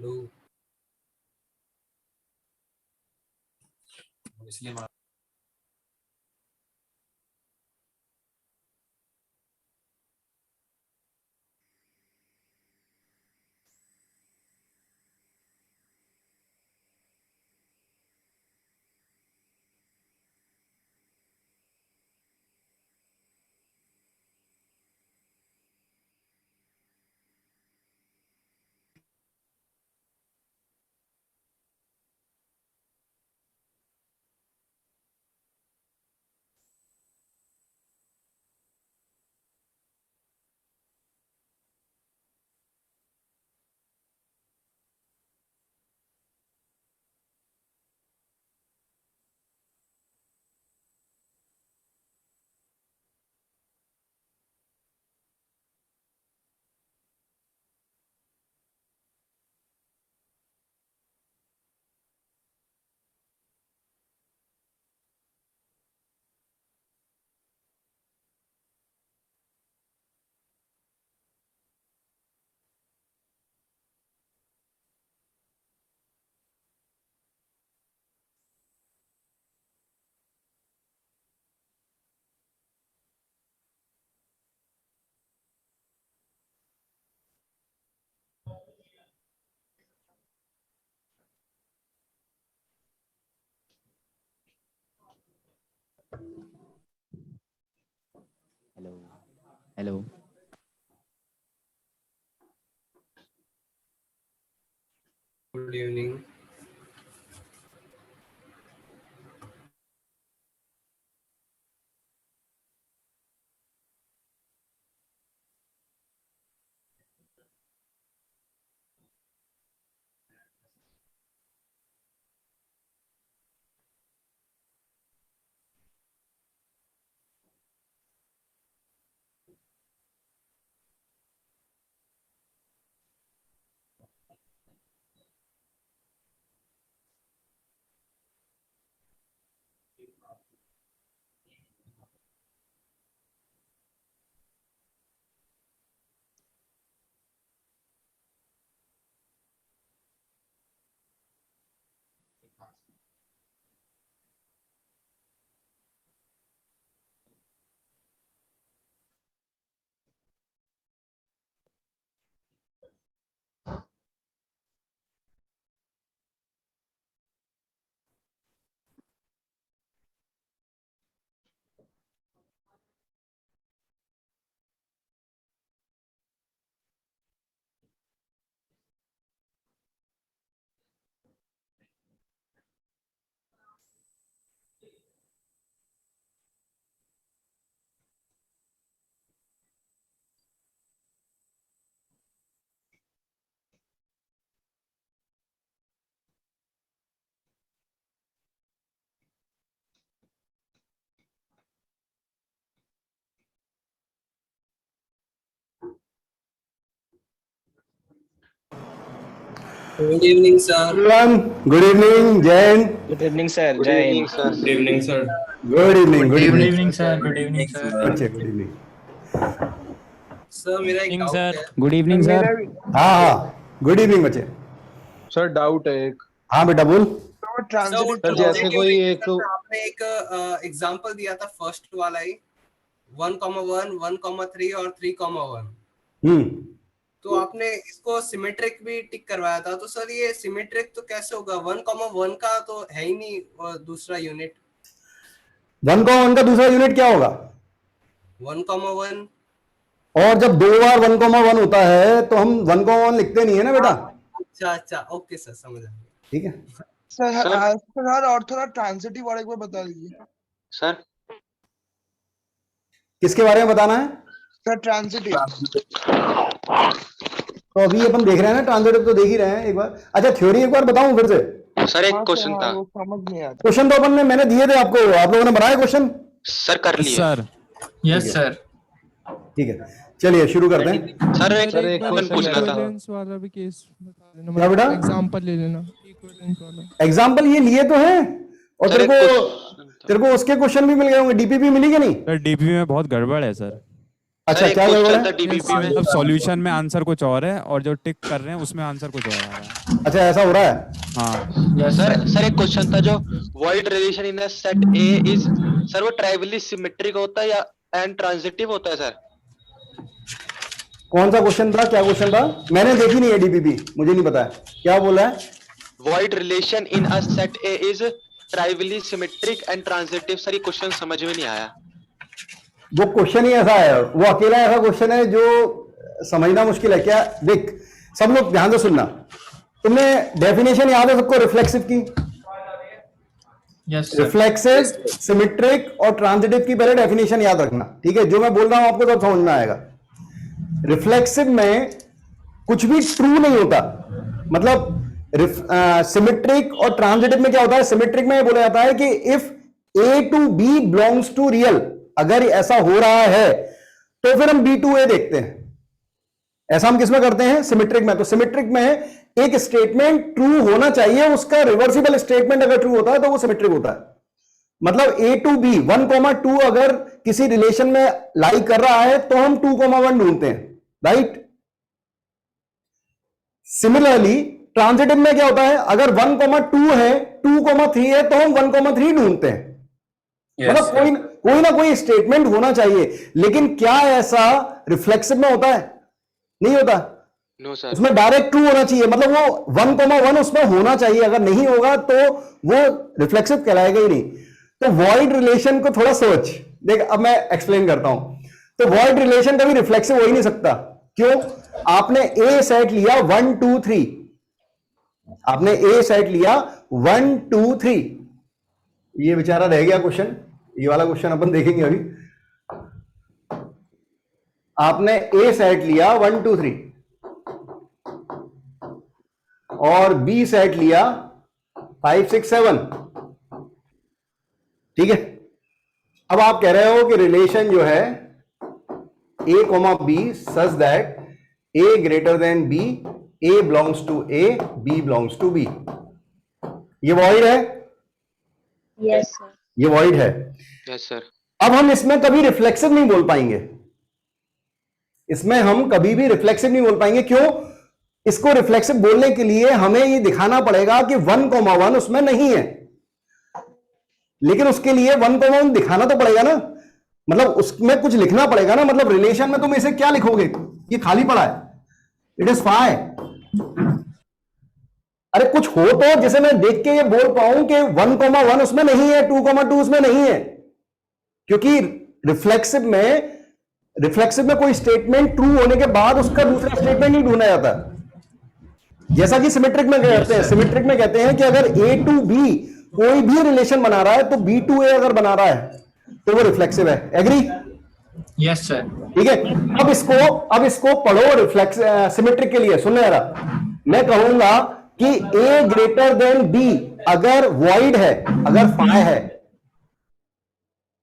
लोग इसलिए hello hello good evening. Good evening sir. Good evening Jain. Good evening sir. जय हिंद sir. Good evening sir. Good evening. Good evening sir. Good evening sir. अच्छे good evening sir मेरा एक doubt है। Good evening sir. हाँ हाँ good evening बच्चे। Sir doubt है एक। हाँ बेटा बोल। सर जैसे कोई एक आपने एक एग्जांपल दिया था फर्स्ट वाला ही 1,1 1,3 और 3,1। तो आपने इसको सिमेट्रिक भी टिक करवाया था। तो सर ये सिमेट्रिक तो कैसे होगा? 1,1 का तो है ही नहीं दूसरा यूनिट। 1,1 का दूसरा यूनिट क्या होगा? 1,1। और जब दो बार 1,1 होता है तो हम 1,1 लिखते नहीं है ना बेटा। अच्छा अच्छा ओके सर समझ आ गया। ठीक है सर और थोड़ा ट्रांजिटिव और एक बार बता दीजिए सर। किसके बारे में बताना है? Sir transitive. तो अभी अपन देख रहे हैं ना, ट्रांजिटिव तो देख ही रहे हैं एक बार। अच्छा थ्योरी एक बार बताऊं फिर से? सर एक क्वेश्चन था। वो समझ नहीं आता। क्वेश्चन तो मैंने दिए थे आपको, आप लोगों ने बनाया क्वेश्चन? सर कर लिए सर। Yes sir. ठीक है चलिए शुरू करते हैं। सर एक क्वेश्चन पूछना था। इक्विवेलेंस वाला भी केस बता देना। क्या बेटा? एग्जांपल ले लेना इक्विवेलेंस वाला। एग्जाम्पल ये लिए तो हैं। और सर, तेरे को उसके क्वेश्चन भी मिल गए होंगे, डीपीपी मिली कि नहीं? सर डीपी में बहुत गड़बड़ है सर। अच्छा एक क्या क्वेश्चन बोला था डीबीपी में। मतलब सॉल्यूशन में आंसर कुछ और है और जो टिक कर रहे हैं उसमें आंसर कुछ और आ रहा है। अच्छा ऐसा हो रहा है। हाँ यस सर सर सर एक क्वेश्चन था जो void relation in a set A is, sir वो ट्राइवली सिमेट्रिक होता है या एंड ट्रांजिटिव होता है सर? कौन सा क्वेश्चन था, क्या क्वेश्चन था? मैंने देखी नहीं है डीबीपी, मुझे नहीं पता है क्या बोला है। void relation in a set A is trivially symmetric and transitive. Sir ये क्वेश्चन समझ में नहीं आया। वो क्वेश्चन ही ऐसा है, वो अकेला ऐसा क्वेश्चन है जो समझना मुश्किल है। क्या देख, सब लोग ध्यान से सुनना, तुमने डेफिनेशन याद है सबको रिफ्लेक्सिव की? यस सर रिफ्लेक्सिव, सिमेट्रिक और ट्रांजिटिव की पहले डेफिनेशन याद रखना, ठीक है? जो मैं बोल रहा हूं आपको सब समझ में आएगा। रिफ्लेक्सिव में कुछ भी ट्रू नहीं होता, मतलब सिमेट्रिक और ट्रांजिटिव में क्या होता है? सिमेट्रिक में ये बोला जाता है कि if A to B belongs to real, अगर ऐसा हो रहा है तो फिर हम बी टू ए देखते हैं। ऐसा हम किसमें करते हैं? सिमेट्रिक में। तो सिमेट्रिक में एक स्टेटमेंट ट्रू होना चाहिए, उसका रिवर्सिबल स्टेटमेंट अगर ट्रू होता है तो वो सिमेट्रिक होता है। मतलब ए टू बी 1,2 अगर किसी रिलेशन में लाई कर रहा है तो हम 2,1 ढूंढते हैं, राइट? सिमिलरली ट्रांजिटिव में क्या होता है? अगर 1,2 है, 2,3 है तो हम 1,3 ढूंढते हैं। मतलब कोई ना कोई स्टेटमेंट होना चाहिए। लेकिन क्या ऐसा रिफ्लेक्सिव में होता है? नहीं होता। No sir. उसमें डायरेक्ट ट्रू होना चाहिए, मतलब वो 1,1 उसमें होना चाहिए। अगर नहीं होगा तो वो रिफ्लेक्सिव कहलाएगा ही नहीं। तो वॉइड रिलेशन को थोड़ा सोच देख, अब मैं एक्सप्लेन करता हूं। तो वॉइड रिलेशन कभी रिफ्लेक्सिव हो ही नहीं सकता। क्यों? आपने ए सेट लिया 1 2 3, आपने ए सेट लिया 1 2 3, ये बेचारा रह गया क्वेश्चन, ये वाला क्वेश्चन अपन देखेंगे अभी। आपने ए सेट लिया 1 2 3 और बी सेट लिया 5 6 7, ठीक है? अब आप कह रहे हो कि रिलेशन जो है A comma B such that A greater than B, A belongs to A, B belongs to B, ये वॉइड है? Yes sir. ये वॉइड है। Yes sir. अब हम इसमें कभी रिफ्लेक्सिव नहीं बोल पाएंगे, इसमें हम कभी भी रिफ्लेक्सिव नहीं बोल पाएंगे। क्यों? इसको रिफ्लेक्सिव बोलने के लिए हमें ये दिखाना पड़ेगा कि 1,1 उसमें नहीं है। लेकिन उसके लिए 1,1 दिखाना तो पड़ेगा ना, मतलब उसमें कुछ लिखना पड़ेगा ना। मतलब रिलेशन में तुम इसे क्या लिखोगे? ये खाली पड़ा है, इट इज फाइ। अरे कुछ हो तो जिसे मैं देख के ये बोल पाऊं कि 1,1 उसमें नहीं है, 2,2 उसमें नहीं है। क्योंकि रिफ्लेक्सिव में कोई स्टेटमेंट ट्रू होने के बाद उसका दूसरा स्टेटमेंट नहीं ढूंढा जाता, जैसा कि सिमेट्रिक में कहते हैं। सिमेट्रिक में कहते हैं कि अगर ए टू बी कोई भी रिलेशन बना रहा है तो बी टू ए अगर बना रहा है तो वो रिफ्लेक्सिव है। एग्री? यस सर ठीक है। अब इसको पढ़ो रिफ्लेक्स सिमेट्रिक के लिए। सुनना जरा, मैं कहूंगा कि ए ग्रेटर देन बी अगर वॉइड है, अगर फाइ है,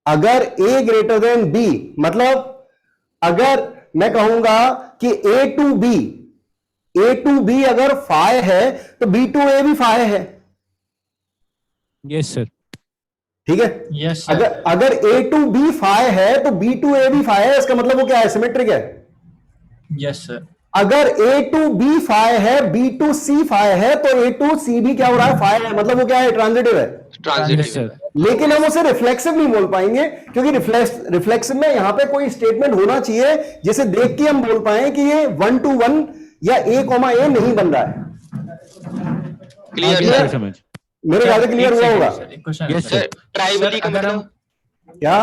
अगर ए ग्रेटर देन बी, मतलब अगर मैं कहूंगा कि ए टू बी अगर फाइ है तो बी टू ए भी फाइ है। Yes sir. ठीक है? यस सर अगर ए टू बी फाइ है तो बी टू ए भी फाइ है। इसका मतलब वो क्या है? सिमेट्रिक है। यस सर अगर ए टू बी फाइ है, बी टू सी फाइ है, तो ए टू सी भी क्या हो रहा है? फाइ है। मतलब वो क्या है? ट्रांजिटिव है। ट्रांजिटिव। लेकिन हम उसे रिफ्लेक्सिव नहीं बोल पाएंगे, क्योंकि रिफ्लेक्सिव में यहां पे कोई स्टेटमेंट होना चाहिए जिसे देख के हम बोल पाए कि ये 1,1 या ए कॉमा ए नहीं बन रहा है। क्लियर समझ। मेरे ख्याल से क्लियर हुआ होगा। Yes sir. ट्राइवली का अगर हम मतलब? क्या?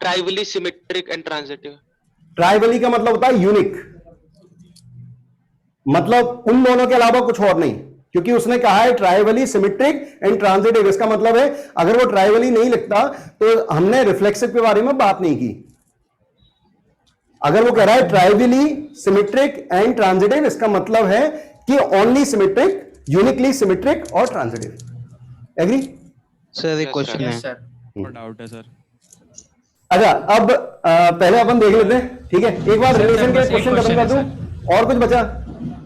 ट्राइवली सिमेट्रिक एंड ट्रांजिटिव। ट्राइवली का मतलब होता है यूनिक, मतलब उन दोनों के अलावा कुछ और नहीं। क्योंकि उसने कहा है ट्राइवली सिमेट्रिक एंड ट्रांजिटिव, इसका मतलब है अगर वो ट्राइवली नहीं लिखता तो हमने रिफ्लेक्सिव के बारे में बात नहीं की। अगर वो कह रहा है ट्राइवली सिमेट्रिक एंड ट्रांजिटिव, इसका मतलब है कि ओनली सिमेट्रिक, यूनिकली सिमेट्रिक और ट्रांजिटिव। एग्री? सर एक क्वेश्चन है। यस सर और डाउट है सर। अच्छा, अब पहले अपन देख लेते हैं, ठीक है? एक बार रिलेशन के क्वेश्चन खत्म कर दूं, और कुछ बचा?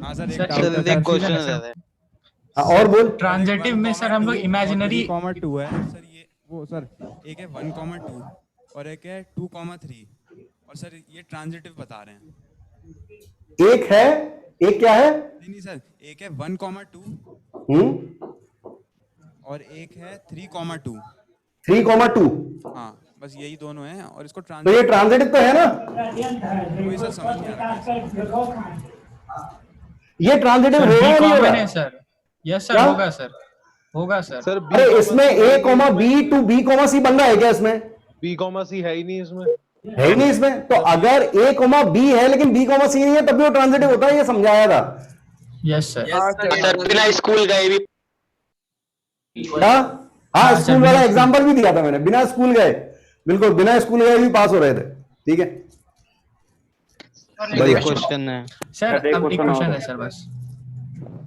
हाँ सर सर, सर एक क्वेश्चन है। हाँ, और बोल। ट्रांजिटिव में सर हम लोग इमेजिनरी 3,2 है सर। ये वो सर एक है 1,2 और एक है 2,3। और सर ये ट्रांजिटिव बता रहे हैं। एक है, एक क्या है? नहीं सर, एक है 1,2 और एक है 3,2। 3,2। हाँ, बस यही दोनों हैं और इसको तो ये ट्रांजिटिव तो है ना? वही सर समझ नहीं आ रहा। ये ट्रांजिटिव सर होगा बी या नहीं कॉमन होगा? है सर। यस सर, क्या? होगा सर, होगा सर। सर अरे इसमें A, B to B, C बन रहा है क्या इसमें? B, C है ही नहीं इसमें। है ही नहीं इसमें। तो अगर A, B है लेकिन B, C नहीं है तब भी वो ट्रांजिटिव होता है, ये समझाया था। Yes sir. सर बिना स्कूल गए भी हाँ हाँ, सर, स्कूल वाला एग्जांपल भी दिया था मैंने, बिना स्कूल गए, बिल्कुल बिना स्कूल गए भी पास हो रहे थे। ठीक है, बढ़िया। क्वेश्चन है सर अब एक क्वेश्चन है सर बस।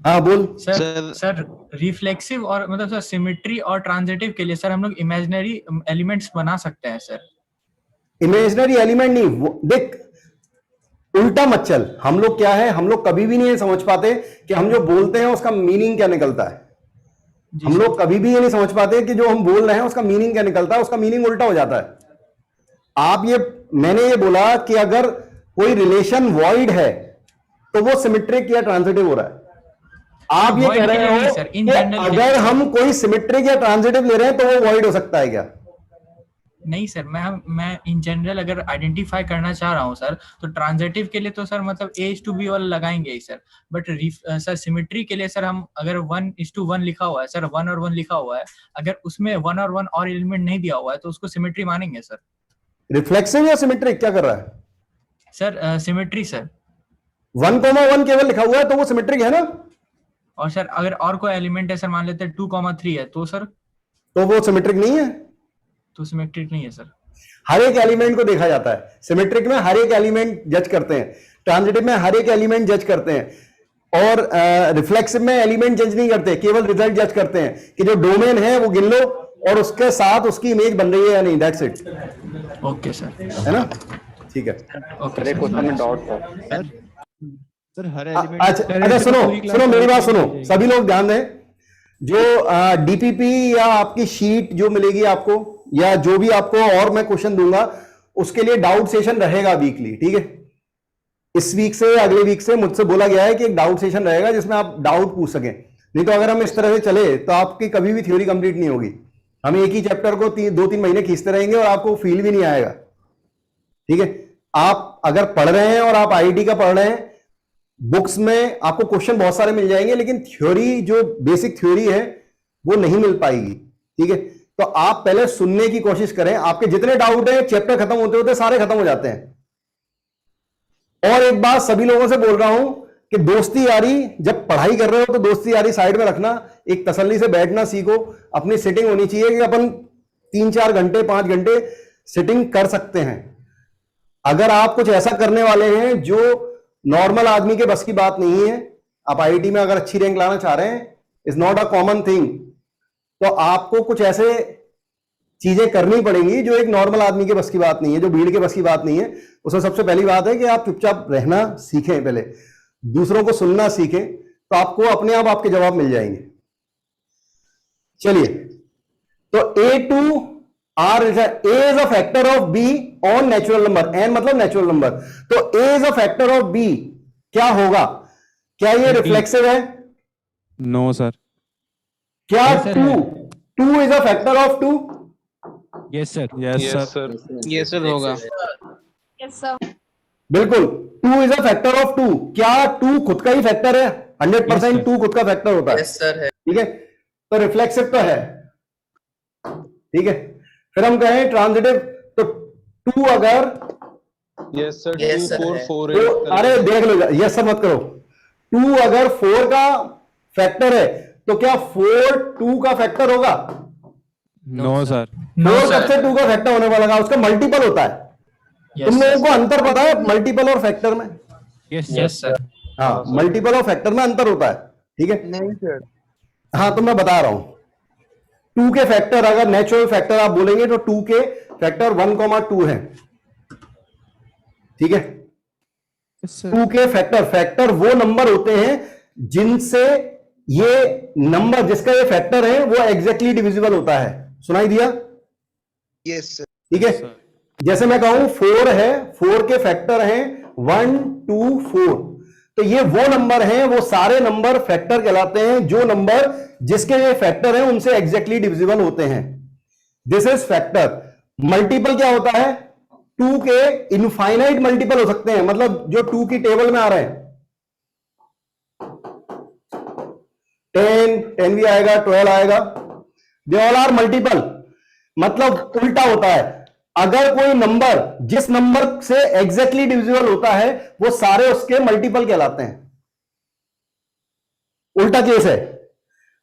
हाँ बोल। सर रिफ्लेक्सिव और मतलब सर सिमेट्री और ट्रांजिटिव के लिए सर हम लोग इमेजिनरी एलिमेंट्स बना सकते हैं सर। इमेजिनरी एलिमेंट नहीं, देख उल्टा मत चल। हम लोग क्या है, हम लोग कभी भी नहीं समझ पाते कि हम जो बोलते हैं उसका मीनिंग क्या निकलता है। हम लोग कभी भी ये नहीं समझ पाते कि जो हम बोल रहे हैं उसका मीनिंग क्या निकलता है, उसका मीनिंग उल्टा हो जाता है। मैंने ये बोला कि अगर कोई रिलेशन वॉइड है तो वो सिमेट्रिक या ट्रांजिटिव हो रहा है। आप ये कह रहे हो कि अगर हम कोई सिमेट्रिक या ट्रांजिटिव ले रहे हैं तो वो वॉइड हो सकता है क्या? नहीं सर, मैं इन जनरल अगर आइडेंटिफाई करना चाह रहा हूँ सर, तो ट्रांजिटिव के लिए तो सर मतलब A:B वाला लगाएंगे ही सर। बट सर सिमेट्री के लिए सर हम अगर 1:1 लिखा हुआ है सर, 1 और 1 लिखा हुआ है, अगर उसमें 1 और 1 और एलिमेंट नहीं दिया हुआ है तो उसको सिमेट्री मानेंगे सर। रिफ्लेक्सिव या सिमेट्रिक क्या कर रहा है? Sir symmetry sir. 1,1 केवल लिखा हुआ है तो वो सिमेट्रिक है ना? और सर अगर और कोई एलिमेंट है सर, मान लेते हैं 2,3 है तो सर, तो वो सिमेट्रिक नहीं है, तो सिमेट्रिक नहीं है सर। हर एक एलिमेंट को देखा जाता है। सिमेट्रिक में हर एक एलिमेंट जज करते हैं, ट्रांजिटिव में हर एक एलिमेंट जज करते हैं, और रिफ्लेक्सिव में एलिमेंट जज नहीं करते, केवल रिजल्ट जज करते हैं कि जो डोमेन है वो गिन लो और उसके साथ उसकी इमेज बन रही है या नहीं, दैट्स इट। ओके सर, है ना? ठीक है। ओके क्वेश्चन में डाउट था सर हर अच्छा सुनो मेरी बात सुनो, सभी लोग ध्यान दें। जो डीपीपी या आपकी शीट जो मिलेगी आपको, या जो भी आपको और मैं क्वेश्चन दूंगा, उसके लिए डाउट सेशन रहेगा वीकली। ठीक है, इस वीक से अगले वीक से मुझसे बोला गया है कि एक डाउट सेशन रहेगा जिसमें आप डाउट पूछ सकें। नहीं तो अगर हम इस तरह से चले तो आपकी कभी भी थ्योरी कंप्लीट नहीं होगी। हम एक ही चैप्टर को 2-3 महीने खींचते रहेंगे और आपको फील भी नहीं आएगा। ठीक है, आप अगर पढ़ रहे हैं और आप आईआईटी का पढ़ रहे हैं, बुक्स में आपको क्वेश्चन बहुत सारे मिल जाएंगे, लेकिन थ्योरी जो बेसिक थ्योरी है वो नहीं मिल पाएगी। ठीक है, तो आप पहले सुनने की कोशिश करें। आपके जितने डाउट हैं चैप्टर खत्म होते होते सारे खत्म हो जाते हैं। और एक बात सभी लोगों से बोल रहा हूं कि दोस्ती यारी, जब पढ़ाई कर रहे हो तो दोस्ती यारी साइड में रखना, एक तसल्ली से बैठना सीखो। अपनी सिटिंग होनी चाहिए कि अपन 3-4 घंटे 5 घंटे सिटिंग कर सकते हैं। अगर आप कुछ ऐसा करने वाले हैं जो नॉर्मल आदमी के बस की बात नहीं है, आप आईआईटी में अगर अच्छी रैंक लाना चाह रहे हैं, is not a common thing, तो आपको कुछ ऐसे चीजें करनी पड़ेंगी जो एक नॉर्मल आदमी के बस की बात नहीं है, जो भीड़ के बस की बात नहीं है। उसमें सबसे पहली बात है कि आप चुपचाप रहना सीखें, पहले दूसरों को सुनना सीखें, तो आपको अपने आप आपके जवाब मिल जाएंगे। चलिए, तो A is a factor of B on natural number, n मतलब नेचुरल नंबर, तो A is a factor of B क्या होगा? क्या ये रिफ्लेक्सिव है? No sir. क्या 2 is a factor of 2? Yes sir, yes sir, ये सर होगा। Yes, sir. बिल्कुल, 2 is a factor of 2। क्या 2 खुद का ही फैक्टर है? 100% 2 खुद का फैक्टर होता है। यस सर है। ठीक है, तो रिफ्लेक्सिव तो है। ठीक है, फिर हम कहें ट्रांजिटिव, तो 2 अगर यस सर, 2 4 4 तो, अरे देख लो, यस सर मत करो। 2 अगर 4 का फैक्टर है तो क्या 4 2 का फैक्टर होगा? No sir. 4 कब से 2 का फैक्टर होने वाला? उसका मल्टीपल होता है। तुम लोगों को अंतर पता है मल्टीपल और फैक्टर में? Yes sir. हाँ, मल्टीपल और फैक्टर में अंतर होता है। ठीक है, नहीं सर। हाँ तो मैं बता रहा हूं, 2 के फैक्टर अगर नेचुरल फैक्टर आप बोलेंगे तो 2 के फैक्टर 1,2 है। ठीक है, 2 के फैक्टर वो नंबर होते हैं जिनसे ये नंबर, जिसका ये फैक्टर है वो एग्जैक्टली डिविजिबल होता है। सुनाई दिया? Yes sir. ठीक है, जैसे मैं कहूं 4 है, 4 के फैक्टर हैं 1 2 4, तो ये वो नंबर हैं, वो सारे नंबर फैक्टर कहलाते हैं जो नंबर जिसके ये फैक्टर हैं उनसे एग्जैक्टली डिविजिबल होते हैं। This is factor. मल्टीपल क्या होता है? 2 के इनफाइनाइट मल्टीपल हो सकते हैं, मतलब जो 2 की टेबल में आ रहे हैं 10 भी आएगा, 12 आएगा, दे ऑल आर मल्टीपल। मतलब उल्टा होता है, अगर कोई नंबर जिस नंबर से एग्जैक्टली डिविजिबल होता है वो सारे उसके मल्टीपल कहलाते हैं। उल्टा केस है।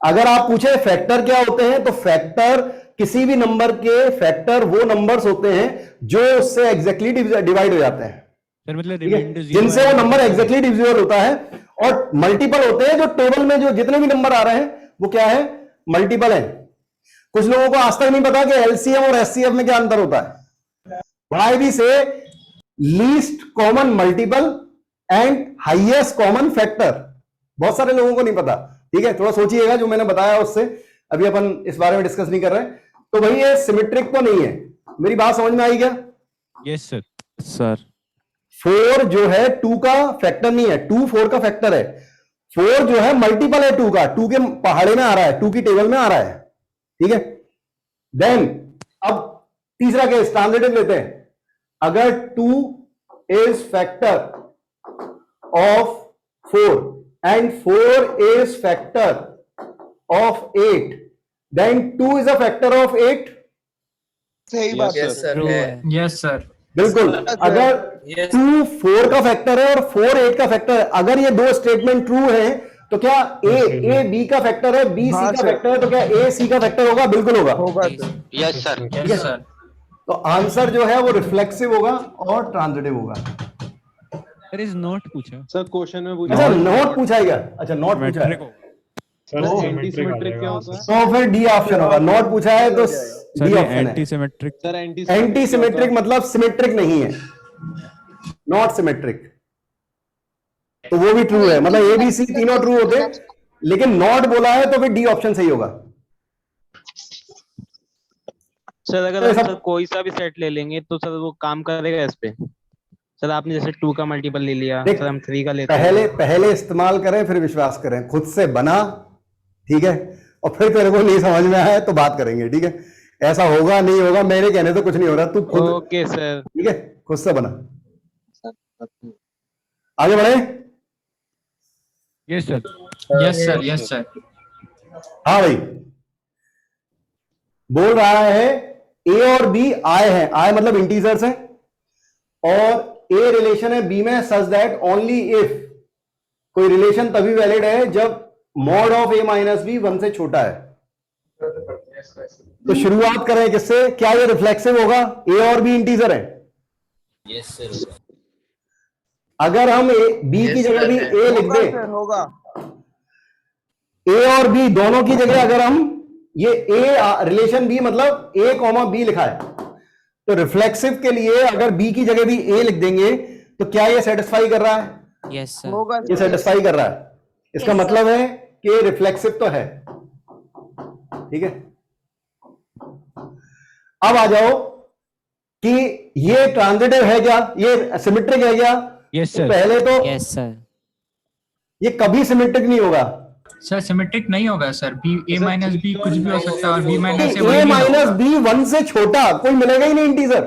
अगर आप पूछे फैक्टर क्या होते हैं, तो फैक्टर किसी भी नंबर के फैक्टर वो नंबर्स होते हैं जो उससे एग्जैक्टली डिवाइड हो जाते हैं, सर मतलब ठीक है, जिनसे वो नंबर एग्जैक्टली डिविजिबल होता है। और मल्टीपल होते हैं जो टेबल में जो जितने भी नंबर आ रहे हैं वो क्या है? मल्टीपल है। कुछ लोगों को आज तक नहीं पता कि एलसीएम और एचसीएफ में क्या अंतर होता है। व्हाई वी से least common multiple and highest common factor, बहुत सारे लोगों को नहीं पता, ठीक है। थोड़ा सोचिएगा जो मैंने बताया उससे, अभी अपन इस बारे में डिस्कस नहीं कर रहे। तो भाई ये सिमेट्रिक तो नहीं है, मेरी बात समझ में आई क्या? Yes sir. सर 4 जो है 2 का फैक्टर नहीं है, 2 4 का फैक्टर है। 4 जो है मल्टीपल है 2 का, 2 के पहाड़े में आ रहा है, 2 की टेबल में आ रहा है, ठीक है। देन अब तीसरा केस ट्रांजिटिव लेते हैं। अगर 2 is factor of 4 and 4 is factor of 8, then 2 is a factor of 8। सही बात है। Yes sir. बिल्कुल। अगर 2 4 का फैक्टर है और 4 8 का फैक्टर है, अगर ये दो स्टेटमेंट ट्रू है तो क्या ए बी का फैक्टर है, बी सी का फैक्टर है, तो क्या ए सी का फैक्टर होगा? बिल्कुल होगा। Yes sir. Yes sir. तो आंसर जो है वो रिफ्लेक्सिव होगा और ट्रांजिटिव होगा। सर इज नॉट पूछा सर क्वेश्चन में पूछा अच्छा नोट पूछा है क्या? अच्छा नोट पूछा है, सर एंटी सिमेट्रिक क्या होता है? तो फिर डी ऑप्शन होगा। नोट पूछा है तो डी सर ऑप्शन है। Anti symmetric. Sir anti symmetric मतलब सिमेट्रिक नहीं है, नॉट सिमेट्रिक, तो वो भी ट्रू है। मतलब ए बी सी तीनों ट्रू होते, लेकिन नॉट बोला है तो फिर डी ऑप्शन सही होगा। सर अगर तो हम सब- सर कोई सा भी सेट ले लेंगे तो सर वो काम करेगा इस पे? सर आपने जैसे 2 का मल्टीपल ले लिया, देख, सर हम 3 का लेते हैं। पहले इस्तेमाल करें फिर विश्वास करें। खुद से बना, ठीक है, और फिर तेरे को नहीं समझ में आया तो बात करेंगे, ठीक है। ऐसा होगा नहीं होगा मेरे कहने से कुछ नहीं हो रहा, तू खुद, ओके सर। ठीक है, खुद से बना। आगे बढ़े। Yes sir. Yes sir. Yes sir. हाँ भाई, बोल रहा है ए और बी आए हैं, आए मतलब इंटीजर्स हैं, और ए रिलेशन है बी में सच दैट ओनली इफ, कोई रिलेशन तभी वैलिड है जब mod of A minus B 1 से छोटा है। तो शुरुआत करें किससे? क्या ये रिफ्लेक्सिव होगा? ए और बी इंटीजर है। Yes sir. अगर हम बी की जगह भी ए लिख होगा दें, सर, होगा। ए और बी दोनों की जगह अगर हम ये ए रिलेशन बी मतलब ए कॉमा बी लिखा है, तो रिफ्लेक्सिव के लिए अगर बी की जगह भी ए लिख देंगे तो क्या ये सेटिस्फाई कर रहा है? Yes sir. होगा ये सेटिस्फाई कर रहा है। इसका Yes, मतलब है कि रिफ्लेक्सिव तो है, ठीक है। अब आ जाओ कि ये ट्रांजिटिव है क्या, ये सिमेट्रिक है क्या? यस तो सर। पहले तो यस सर। ये कभी सिमेट्रिक नहीं होगा। सर सिमेट्रिक नहीं होगा सर। बी ए माइनस बी कुछ भी हो सकता है और बी माइनस ए माइनस बी 1 से छोटा कोई मिलेगा ही नहीं इंटीजर,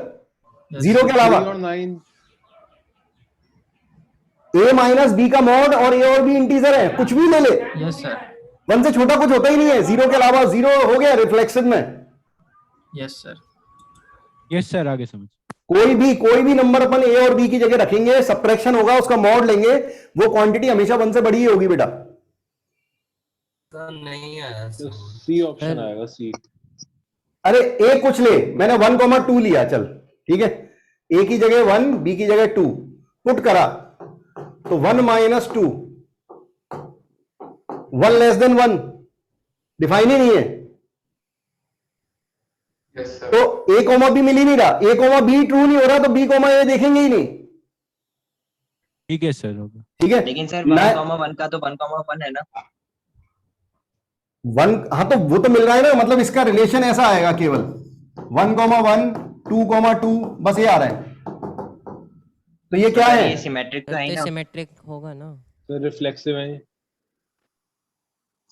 0 के अलावा। 3 और 9 ए माइनस बी का मॉड और ए और बी इंटीजर है, कुछ भी ले ले, यस सर। 1 से छोटा कुछ होता ही नहीं है, 0 के अलावा। 0 हो गया रिफ्लेक्सिव में। Yes sir. यस सर आगे समझ। कोई भी नंबर अपन ए और बी की जगह रखेंगे, सबट्रैक्शन होगा, उसका मॉड लेंगे, वो क्वांटिटी हमेशा 1 से बड़ी ही होगी बेटा। नहीं आया तो सी ऑप्शन आएगा, सी। अरे ए कुछ ले, मैंने 1,2 लिया, चल ठीक है। ए की जगह 1, बी की जगह 2 पुट करा तो 1 माइनस 2, 1 लेस देन 1 डिफाइन ही नहीं है। तो ए कोमा बी मिल ही नहीं रहा, ए कोमा बी ट्रू नहीं हो रहा, तो बी कोमा ए देखेंगे ही नहीं, ठीक है सर होगा। ठीक है। लेकिन सर 1,1 का तो 1,1 है ना। 1, हाँ तो वो तो मिल रहा है ना, मतलब इसका रिलेशन ऐसा आएगा केवल, 1,1 2,2 बस ये आ रहे हैं। तो ये क्या है? सिमेट्रिक तो है ना, सिमेट्रिक होगा ना तो रिफ्लेक्सिव है।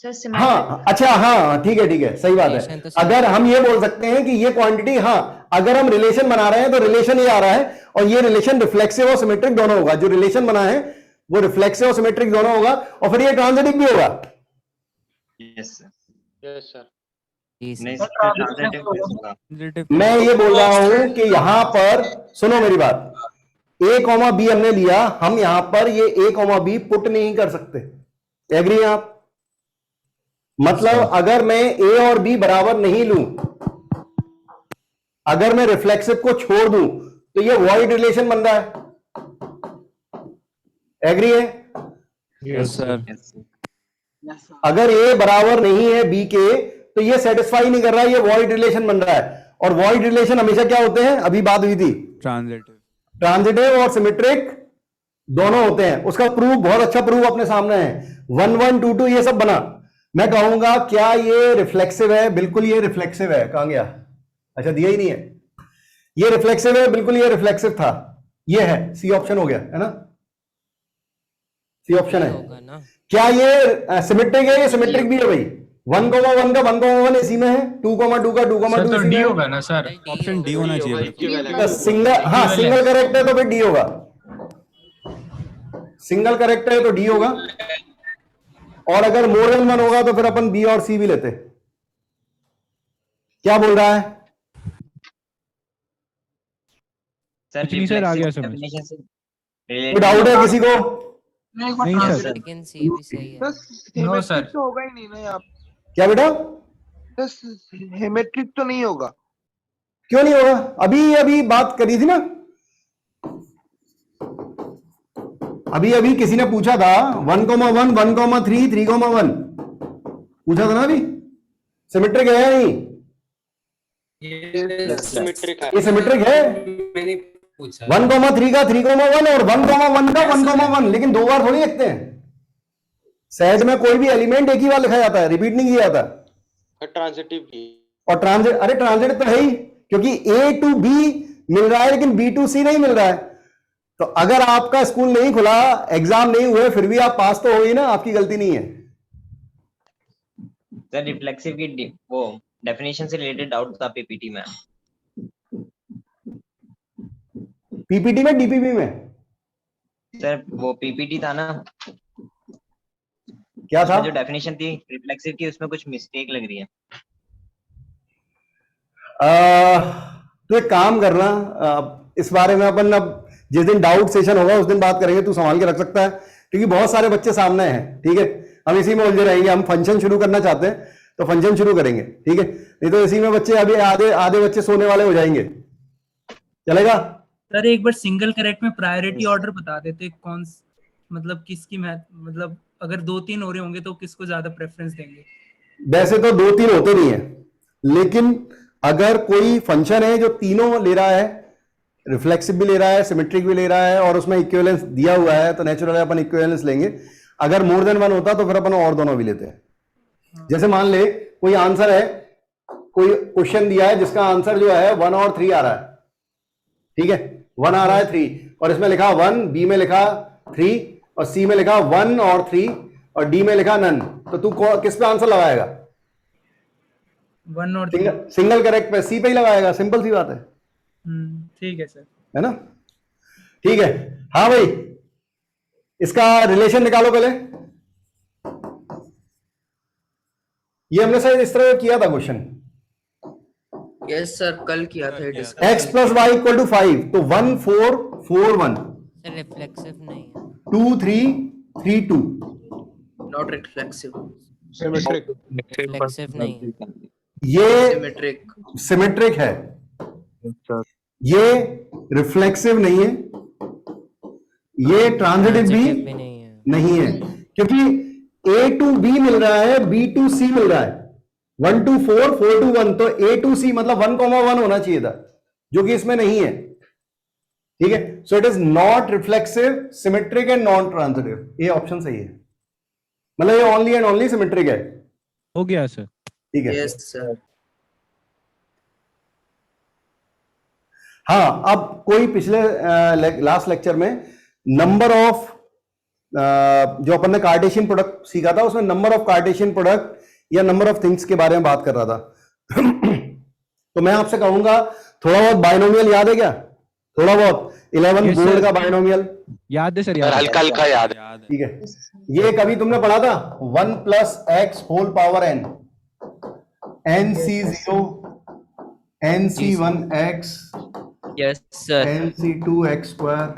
सर हाँ अच्छा, हाँ ठीक है सही बात है। Relation तो अगर हम ये बोल सकते हैं कि ये क्वांटिटी, हाँ अगर हम रिलेशन बना रहे हैं तो रिलेशन ये आ रहा है, और ये रिलेशन रिफ्लेक्सिव और सिमेट्रिक दोनों होगा। जो रिलेशन बना है वो रिफ्लेक्सिव और सिमेट्रिक दोनों होगा, और फिर ये ट्रांजिटिव भी होगा। Yes sir. Yes sir. नहीं सर, ट्रांजिटिव होगा। मैं ये बोल रहा हूं कि यहां पर सुनो मेरी बात, a, b हमने लिया, हम यहां पर ये a, b पुट नहीं कर सकते। एग्री हैं आप? मतलब अगर मैं a और b बराबर नहीं लूं, अगर मैं रिफ्लेक्सिव को छोड़ दूं, तो ये वॉइड रिलेशन बन रहा है। एग्री है? Yes sir. अगर a बराबर नहीं है b के, तो ये सेटिस्फाई नहीं कर रहा है, ये वॉइड रिलेशन बन रहा है। और वॉइड रिलेशन हमेशा क्या होते हैं? अभी बात हुई थी, ट्रांजिटिव। ट्रांजिटिव और सिमेट्रिक दोनों होते हैं। उसका प्रूफ, बहुत अच्छा प्रूफ अपने सामने है। 1 1 2 2 ये सब बना। मैं कहूंगा क्या ये रिफ्लेक्सिव है? बिल्कुल ये रिफ्लेक्सिव है। कहां गया? अच्छा दिया ही नहीं है। ये रिफ्लेक्सिव है, बिल्कुल ये रिफ्लेक्सिव था। ये है, सी ऑप्शन हो गया है ना, सी ऑप्शन है। होगा ना। क्या ये सिमेट्रिक है? ये सिमेट्रिक भी है भाई। 1,1 का 1,1 इसी में है, 2,2 का 2,2 सर तो इसी डी में होगा ना सर। ऑप्शन डी होना चाहिए। है। सिंगल, हाँ सिंगल करेक्ट है तो फिर डी होगा। सिंगल करेक्ट है तो डी होगा, और अगर मोर देन 1 होगा तो फिर अपन बी और सी भी लेते। क्या बोल रहा है? सर सर आ गया समझ। डेफिनेशन से कोई डाउट है किसी को? नहीं सर। लेकिन सी भी सही है। No sir. तो होगा ही नहीं ना यहाँ क्या बेटा? पे, हेमेट्रिक तो नहीं होगा। क्यों नहीं होगा? अभी बात करी थी ना, अभी किसी ने पूछा था 1,1 1,3 3,1 पूछा था ना अभी। सिमेट्रिक है या नहीं? सिमेट्रिक है। ये सिमेट्रिक है। मैंने पूछा 1,3 का 3,1 और 1,1 का 1,1, लेकिन दो बार थोड़ी लिखते हैं। सेट में कोई भी एलिमेंट एक ही बार लिखा जाता है, रिपीट नहीं किया जाता। ट्रांजिटिव की और ट्रांजिट, अरे ट्रांजिट तो है ही, क्योंकि A to B मिल रहा है लेकिन B to C नहीं मिल रहा है। तो अगर आपका स्कूल नहीं खुला, एग्जाम नहीं हुए, फिर भी आप पास तो हो ही ना, आपकी गलती नहीं है। सर रिफ्लेक्सिव की वो डेफिनेशन से रिलेटेड डाउट था पीपीटी में। पीपीटी में, डीपीपी में? सर वो पीपीटी था ना, क्या था? जो डेफिनेशन थी रिफ्लेक्सिव की, उसमें कुछ मिस्टेक लग रही है। तो एक काम करना, इस बारे में अपन अब जिस दिन डाउट सेशन होगा उस दिन बात करेंगे। तू संभाल के रख सकता है, क्योंकि बहुत सारे बच्चे सामने हैं। ठीक है, हम इसी में उलझे रहेंगे। हम फंक्शन शुरू करना चाहते हैं तो फंक्शन शुरू करेंगे, ठीक है? नहीं तो इसी में बच्चे अभी आधे बच्चे सोने वाले हो जाएंगे। चलेगा? सर एक बार सिंगल करेक्ट में प्रायोरिटी ऑर्डर बता देते, कौन मतलब किसकी मतलब अगर 2-3 हो रहे होंगे तो किसको ज्यादा प्रेफरेंस देंगे? वैसे तो 2-3 होते नहीं है, लेकिन अगर कोई फंक्शन है जो तीनों ले रहा है, रिफ्लेक्सिव भी ले रहा है, सिमेट्रिक भी ले रहा है, और उसमें इक्विवेलेंस दिया हुआ है, तो नेचुरली अपन इक्विवेलेंस लेंगे। अगर मोर देन 1 होता तो फिर अपन और दोनों भी लेते हैं। जैसे मान ले कोई आंसर है, कोई क्वेश्चन दिया है जिसका आंसर जो है 1 और 3 आ रहा है, ठीक है? 1 आ रहा है 3, और इसमें लिखा 1, बी में लिखा 3, और सी में लिखा 1 और 3, और डी में लिखा नन। तो तू किस पे आंसर लगाएगा? 1 और 3। सिंगल करेक्ट पे सी पे ही लगाएगा, सिंपल सी बात है। ठीक है सर, है ना? ठीक है। हाँ भाई, इसका रिलेशन निकालो पहले। ये हमने शायद इस तरह किया था क्वेश्चन। यस सर, कल किया था। x + y = 5, तो 1 4 4 1, रिफ्लेक्सिव नहीं है। 2 3 3 2, नॉट रिफ्लेक्सिव। सिमेट्रिक। रिफ्लेक्सिव नहीं है। ये सिमेट्रिक है, ये रिफ्लेक्सिव नहीं है, ये ट्रांजिटिव भी नहीं है, क्योंकि A to B मिल रहा है, B to C मिल रहा है। 1 to 4 4 to 1, तो A to C मतलब 1,1 होना चाहिए था, जो कि इसमें नहीं है। ठीक है, so it is not reflexive, symmetric and non transitive. ये ऑप्शन सही है, मतलब ये ओनली एंड ओनली सिमेट्रिक है। हो गया सर। ठीक है, यस सर। हाँ, अब कोई पिछले लास्ट लेक्चर में नंबर ऑफ जो अपन ने कार्टेशियन प्रोडक्ट सीखा था, उसमें नंबर ऑफ कार्टेशियन प्रोडक्ट या नंबर ऑफ थिंग्स के बारे में बात कर रहा था। तो मैं आपसे कहूंगा, थोड़ा बहुत बाइनोमियल याद है क्या? थोड़ा बहुत 11 बोर्ड का बाइनोमियल याद है सर, हल्का हल्का याद है। ठीक है, ये कभी तुमने पढ़ा था 1 + x whole power n, nc0 nc1x yes sir, nc2x square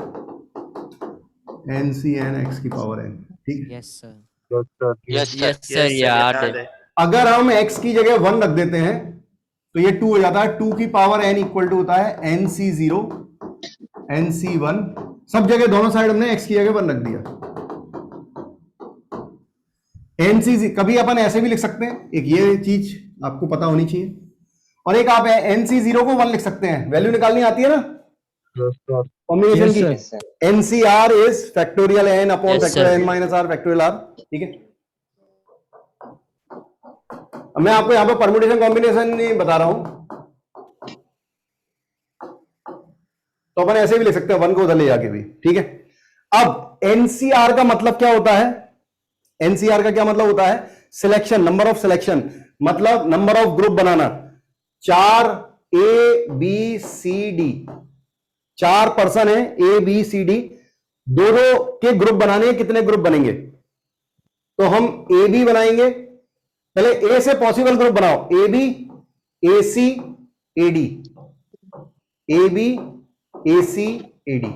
ncnx की पावर n। ठीक है, yes sir, yes yes sir, याद है। अगर हम x की जगह 1 रख देते हैं तो ये 2 हो जाता है। 2 की पावर n इक्वल टू होता है nc0 nc1, सब जगह दोनों साइड हमने x की जगह 1 रख दिया। nc, कभी अपन ऐसे भी लिख सकते हैं, एक ये चीज आपको पता होनी चाहिए, और एक आप nc0 को 1 लिख सकते हैं। वैल्यू निकालनी आती है ना कॉम्बिनेशन की। NCR is factorial n upon factorial n minus r factorial r। ठीक है, अब मैं आपको यहाँ पे परमुटेशन कॉम्बिनेशन नहीं बता रहा हूं, तो अपन ऐसे भी लिख सकते हैं 1 को उधर ले जाके भी। ठीक है, अब NCR का मतलब क्या होता है? NCR का क्या मतलब होता है? सिलेक्शन, नंबर ऑफ सिलेक्शन, मतलब number of group banana. 4 A B C D, 4 person है A B C D, दोनों के ग्रुप बनाने, कितने ग्रुप बनेंगे? तो हम ए बी बनाएंगे, पहले ए से पॉसिबल ग्रुप बनाओ, A B A C A D, A B A C A D,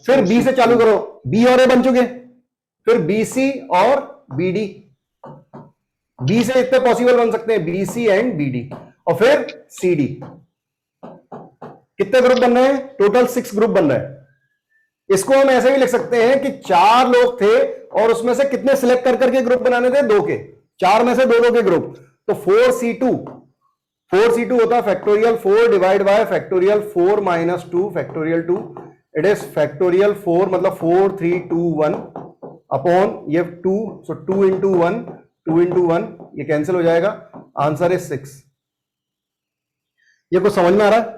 फिर बी से चालू करो, बी और ए बन चुके, फिर बी सी और बी डी, बी से इतने पॉसिबल बन सकते हैं B C and B D, और फिर सी डी। कितने ग्रुप बन रहे हैं? टोटल 6 ग्रुप बन रहे हैं। इसको हम ऐसे भी लिख सकते हैं कि 4 लोग थे और उसमें से कितने सिलेक्ट कर करके ग्रुप बनाने थे? 2 के, 4 में से 2 के ग्रुप, तो 4c2 होता है factorial 4 divide by factorial 4 minus 2 factorial 2, it is factorial 4 मतलब 4 3 2 1 अपॉन ये 2, सो 2 इंटू 1 2 इंटू 1, ये कैंसिल हो जाएगा, आंसर इज 6। ये कुछ समझ में आ रहा है?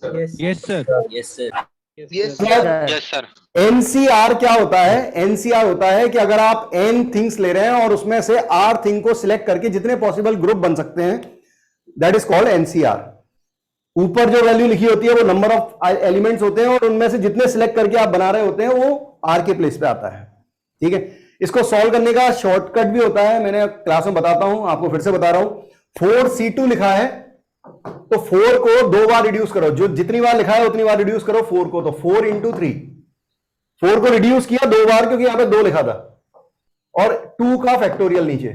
Yes sir, yes sir, yes sir. NCR क्या होता है? एनसीआर होता है कि अगर आप n थिंग्स ले रहे हैं और उसमें से r थिंग को सिलेक्ट करके जितने पॉसिबल ग्रुप बन सकते हैं, दैट इज कॉल्ड एनसीआर। ऊपर जो वैल्यू लिखी होती है वो नंबर ऑफ एलिमेंट्स होते हैं और उनमें से जितने सिलेक्ट करके आप बना रहे होते हैं वो r के प्लेस पे आता है। ठीक है, इसको सॉल्व करने का शॉर्टकट भी होता है, मैंने क्लास में बताता हूं, आपको फिर से बता रहा हूं। 4c2 लिखा है तो 4 को 2 बार रिड्यूस करो, जो जितनी बार लिखा है उतनी बार रिड्यूस करो 4 को, तो 4 इंटू 3, 4 को रिड्यूस किया 2 बार क्योंकि यहां पे 2 लिखा था, और 2 का फैक्टोरियल नीचे,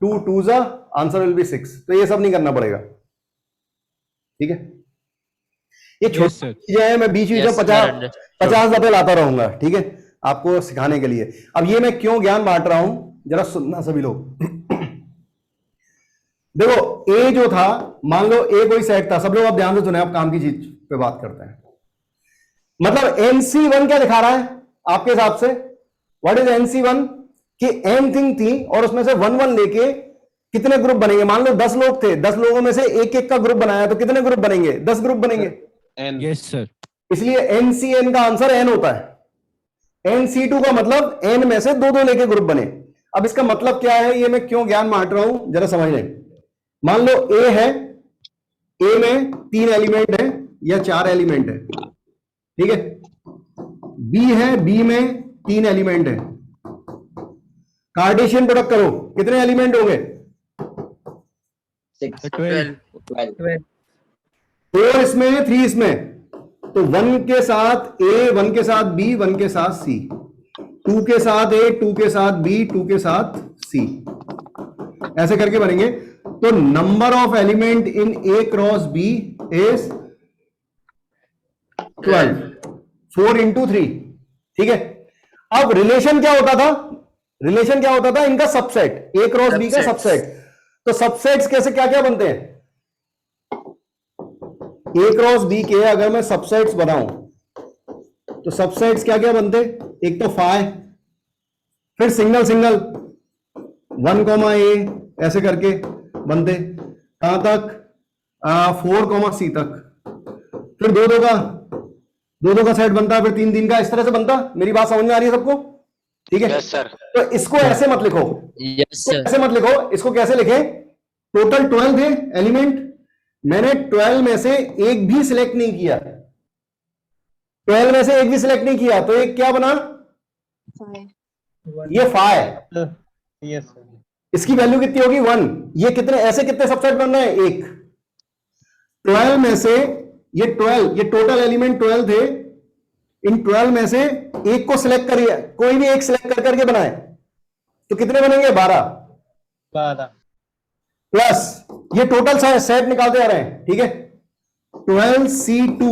2 2 जा, आंसर विल बी 6। तो ये सब नहीं करना पड़ेगा। ठीक है, ये छोटी चीजें हैं, मैं बीच बीच में 50 दफे लाता रहूंगा। ठीक है, आपको सिखाने के लिए। अब ये मैं क्यों ज्ञान बांट रहा हूं, जरा सुनना सभी लोग। देखो ए जो था, मान लो ए कोई सेट था, सब लोग आप ध्यान से सुने, आप काम की चीज पे बात करते हैं। मतलब NC1 क्या दिखा रहा है आपके हिसाब से? What is NC1? कि n थिंग थी और उसमें से 1 1 लेके कितने ग्रुप बनेंगे? मान लो 10 लोग थे, 10 लोगों में से एक एक का ग्रुप बनाया, तो कितने ग्रुप बनेंगे? 10 ग्रुप बनेंगे। यस सर, इसलिए NCN का आंसर n होता है। NC2 का मतलब n में से 2 लेके ग्रुप बने। अब इसका मतलब क्या है, ये मैं क्यों ज्ञान बांट रहा हूं, जरा समझ लें। मान लो ए है, ए में 3 एलिमेंट है या 4 एलिमेंट है, ठीक है। बी है, बी में 3 एलिमेंट है। कार्टेशियन प्रोडक्ट करो, कितने एलिमेंट होंगे? 12 4 इसमें है, 3 इसमें, तो 1 के साथ ए, 1 के साथ बी, 1 के साथ सी, 2 के साथ ए, 2 के साथ बी, 2 के साथ सी, ऐसे करके बनेंगे। तो number of element in A cross B is 12, 4 into 3। ठीक है, अब रिलेशन क्या होता था? रिलेशन क्या होता था? इनका सबसेट, ए क्रॉस बी का सबसेट। तो सबसेट्स कैसे, क्या क्या बनते हैं? ए क्रॉस बी के अगर मैं सबसेट्स बनाऊं तो सबसेट्स क्या क्या बनते? एक तो फाई, फिर सिंगल सिंगल 1 ए ऐसे करके बनते, कहां तक? 4 सी तक, फिर दो दो का सेट बनता है, फिर तीन तीन का, इस तरह से बनता। मेरी बात समझ में आ रही है सबको? ठीक है। Yes sir. तो इसको ऐसे मत लिखो, यस सर। ऐसे मत लिखो। इसको कैसे लिखे? टोटल 12 थे एलिमेंट, मैंने 12 में से एक भी सिलेक्ट नहीं किया, 12 में से एक भी सिलेक्ट नहीं किया, तो एक क्या बना? ये 5। Yes sir. इसकी वैल्यू कितनी होगी? 1। ये कितने ऐसे कितने सबसेट बन रहे हैं? एक। 12 में से ये 12, ये टोटल एलिमेंट 12 थे, इन 12 में से एक को सिलेक्ट करिए, कोई भी एक सिलेक्ट कर करके बनाए, तो कितने बनेंगे? 12 प्लस ये टोटल सेट निकालते आ रहे हैं। ठीक है, 12C2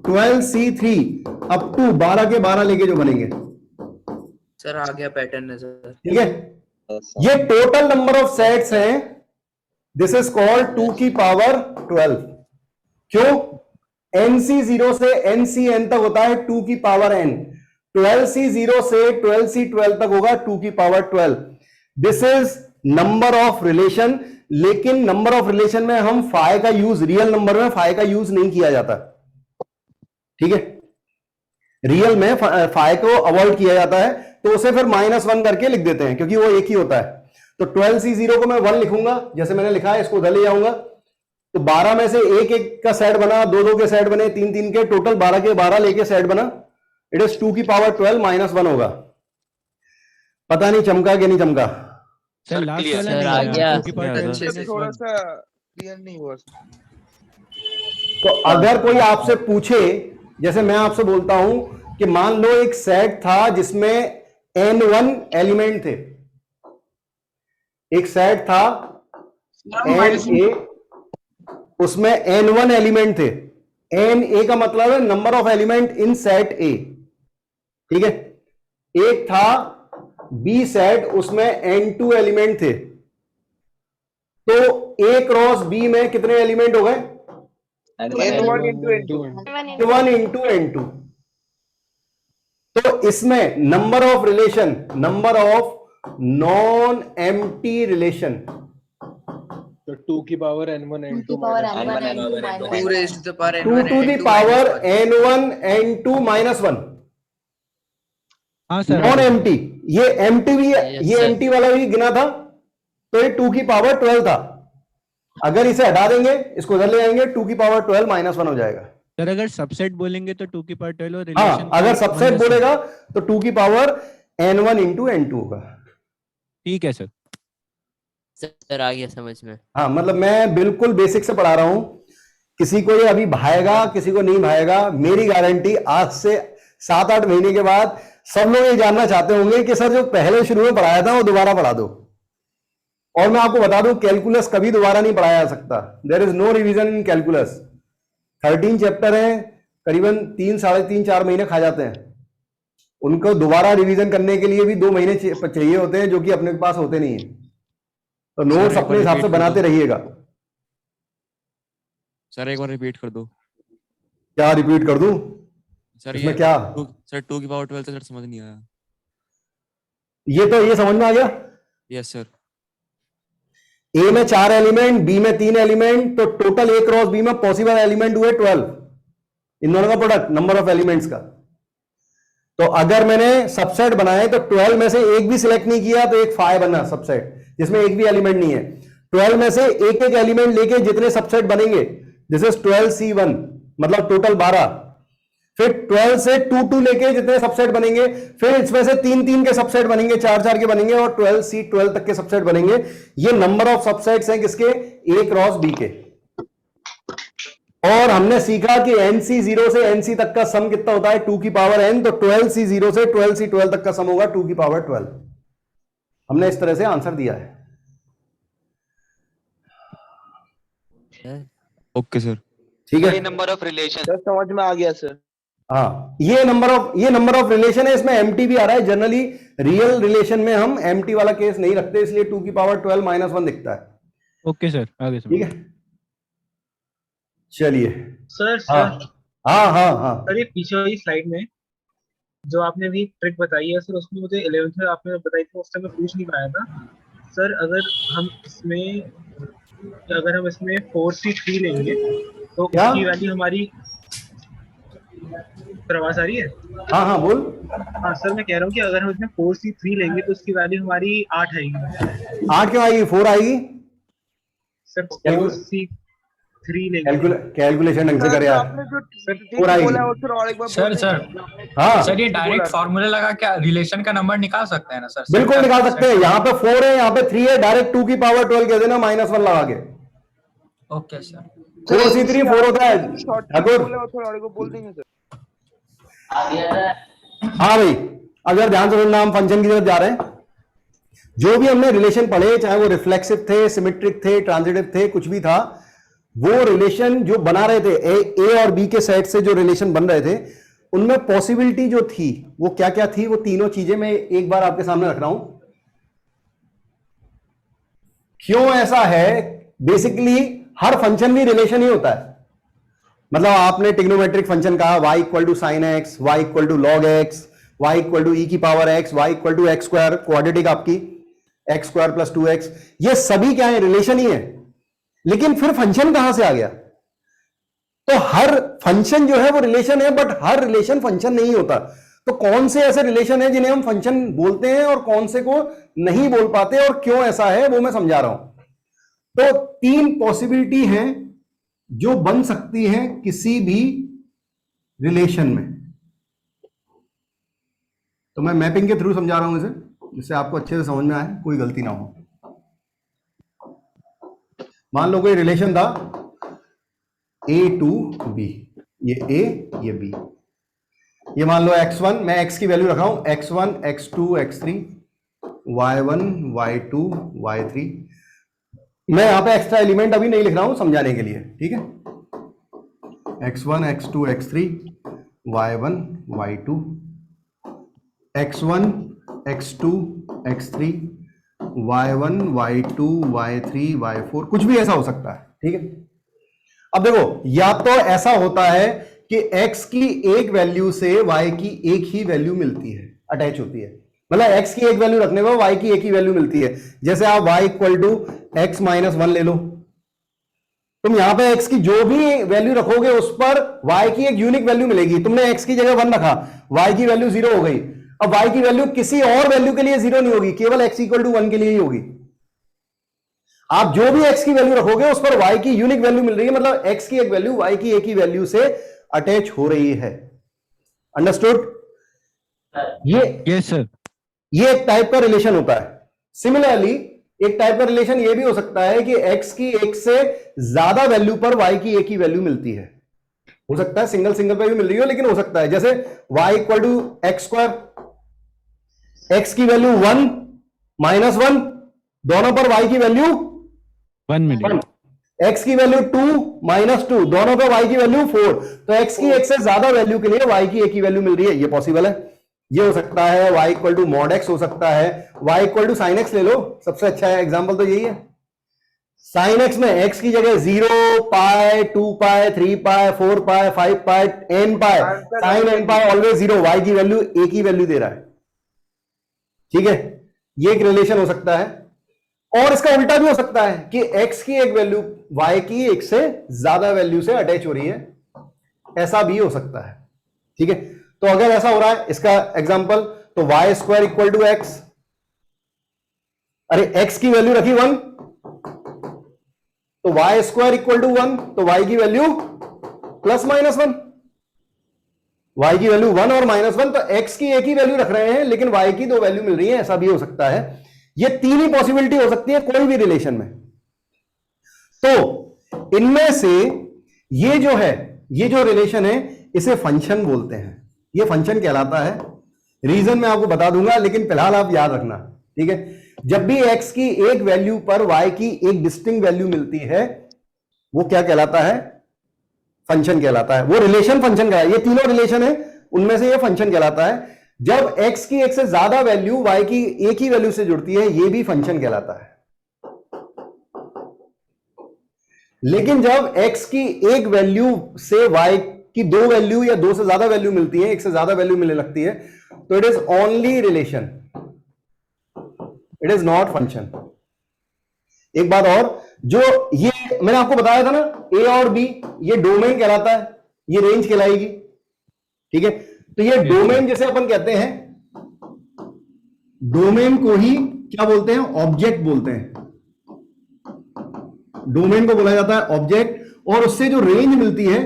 12C3 अप टू 12 के 12 लेके जो बनेंगे। सर आ गया पैटर्न है सर। ठीक है, ये टोटल नंबर ऑफ सेट्स हैं। दिस इज कॉल्ड 2 की पावर 12। क्यों? NC0 से NCN तक होता है 2 की पावर n, 12C0 से 12C12 तक होगा 2 की power 12। This is number of relation. लेकिन नंबर ऑफ रिलेशन में हम फाइ का यूज, रियल नंबर में फाइ का यूज नहीं किया जाता। ठीक है, रियल में फाइ को अवॉइड किया जाता है, तो उसे फिर -1 करके लिख देते हैं, क्योंकि वो एक ही होता है। तो 12C0 को मैं 1 लिखूंगा, जैसे मैंने लिखा है, इसको उधर ले जाऊंगा, तो 12 में से एक एक का सेट बना, दो दो के सेट बने, तीन तीन के, टोटल 12 के 12 लेके सेट बना। इट इज 2 की पावर 12 -1 होगा। पता नहीं चमका कि नहीं चमका? Sir last clear। वाला सर, नहीं आ आया, गया। 2 की पावर 12 सर थोड़ा सा क्लियर नहीं हुआ। तो अगर कोई आपसे पूछे, जैसे मैं आपसे बोलता हूं कि मान लो एक सेट था जिसमें n1 एलिमेंट थे, एक सेट था NA, उसमें n1 एलिमेंट थे। NA का मतलब है number of element in set A। ठीक है, एक था B सेट, उसमें n2 एलिमेंट थे, तो A क्रॉस B में कितने एलिमेंट हो गए? N1 into N2। N1 into N2। तो इसमें number of relation, number of non empty relation, तो 2 की power n1 n2 2 power minus n1 n2 2 raised to the power 2 to the power n1 n2 -1। हाँ sir. Non empty, ये empty भी है, Yes, ये sir। Empty वाला भी गिना था, तो ये 2 की पावर 12 था। अगर इसे हटा देंगे, इसको उधर ले आएंगे, 2 की पावर 12 -1 हो जाएगा। सर अगर सबसेट बोलेंगे तो 2 की पावर 12 और हाँ, रिलेशन अगर सबसेट बोलेगा तो 2 की पावर n1 into n2 होगा। ठीक है सर। सर आ गया समझ में। हाँ, मतलब मैं बिल्कुल बेसिक से पढ़ा रहा हूं, किसी को ये अभी भाएगा, किसी को नहीं भाएगा। मेरी गारंटी, आज से 7-8 महीने के बाद सब लोग ये जानना चाहते होंगे कि सर जो पहले शुरू में पढ़ाया था वो दोबारा पढ़ा दो। और मैं आपको बता दूं, कैलकुलस कभी दोबारा नहीं पढ़ाया जा सकता। There is no revision in calculus. 13 chapter हैं, करीबन 3, 3.5, 4 महीने खा जाते हैं। उनको दोबारा रिवीजन करने के लिए भी 2 महीने चाहिए होते हैं, जो कि अपने पास होते नहीं है। तो नोट्स अपने हिसाब से बनाते रहिएगा। सर एक बार रिपीट कर दो। क्या रिपीट कर दूं? सर इसमें क्या? सर 2 की पावर 12 तो सर समझ नहीं आया। ये समझ में आ गया? Yes sir. ए में 4 एलिमेंट, बी में 3 एलिमेंट, तो टोटल ए क्रॉस बी में पॉसिबल एलिमेंट हुए 12। इन दोनों का प्रोडक्ट, नंबर ऑफ एलिमेंट्स का। तो अगर मैंने सबसेट बनाए तो 12 में से एक भी सिलेक्ट नहीं किया, तो एक 5 बना सबसेट जिसमें एक भी एलिमेंट नहीं है। 12 में से एक एक एलिमेंट लेके जितने सबसेट बनेंगे, दिस इज 12C1, मतलब टोटल 12। फिर 12 से 2 लेके जितने सबसेट बनेंगे, फिर इसमें से 3 के सबसेट बनेंगे, 4 के बनेंगे, और 12C12 तक के सबसेट बनेंगे। ये नंबर ऑफ सबसेट्स हैं किसके? A क्रॉस B के। और हमने सीखा कि NC0 से NC तक का सम कितना होता है? 2 की पावर n। तो 12C0 से 12C12 तक का सम होगा 2 की पावर 12। हमने इस तरह से आंसर दिया है। Okay sir. ठीक है, नंबर ऑफ रिलेशन सर समझ में आ गया सर। हाँ, ये नंबर ऑफ रिलेशन है। इसमें एम्प्टी भी आ रहा है। जनरली रियल रिलेशन में हम एम्प्टी वाला केस नहीं रखते, इसलिए 2 की पावर 12 -1 दिखता है। ओके सर, आगे ठीक है, चलिए। सर हाँ। सर ये पीछे वाली स्लाइड में जो आपने अभी ट्रिक बताई है सर, उसमें मुझे 11th में आपने बताई थी, उस टाइम मैं पूछ नहीं पाया था सर। अगर हम इसमें 4C3 लेंगे तो उसकी वैल्यू हमारी सर आवाज आ रही है? हाँ हाँ बोल। हाँ सर, मैं कह रहा हूँ कि अगर हम इसमें 4C3 लेंगे तो उसकी वैल्यू हमारी 8 आएगी। 8 क्यों आएगी? 4 आएगी सर 4C3 लेंगे। कैलकुलेशन ढंग से कर यार। आपने जो सर, बोला है और फिर और एक बार सर हाँ सर ये डायरेक्ट फॉर्मूला लगा क्या रिलेशन का नंबर निकाल सकते हैं ना सर? बिल्कुल निकाल सकते हैं। यहाँ पे 4 है, यहाँ पे 3 है, डायरेक्ट 2 की पावर 12 कह देना -1 लगा के। Okay sir. 4C3 4 होता है ठाकुर। बोल देंगे सर। हाँ भाई, अगर ध्यान से सुनना, हम फंक्शन की तरफ जा रहे हैं। जो भी हमने रिलेशन पढ़े, चाहे वो रिफ्लेक्सिव थे, सिमेट्रिक थे, ट्रांजिटिव थे, कुछ भी था, वो रिलेशन जो बना रहे थे ए और बी के सेट से जो रिलेशन बन रहे थे, उनमें पॉसिबिलिटी जो थी वो क्या क्या थी, वो तीनों चीजें मैं एक बार आपके सामने रख रहा हूं। क्यों ऐसा है? बेसिकली हर फंक्शन भी रिलेशन ही होता है। मतलब आपने ट्रिग्नोमेट्रिक फंक्शन कहा y equal to sine x, y equal to log x, y equal to e की power x, y equal to x square, quadratic आपकी एक्स स्क्वायर प्लस 2x, ये सभी क्या है? रिलेशन ही है। लेकिन फिर फंक्शन कहां से आ गया? तो हर फंक्शन जो है वो रिलेशन है, बट हर रिलेशन फंक्शन नहीं होता। तो कौन से ऐसे रिलेशन है जिन्हें हम फंक्शन बोलते हैं और कौन से को नहीं बोल पाते, और क्यों ऐसा है वो मैं समझा रहा हूं। तो 3 पॉसिबिलिटी हैं जो बन सकती हैं किसी भी रिलेशन में। तो मैं मैपिंग के थ्रू समझा रहा हूं इसे, जिससे आपको अच्छे से समझ में आए, कोई गलती ना हो। मान लो कोई रिलेशन था A to B, ये A ये B, ये मान लो x1, मैं x की वैल्यू रखा हूं x1 x2 x3 y1 y2 y3। मैं यहां पे एक्स्ट्रा एलिमेंट अभी नहीं लिख रहा हूं समझाने के लिए, ठीक है? x1 x2 x3 y1 y2 x1 x2 x3 y1 y2 y3 y4, कुछ भी ऐसा हो सकता है, ठीक है? अब देखो, या तो ऐसा होता है कि x की एक वैल्यू से y की एक ही वैल्यू मिलती है, अटैच होती है। मतलब x की एक वैल्यू रखने पर y की एक ही वैल्यू मिलती है। जैसे आप y equal to x minus 1 ले लो, तुम यहां पे x की जो भी वैल्यू रखोगे उस पर y की एक यूनिक वैल्यू मिलेगी। तुमने x की जगह 1 रखा, y की वैल्यू 0 हो गई। अब y की वैल्यू किसी और वैल्यू के लिए 0 नहीं होगी, केवल x इक्वल टू 1 के लिए ही होगी। आप जो भी x की वैल्यू रखोगे उस पर y की यूनिक वैल्यू मिल रही है, मतलब x की एक वैल्यू y की एक ही वैल्यू से अटैच हो रही है। अंडरस्टूड? Yes sir. ये एक टाइप का रिलेशन होता है। सिमिलरली एक टाइप का रिलेशन ये भी हो सकता है कि x की एक से ज्यादा वैल्यू पर y की एक ही वैल्यू मिलती है। हो सकता है सिंगल सिंगल पे भी मिल रही हो, लेकिन हो सकता है जैसे y equal to x square, x की वैल्यू 1 माइनस 1, दोनों पर y की वैल्यू 1 मिलेगी। x की वैल्यू 2 माइनस 2, दोनों पर y की वैल्यू 4। तो x की एक से ज्यादा वैल्यू के लिए y की एक ही वैल्यू मिल रही है, ये पॉसिबल है। ये हो सकता है y equal to mod x, हो सकता है y equal to sine x ले लो, सबसे अच्छा है एग्जांपल तो यही है। साइन x में x की जगह 0, पाई, 2 पाई, 3 पाई, 4 पाई, 5 पाई, n पाई, साइन n पाई ऑलवेज 0, y की वैल्यू एक ही वैल्यू दे रहा है, ठीक है? ये एक रिलेशन हो सकता है। और इसका उल्टा भी हो सकता है कि x की एक वैल्यू y की एक से ज्यादा वैल्यू से अटैच हो रही है, ऐसा भी हो सकता है, ठीक है? तो अगर ऐसा हो रहा है, इसका एग्जांपल, तो y square equal to x, अरे x की वैल्यू रखी 1, तो y स्क्वायर इक्वल टू 1, तो y की वैल्यू प्लस माइनस 1, y की वैल्यू 1 और माइनस 1, तो x की एक ही वैल्यू रख रहे हैं लेकिन y की 2 वैल्यू मिल रही है, ऐसा भी हो सकता है। ये 3 ही पॉसिबिलिटी हो सकती है कोई भी रिलेशन में। तो इनमें से ये जो है, ये जो रिलेशन है, इसे फंक्शन बोलते हैं। ये फंक्शन कहलाता है। रीजन मैं आपको बता दूंगा, लेकिन फिलहाल आप याद रखना, ठीक है? जब भी x की एक वैल्यू पर y की एक डिस्टिंक्ट वैल्यू मिलती है, वो क्या कहलाता है? फंक्शन कहलाता है। वो रिलेशन फंक्शन कहलाता है। ये तीनों रिलेशन है, उनमें से ये फंक्शन कहलाता है। जब x की एक से ज्यादा वैल्यू y की एक ही वैल्यू से जुड़ती है, ये भी फंक्शन कहलाता है। लेकिन जब x की एक वैल्यू से y की 2 वैल्यू या 2 से ज्यादा वैल्यू मिलती है, एक से ज्यादा वैल्यू मिलने लगती है, तो it is only relation, it is not function. एक बात और, जो ये मैंने आपको बताया था ना, a और b, ये डोमेन कहलाता है, ये रेंज कहलाएगी। ठीक है, तो ये डोमेन जैसे अपन कहते हैं, डोमेन को ही क्या बोलते हैं, ऑब्जेक्ट बोलते हैं। डोमेन को बोला जाता है ऑब्जेक्ट, और उससे जो रेंज मिलती है,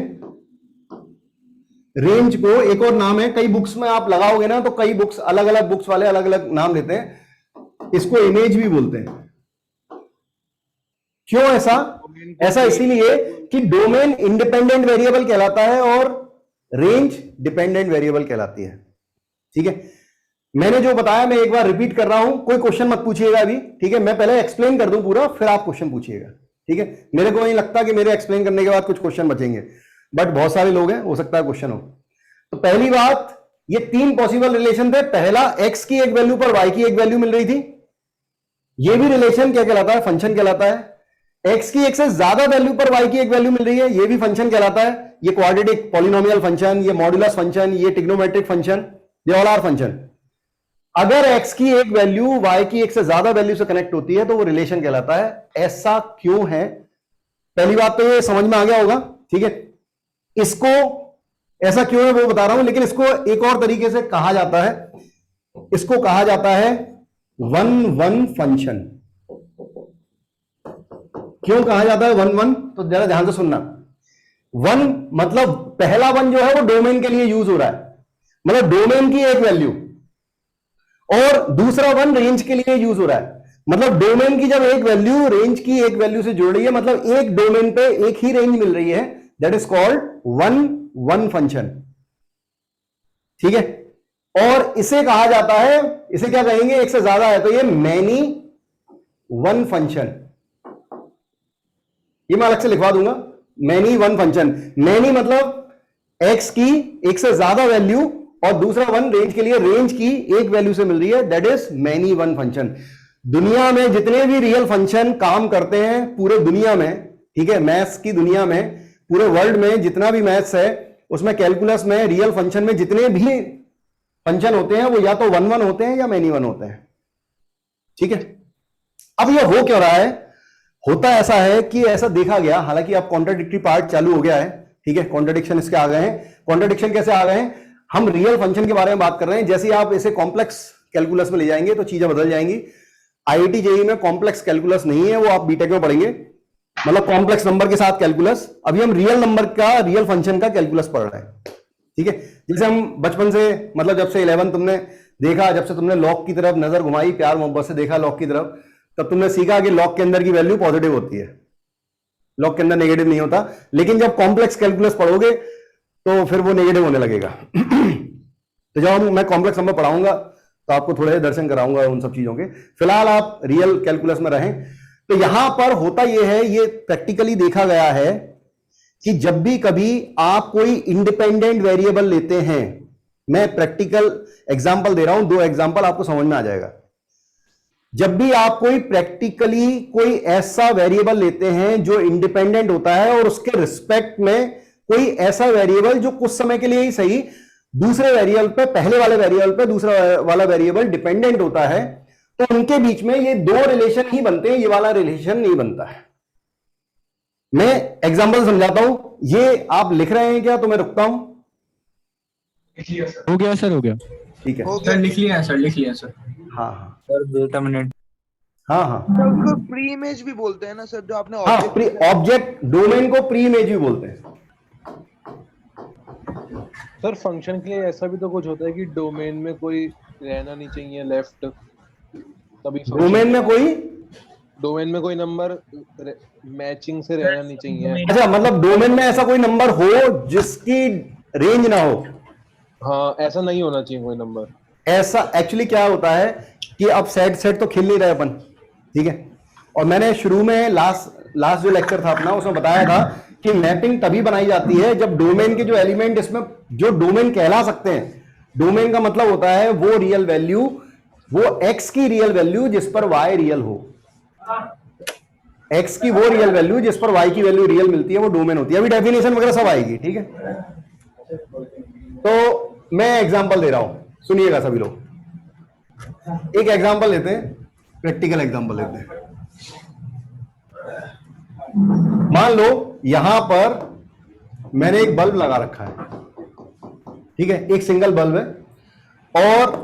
रेंज को एक और नाम है, कई बुक्स में आप लगाओगे ना तो कई बुक्स, अलग अलग बुक्स वाले अलग अलग नाम देते हैं, इसको इमेज भी बोलते हैं। क्यों ऐसा? ऐसा इसीलिए कि डोमेन इंडिपेंडेंट वेरिएबल कहलाता है और रेंज डिपेंडेंट वेरिएबल कहलाती है। ठीक है, मैंने जो बताया मैं एक बार रिपीट कर रहा हूं, कोई क्वेश्चन मत पूछिएगा अभी, ठीक है, मैं पहले एक्सप्लेन कर दूं पूरा, फिर आप क्वेश्चन पूछिएगा। ठीक है, मेरे को नहीं लगता कि मेरे एक्सप्लेन करने के बाद कुछ क्वेश्चन बचेंगे, बट बहुत सारे लोग हैं, हो सकता है क्वेश्चन हो। तो पहली बात, ये 3 पॉसिबल रिलेशन थे। पहला, x की एक वैल्यू पर y की एक वैल्यू मिल रही थी, ये भी रिलेशन क्या कहलाता है, फंक्शन कहलाता है। x की एक से ज्यादा वैल्यू पर y की एक वैल्यू मिल रही है, ये भी फंक्शन कहलाता है। ये क्वाड्रेटिक पॉलिनोमियल फंक्शन, ये मॉड्यूलस फंक्शन, ये trigonometric function, they all are function. अगर x की एक वैल्यू y की एक से ज्यादा वैल्यू से कनेक्ट होती है तो वो रिलेशन कहलाता है। ऐसा क्यों है? पहली बात तो ये समझ में आ गया होगा। ठीक है, इसको ऐसा क्यों है वो बता रहा हूं, लेकिन इसको एक और तरीके से कहा जाता है, इसको कहा जाता है 1-1 फंक्शन। क्यों कहा जाता है 1-1? तो जरा ध्यान से सुनना। 1 मतलब पहला 1 जो है वो डोमेन के लिए यूज हो रहा है, मतलब डोमेन की एक वैल्यू, और दूसरा 1 रेंज के लिए यूज हो रहा है। मतलब डोमेन की जब एक वैल्यू रेंज की एक वैल्यू से जुड़ रही है, मतलब एक डोमेन पे एक ही रेंज मिल रही है, दैट इज कॉल्ड 1-1 फंक्शन। ठीक है, और इसे कहा जाता है, इसे क्या कहेंगे, एक से ज्यादा है तो ये मैनी 1 फंक्शन। ये मैं अलग से लिखवा दूंगा, मैनी 1 फंक्शन। मैनी मतलब x की एक से ज्यादा वैल्यू और दूसरा 1 रेंज के लिए रेंज की एक वैल्यू से मिल रही है, दैट इज मैनी 1 फंक्शन। दुनिया में जितने भी रियल फंक्शन काम करते हैं पूरे दुनिया में, ठीक है, मैथ्स की दुनिया में, पूरे वर्ल्ड में जितना भी मैथ्स है उसमें, कैलकुलस में, रियल फंक्शन में जितने भी फंक्शन होते हैं वो या तो 1-1 होते हैं या मैनी 1 होते हैं। ठीक है, अब ये हो क्यों रहा है? होता ऐसा है कि ऐसा देखा गया, हालांकि अब कॉन्ट्राडिक्टरी पार्ट चालू हो गया है। ठीक है, कॉन्ट्राडिक्शन इसके आ गए हैं। कॉन्ट्राडिक्शन कैसे आ गए हैं? हम रियल फंक्शन के बारे में बात कर रहे हैं, जैसे आप इसे कॉम्प्लेक्स कैलकुलस में ले जाएंगे तो चीजें बदल जाएंगी। आईआईटी जेईई में कॉम्प्लेक्स कैलकुलस नहीं है, वो आप बीटेक में पढ़ेंगे, मतलब कॉम्प्लेक्स नंबर के साथ कैलकुलस। अभी हम रियल नंबर का, रियल फंक्शन का कैलकुलस पढ़ रहे हैं। ठीक है, जैसे हम बचपन से, मतलब जब से 11 तुमने देखा, जब से तुमने लॉग की तरफ नजर घुमाई, प्यार मोहब्बत से देखा लॉग की तरफ, तब तुमने सीखा कि लॉग के अंदर की वैल्यू पॉजिटिव होती है, लॉग के अंदर नेगेटिव नहीं होता। लेकिन जब कॉम्प्लेक्स कैलकुलस पढ़ोगे तो फिर वो नेगेटिव होने लगेगा। तो जब मैं कॉम्प्लेक्स नंबर पढ़ाऊंगा तो आपको थोड़े दर्शन कराऊंगा उन सब चीजों के। फिलहाल आप रियल कैलकुलस में रहें। तो यहां पर होता यह है, ये प्रैक्टिकली देखा गया है कि जब भी कभी आप कोई इंडिपेंडेंट वेरिएबल लेते हैं, मैं प्रैक्टिकल एग्जांपल दे रहा हूं, 2 एग्जांपल आपको समझ में आ जाएगा। जब भी आप कोई प्रैक्टिकली कोई ऐसा वेरिएबल लेते हैं जो इंडिपेंडेंट होता है और उसके रिस्पेक्ट में कोई ऐसा वेरिएबल जो कुछ समय के लिए ही सही दूसरे वेरिएबल पे, पहले वाले वेरिएबल पे दूसरा वाला वेरिएबल डिपेंडेंट होता है, तो उनके बीच में ये 2 रिलेशन ही बनते हैं, ये वाला रिलेशन नहीं बनता है। मैं एग्जांपल समझाता हूं। ये आप लिख रहे हैं क्या? तो मैं रुकता हूं। हो गया सर, हो गया। ठीक है सर, लिख लिया सर, लिख लिया सर। हाँ हाँ सर वेट अ मिनट। हाँ हाँ सर उसको प्री इमेज भी बोलते हैं ना सर, जो आपने हाँ, ऑब्जेक्ट डोमेन को प्री इमेज भी बोलते हैं। सर फंक्शन के लिए ऐसा भी तो कुछ होता है कि डोमेन में कोई रहना नहीं चाहिए लेफ्ट, तभी डोमेन में कोई नंबर मैचिंग से रहना नहीं चाहिए। अच्छा, मतलब डोमेन में ऐसा कोई नंबर हो जिसकी रेंज ना हो। हाँ, ऐसा नहीं होना चाहिए कोई नंबर। ऐसा एक्चुअली क्या होता है कि अब सेट तो खेल नहीं रहे अपन, ठीक है। और मैंने शुरू में लास्ट जो लेक्चर था अपना उसमें बताया था कि मैपिंग तभी बनाई जाती है जब डोमेन के जो एलिमेंट, इसमें जो डोमेन कहला सकते हैं, डोमेन का मतलब होता है वो रियल वैल्यू, वो x की रियल वैल्यू जिस पर y रियल हो, x की वो रियल वैल्यू जिस पर y की वैल्यू रियल मिलती है, वो डोमेन होती है। अभी डेफिनेशन वगैरह सब आएगी, ठीक है। तो मैं एग्जांपल दे रहा हूं, सुनिएगा सभी लोग। एक एग्जांपल लेते हैं, प्रैक्टिकल एग्जांपल लेते हैं। मान लो यहां पर मैंने एक बल्ब लगा रखा है, ठीक है, एक सिंगल बल्ब है और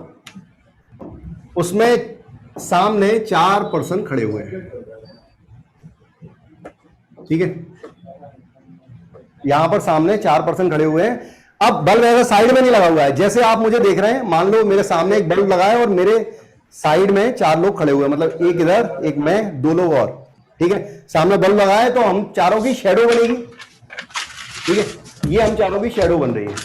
उसमें सामने 4 पर्सन खड़े हुए हैं, ठीक है, यहां पर सामने 4 पर्सन खड़े हुए हैं। अब बल्ब ऐसा साइड में नहीं लगा हुआ है, जैसे आप मुझे देख रहे हैं, मान लो मेरे सामने एक बल्ब लगा है और मेरे साइड में 4 लोग खड़े हुए हैं, मतलब एक इधर, एक मैं, 2 लोग और, ठीक है, सामने बल्ब लगा है तो हम चारों की शैडो बनेगी, ठीक है, ये हम चारों की शैडो बन रही है।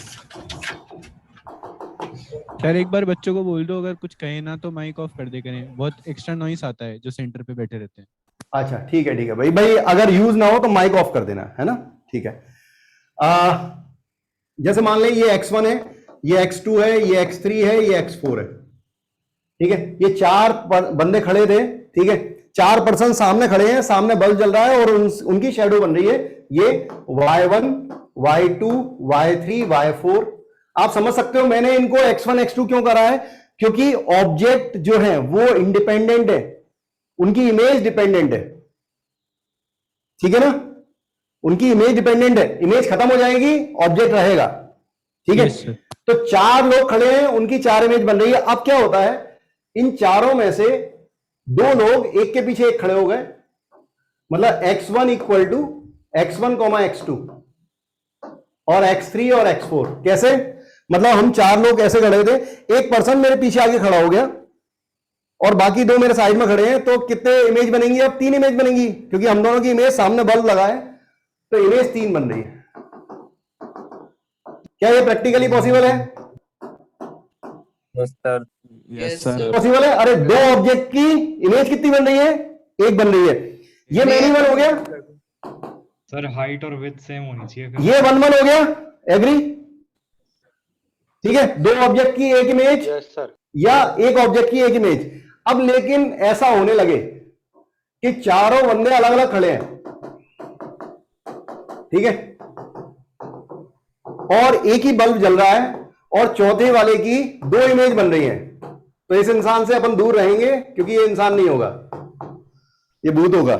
सर एक बार बच्चों को बोल दो, अगर कुछ कहे ना तो माइक ऑफ कर दे करें, बहुत एक्स्ट्रा नॉइस आता है जो सेंटर पे बैठे रहते हैं। अच्छा ठीक है भाई अगर यूज ना हो तो माइक ऑफ कर देना, है ना, ठीक है। जैसे मान लें ये x1 है, ये x2 है, ये x3 है, ये x4 है, ठीक है, ये 4 बंदे खड़े थे, ठीक है, 4 पर्सन सामने खड़े हैं, सामने बल्ब जल रहा है और उनकी शैडो बन रही है ये y1, y2, y3, y4। आप समझ सकते हो मैंने इनको x1 x2 क्यों करा है, क्योंकि ऑब्जेक्ट जो है वो इंडिपेंडेंट है, उनकी इमेज डिपेंडेंट है, ठीक है ना, उनकी इमेज डिपेंडेंट है, इमेज खत्म हो जाएगी ऑब्जेक्ट रहेगा, ठीक है। तो 4 लोग खड़े हैं, उनकी 4 इमेज बन रही है। अब क्या होता है, इन चारों में से 2 लोग एक के पीछे एक खड़े हो गए, मतलब x1 equal to x1, x2 और x3 और x4। कैसे, मतलब हम 4 लोग ऐसे खड़े थे, एक पर्सन मेरे पीछे आगे खड़ा हो गया और बाकी 2 मेरे साइड में खड़े हैं, तो कितने इमेज बनेंगी, अब 3 इमेज बनेंगी, क्योंकि हम दोनों की इमेज सामने बल्ब लगा है तो इमेज 3 बन रही है। क्या ये प्रैक्टिकली पॉसिबल है? Yes sir. पॉसिबल है। अरे 2 ऑब्जेक्ट की इमेज कितनी बन रही है, 1 बन रही है। ये मैन्युअल हो गया सर, हाइट और विड्थ सेम होनी चाहिए। ये 1 1 हो गया, एग्री, ठीक है, 2 ऑब्जेक्ट की एक इमेज या एक ऑब्जेक्ट की एक इमेज। अब लेकिन ऐसा होने लगे कि चारों बंदे अलग अलग खड़े हैं, ठीक है, और एक ही बल्ब जल रहा है और चौथे वाले की 2 इमेज बन रही हैं, तो इस इंसान से अपन दूर रहेंगे क्योंकि ये इंसान नहीं होगा, ये भूत होगा।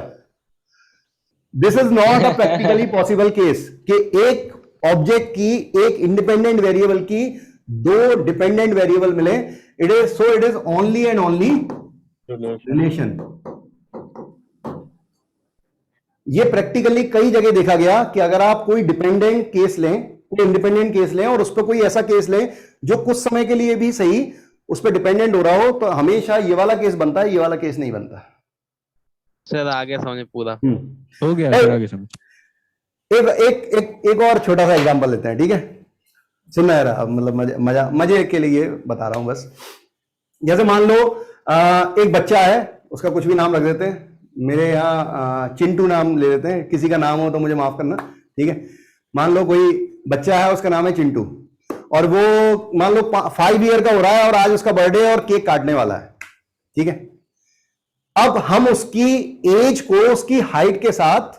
This is not a practically possible case कि एक ऑब्जेक्ट की, एक इंडिपेंडेंट वेरिएबल की 2 डिपेंडेंट वेरिएबल मिले। It is only and only relation. ये प्रैक्टिकली कई जगह देखा गया कि अगर आप कोई डिपेंडेंट केस लें, कोई इंडिपेंडेंट केस लें और उस पर कोई ऐसा केस लें जो कुछ समय के लिए भी सही उस पर डिपेंडेंट हो रहा हो, तो हमेशा ये वाला केस बनता है, ये वाला केस नहीं बनता। सर आगे समझ पूरा हो गया सर, आगे समझ। एक और छोटा सा एग्जांपल लेते हैं, ठीक है, सुनना रहा, मतलब मजे के लिए बता रहा हूं बस। जैसे मान लो एक बच्चा है, उसका कुछ भी नाम रख देते हैं, मेरे यहाँ चिंटू नाम ले लेते हैं, किसी का नाम हो तो मुझे माफ करना, ठीक है। मान लो कोई बच्चा है, उसका नाम है चिंटू, और वो मान लो 5 ईयर का हो रहा है और आज उसका बर्थडे है और केक काटने वाला है, ठीक है। अब हम उसकी एज को उसकी हाइट के साथ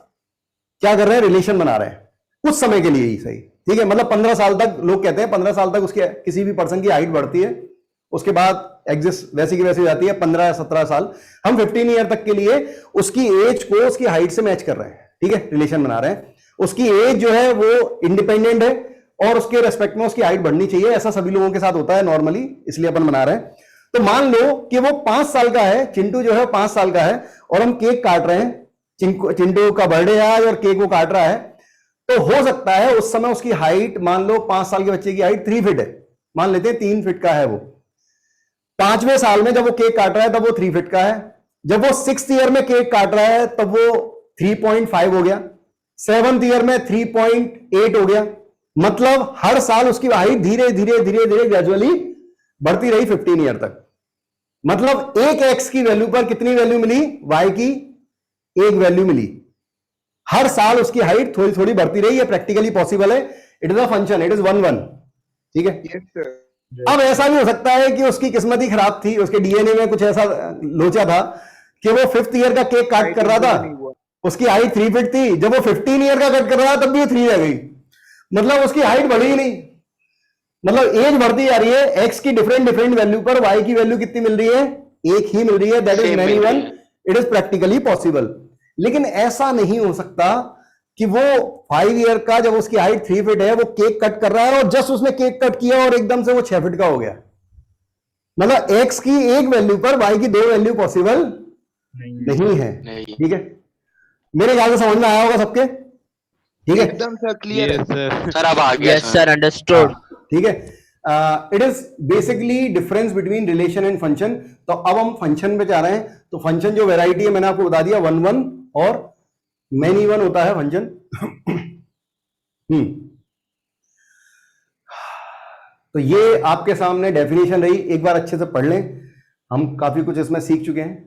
क्या कर रहे हैं, रिलेशन बना रहे हैं, कुछ समय के लिए ही सही, ठीक है, मतलब 15 साल तक, लोग कहते हैं 15 साल तक उसकी किसी भी पर्सन की हाइट बढ़ती है, उसके बाद एग्जिस्ट वैसी की वैसी हो जाती है। 15-17 साल, हम 15 ईयर तक के लिए उसकी एज को उसकी हाइट से मैच कर रहे हैं, ठीक है, रिलेशन बना रहे हैं। उसकी एज जो है वो इंडिपेंडेंट है और उसके रेस्पेक्ट में उसकी हाइट बढ़नी चाहिए, ऐसा सभी लोगों के साथ होता है नॉर्मली, इसलिए अपन बना रहे हैं। तो मान लो कि वो 5 साल का है, चिंटू जो है 5 साल का है, और हम केक काट रहे हैं, चिंटू का बर्थडे है आज और केक वो काट रहा है, तो हो सकता है उस समय उसकी हाइट, मान लो 5 साल के बच्चे की हाइट 3 फीट है, मान लेते हैं 3 फीट का है वो। 5वें साल में जब वो केक काट रहा है तब वो 3 फीट का है, जब वो 6th ईयर में केक काट रहा है तब वो 3.5 हो गया, 7th ईयर में 3.8 हो गया। मतलब हर साल उसकी हाइट धीरे धीरे धीरे धीरे ग्रेजुअली बढ़ती रही 15 ईयर तक। मतलब एक एक्स की वैल्यू पर कितनी वैल्यू मिली, वाई की 1 वैल्यू मिली। हर साल उसकी हाइट थोड़ी थोड़ी बढ़ती रही है, प्रैक्टिकली पॉसिबल है, it is a function, it is 1-1, ठीक है। अब ऐसा भी हो सकता है कि उसकी किस्मत ही खराब थी, उसके डीएनए में कुछ ऐसा लोचा था कि वो 5th ईयर का केक काट कर रहा था, उसकी हाइट 3 फीट थी, जब वो 15 ईयर का कट कर रहा था तब भी 3 रह गई, मतलब उसकी हाइट बढ़ी ही नहीं। मतलब एज बढ़ती जा रही है, एक्स की डिफरेंट वैल्यू पर वाई की वैल्यू कितनी मिल रही है, 1 ही मिल रही है, that is many one, it is practically possible. लेकिन ऐसा नहीं हो सकता कि वो 5 ईयर का जब उसकी हाइट 3 फीट है वो केक कट कर रहा है और जस्ट उसने केक कट किया और एकदम से वो 6 फीट का हो गया। मतलब x की एक वैल्यू पर y की 2 वैल्यू पॉसिबल नहीं है। ठीक है, मेरे ख्याल से समझ में आया होगा सबके? ठीक है, एकदम सर क्लियर है सर अब आ गया। Yes sir, understood. ठीक है, it is basically difference between relation and function. तो अब हम फंक्शन पे जा रहे हैं। तो फंक्शन जो वेराइटी है मैंने आपको बता दिया, 1 1 और मैनी 1 होता है फंक्शन। तो ये आपके सामने डेफिनेशन रही, एक बार अच्छे से पढ़ लें। हम काफी कुछ इसमें सीख चुके हैं।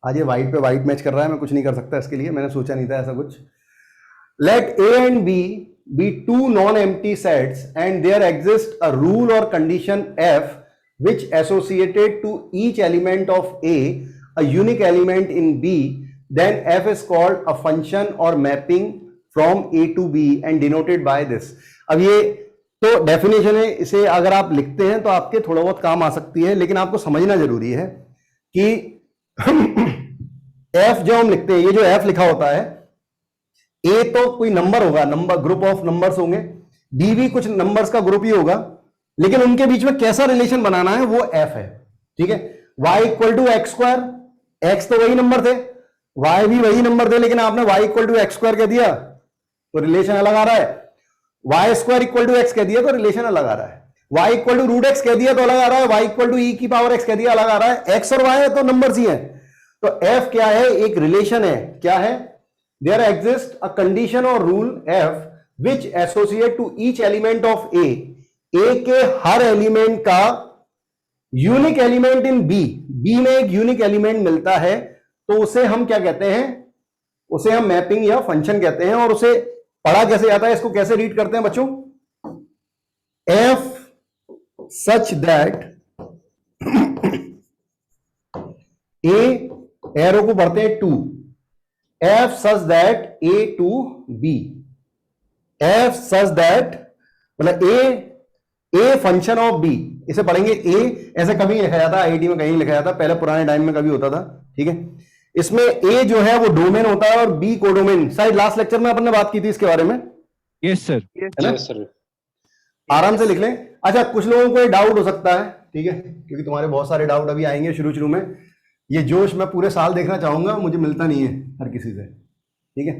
आज ये वाइट पे वाइट मैच कर रहा है, मैं कुछ नहीं कर सकता इसके लिए, मैंने सोचा नहीं था ऐसा कुछ। Let A and B be two non-empty sets and there exists a rule or condition f which associated to each element of a unique element in b, then f is called a function or mapping from a to b and denoted by this। अब ये तो definition है, इसे अगर आप लिखते हैं तो आपके थोड़ा बहुत काम आ सकती है, लेकिन आपको समझना जरूरी है कि f जो हम लिखते हैं, ये जो f लिखा होता है, ए तो कोई नंबर होगा, नंबर ग्रुप ऑफ नंबर्स होंगे, बी भी कुछ नंबर्स का ग्रुप ही होगा, लेकिन उनके बीच में कैसा रिलेशन बनाना है वो एफ है। ठीक है, y equal to x square, x तो वही नंबर थे, y भी वही नंबर थे, लेकिन आपने y equal to x square कह दिया तो रिलेशन अलग आ रहा है, y square equal to x कह दिया तो रिलेशन अलग आ रहा है, y equal to root x कह दिया तो अलग आ रहा है, y इक्वल टू ई की पावर x कह दिया अलग आ रहा है। x और y है तो नंबर्स ही है। तो f क्या है? एक रिलेशन है। क्या है? There exists a condition or rule f which associate to each element of a के हर एलिमेंट का यूनिक एलिमेंट इन b में एक यूनिक एलिमेंट मिलता है, तो उसे हम क्या कहते हैं? उसे हम मैपिंग या फंक्शन कहते हैं। और उसे पढ़ा कैसे जाता है, इसको कैसे रीड करते हैं बच्चों? f such that a arrow को पढ़ते हैं 2, f such that a to b, f such that मतलब a फंक्शन ऑफ b, इसे पढ़ेंगे a, ऐसे कभी लिखा जाता है आईआईटी में, कहीं लिखा जाता, पहले पुराने टाइम में कभी होता था। ठीक है, इसमें a जो है वो डोमेन होता है और b कोडोमेन। शायद लास्ट लेक्चर में अपन ने बात की थी इसके बारे में। यस सर, यस सर, आराम से लिख लें। अच्छा, कुछ लोगों को डाउट हो सकता है, ठीक है, क्योंकि तुम्हारे बहुत सारे डाउट अभी आएंगे शुरू में। ये जोश मैं पूरे साल देखना चाहूंगा, मुझे मिलता नहीं है हर किसी से। ठीक है,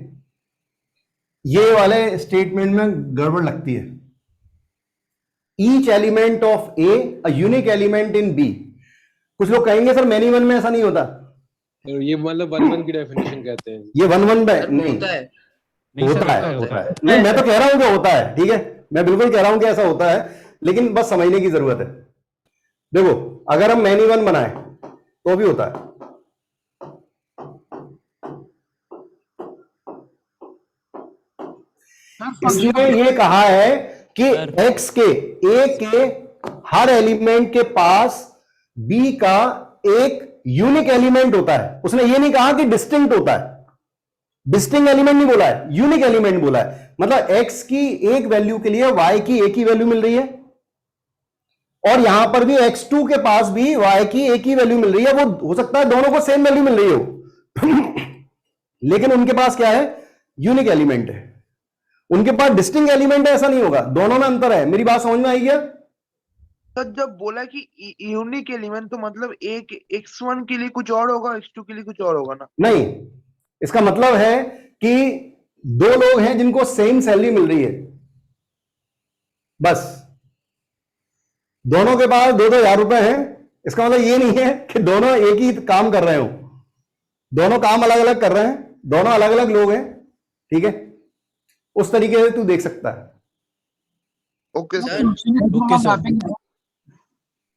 ये वाले स्टेटमेंट में गड़बड़ लगती है। Each element of A a unique element in B. कुछ लोग कहेंगे सर मैनी वन में ऐसा नहीं होता, ये मतलब 1 1 की डेफिनेशन कहते हैं। ये 1 1 नहीं होता है, होता है। नहीं, मैं तो कह रहा हूं कि होता है। ठीक है, मैं बिल्कुल कह रहा हूं कि ऐसा होता है, लेकिन बस समझने की जरूरत है। देखो, अगर हम मैनी वन बनाए तो भी होता है। इसलिए ये कहा है कि x के a के हर एलिमेंट के पास b का एक यूनिक एलिमेंट होता है। उसने ये नहीं कहा कि डिस्टिंक्ट होता है, डिस्टिंक्ट एलिमेंट नहीं बोला है, यूनिक एलिमेंट बोला है। मतलब x की एक वैल्यू के लिए y की एक ही वैल्यू मिल रही है, और यहां पर भी x2 के पास भी y की एक ही वैल्यू मिल रही है। वो हो सकता है दोनों को सेम वैल्यू मिल रही हो लेकिन उनके पास क्या है? यूनिक एलिमेंट है। उनके पास डिस्टिंक्ट एलिमेंट है, ऐसा नहीं होगा। दोनों में अंतर है। मेरी बात समझ में आई क्या? तो जब बोला कि यूनिक एलिमेंट, तो मतलब एक x1 के लिए कुछ और होगा, x2 के लिए कुछ और होगा ना? नहीं, इसका मतलब है कि दो लोग हैं जिनको सेम सैलरी मिल रही है, बस दोनों के पास 2,000 रुपए हैं। इसका मतलब ये नहीं है कि दोनों एक ही काम कर रहे हो, दोनों काम अलग अलग कर रहे हैं, दोनों अलग अलग लोग हैं। ठीक है, उस तरीके से तू देख सकता है। Okay sir, okay sir.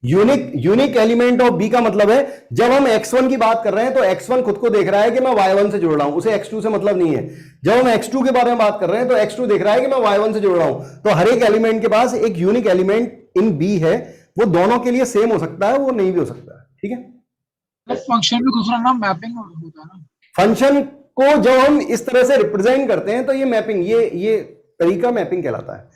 Unique element of B का मतलब है जब हम x1 की बात कर रहे हैं तो x1 खुद को देख रहा है कि मैं y1 से जुड़ रहा हूं, उसे x2 से मतलब नहीं है। जब हम x2 के बारे में बात कर रहे हैं तो x2 देख रहा है कि मैं y1 से जुड़ रहा हूं। तो हर एक एलिमेंट के पास एक यूनिक एलिमेंट इन बी है, वो दोनों के लिए सेम हो सकता है, वो नहीं भी हो सकता है। ठीक है, फंक्शन भी दूसरा नाम मैपिंग होता है ना। फंक्शन को जब हम इस तरह से रिप्रेजेंट करते हैं तो ये मैपिंग, ये तरीका मैपिंग कहलाता है।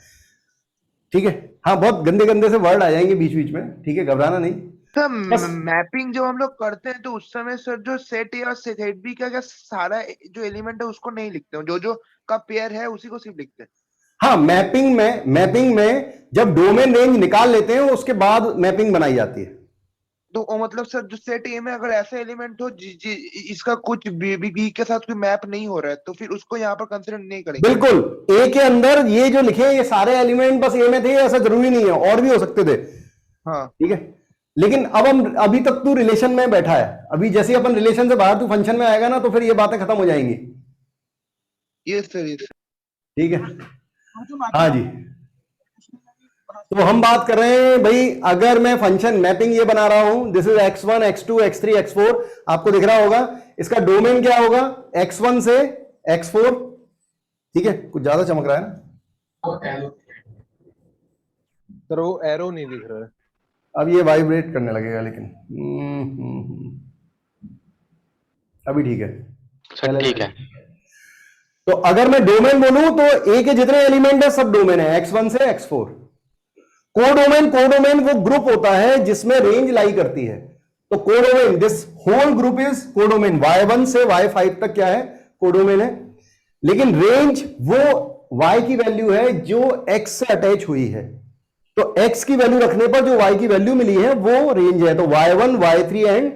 ठीक है, हाँ, बहुत गंदे गंदे से वर्ड आ जाएंगे बीच बीच में, ठीक है, घबराना नहीं। सर बस मैपिंग जब हम लोग करते हैं तो उस समय सर जो सेट ए और सेट बी का क्या सारा जो एलिमेंट है उसको नहीं लिखते हैं, जो जो का पेयर है उसी को सिर्फ लिखते हैं। हाँ, मैपिंग में जब डोमेन रेंज निकाल लेते हैं उसके बाद मैपिंग बनाई जाती है। तो वो मतलब सर जो सेट ए में अगर ऐसा एलिमेंट हो इसका कुछ बी के साथ कोई मैप नहीं हो रहा है तो फिर उसको यहाँ पर कंसिडर नहीं करेंगे। बिल्कुल, ए के अंदर ये जो लिखे हैं ये सारे एलिमेंट बस ए में थे, ऐसा जरूरी नहीं है, और भी हो सकते थे। हाँ ठीक है, लेकिन अब हम अभी तक तू रिलेशन में बैठा है, अभी जैसे अपन रिलेशन से बाहर तू फंक्शन में आएगा ना तो फिर ये बातें खत्म हो जाएंगी। ये सर ठीक है, हाँ जी। तो हम बात कर रहे हैं भाई, अगर मैं फंक्शन मैपिंग ये बना रहा हूं, this is x1 x2 x3 x4, आपको दिख रहा होगा, इसका डोमेन क्या होगा x1 से x4। ठीक है, कुछ ज्यादा चमक रहा है ना सर, वो एरो नहीं दिख रहा है। अब ये वाइब्रेट करने लगेगा, लेकिन अभी ठीक है, ठीक है। तो अगर मैं डोमेन बोलूं तो ए के जितने एलिमेंट है सब डोमेन है, x1 से x4। कोडोमेन वो ग्रुप होता है जिसमें रेंज लाई करती है। तो codomain, this whole group is codomain, y1 से y5 तक क्या है, कोडोमेन है। लेकिन रेंज वो y की वैल्यू है जो x से अटैच हुई है। तो x की वैल्यू रखने पर जो y की वैल्यू मिली है वो रेंज है। तो y1 y3 and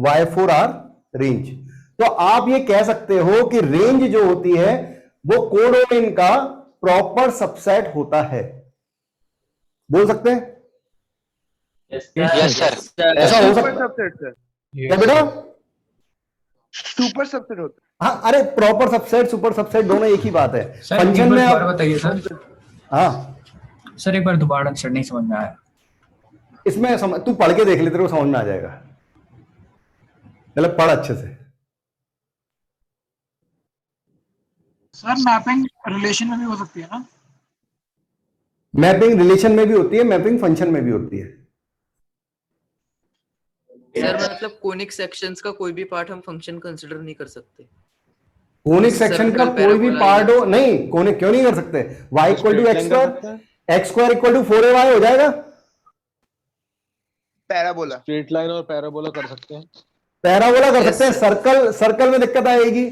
y4 are range. तो आप ये कह सकते हो कि रेंज जो होती है वो कोडोमेन का प्रॉपर सबसेट होता है, बोल सकते हैं? यस सर, ऐसा हो सकता है सबसेट सर। क्या बेटा? सुपर सबसेट होता है। हाँ, अरे प्रॉपर सबसेट सुपर सबसेट दोनों एक ही बात है। सर फंक्शन में आप बताइए सर। हाँ सर एक बार दोबारा आंसर नहीं समझ में आया। इसमें तू पढ़ के देख ले, तेरे को समझ में आ जाएगा। मतलब पढ़ अच्छे से। सर मैपिंग रिलेशन में भी हो सकती है ना? मैपिंग रिलेशन में भी होती है, मैपिंग फंक्शन में भी होती है। सर मतलब कोनिक सेक्शंस का कोई भी पार्ट हम फंक्शन कंसीडर नहीं कर सकते। कोनिक सेक्शन का कोई भी पार्ट हो, नहीं कोनिक क्यों नहीं कर सकते? y equal to x square equal to 4ay हो जाएगा। पैराबोला, स्ट्रेट लाइन और पैराबोला कर सकते हैं। पैराबोला कर सकते हैं, सर्कल में दिक्कत आएगी,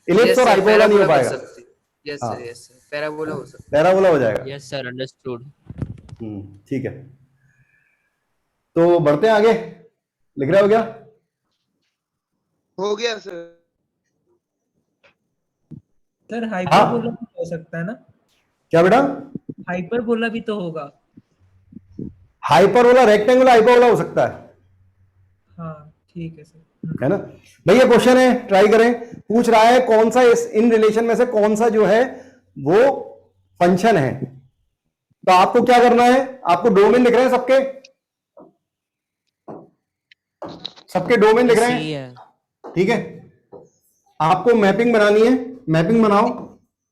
इलिप्स और हाइपरबोला नहीं हो पाएगा। Yes sir, yes sir, parabola हो सकता है। पैराबोला हो जाएगा। Yes sir, understood. ठीक है, तो बढ़ते हैं आगे। लिख रहा हो गया? हो गया सर। सर हाइपरबोला भी हो सकता है ना? क्या बेटा? हाइपरबोला भी तो होगा। हाइपरबोला, रेक्टेंगुलर हाइपरबोला हो सकता है। हाँ ठीक है सर, है ना भैया? क्वेश्चन है, ट्राई करें। पूछ रहा है कौन सा इन रिलेशन में से कौन सा जो है वो फंक्शन है। तो आपको क्या करना है, आपको डोमेन दिख रहे हैं सबके डोमेन दिख रहे हैं, ठीक है। आपको मैपिंग बनानी है, मैपिंग बनाओ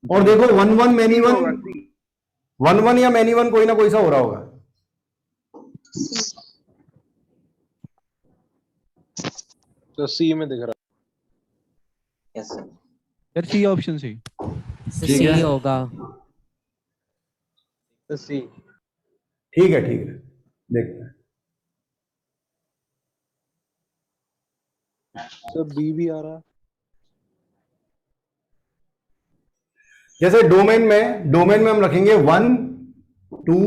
और देखो 1 1 मैनी 1 1 या मैनी 1 कोई ना कोई सा हो रहा होगा। तो सी में दिख रहा है। Yes sir, sir C option C होगा। तो सी ठीक है, देखते हैं। तो बी भी आ रहा है। जैसे डोमेन में हम रखेंगे 1 2,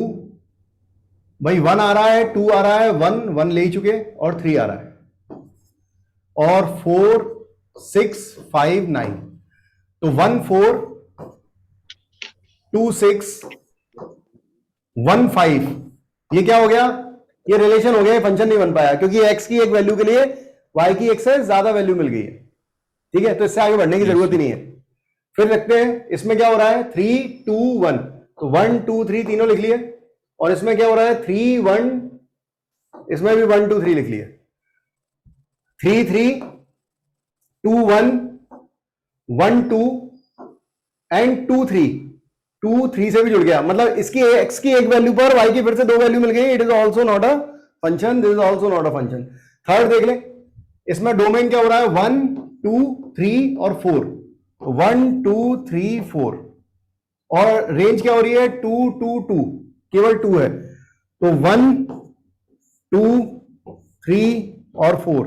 भाई 1 आ रहा है, 2 आ रहा है, 1 ले ही चुके और 3 आ रहा है, और 4 6 5 9। तो 1 4 2 6 1 5, ये क्या हो गया? ये रिलेशन हो गया, फंक्शन नहीं बन पाया क्योंकि x की एक वैल्यू के लिए y की एक से ज्यादा वैल्यू मिल गई है। ठीक है, तो इससे आगे बढ़ने की जरूरत ही नहीं है। फिर देखते हैं इसमें क्या हो रहा है, 3 2 1, तो 1 2 3 तीनों लिख लिए। और इसमें क्या हो रहा है, 3 1, इसमें भी 1 2 3 लिख लिए। 3 3 2 1 1 2 एंड 2 3, 2 3 से भी जुड़ गया। मतलब इसकी x की एक वैल्यू पर y की फिर से 2 वैल्यू मिल गई। It is also not a function, this is also not a function. Third देख ले, इसमें डोमेन क्या हो रहा है, 1 2 3 और 4, 1 2 3 4, और रेंज क्या हो रही है, 2 2 2, केवल 2 है। तो 1 2 3 और 4,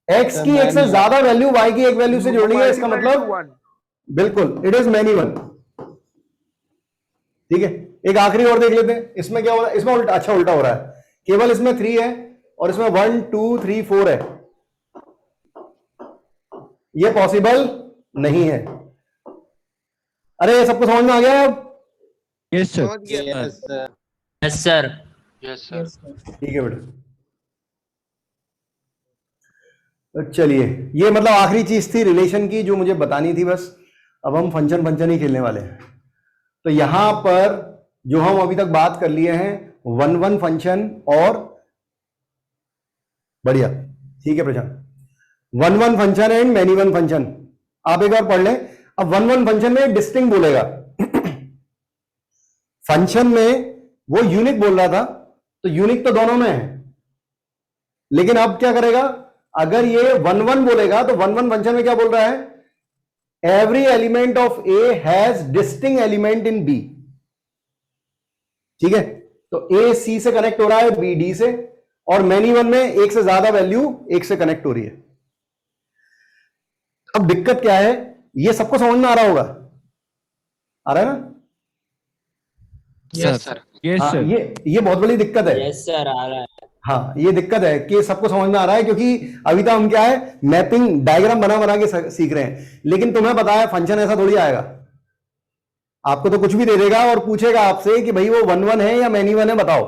x की एक से ज्यादा वैल्यू y की एक वैल्यू से जोड़नी है, इसका मतलब बिल्कुल इट इज मैनी वन। ठीक है, एक आखिरी और देख लेते हैं, इसमें क्या हो रहा है, इसमें उल्टा, अच्छा उल्टा हो रहा है, केवल इसमें 3 है और इसमें 1 2 3 4 है, ये पॉसिबल नहीं है। अरे सबको समझ में आ गया अब? Yes sir. Yes sir. Yes sir. ठीक है बेटा, तो चलिए ये मतलब आखिरी चीज थी रिलेशन की जो मुझे बतानी थी बस। अब हम फंक्शन ही खेलने वाले हैं। तो यहां पर जो हम अभी तक बात कर लिए हैं 1 फंक्शन और बढ़िया, ठीक है प्रशांत, 1 function and many one function आप एक बार पढ़ लें। अब 1 फंक्शन में डिस्टिंक्ट बोलेगा फंक्शन में वो यूनिक बोल रहा था, तो यूनिक तो दोनों में है, लेकिन अब क्या करेगा, अगर ये 1 बोलेगा तो 1 फंक्शन में क्या बोल रहा है, every element of A has distinct element in B. ठीक है, तो ए सी से कनेक्ट हो रहा है, बी डी से, और मैनी वन में एक से ज्यादा वैल्यू एक से कनेक्ट हो रही है। अब दिक्कत क्या है, ये सबको समझ में आ रहा होगा, आ रहा है ना? Yes sir. यस हाँ, सर। ये बहुत बड़ी दिक्कत है। यस सर आ रहा है। हाँ, ये दिक्कत है कि सबको समझ में आ रहा है, क्योंकि अभी तक हम क्या है, मैपिंग डायग्राम बना बना के सीख रहे हैं, लेकिन तुम्हें पता है फंक्शन ऐसा थोड़ी आएगा, आपको तो कुछ भी दे देगा और पूछेगा आपसे कि भाई वो 1 है या मैनी वन है बताओ।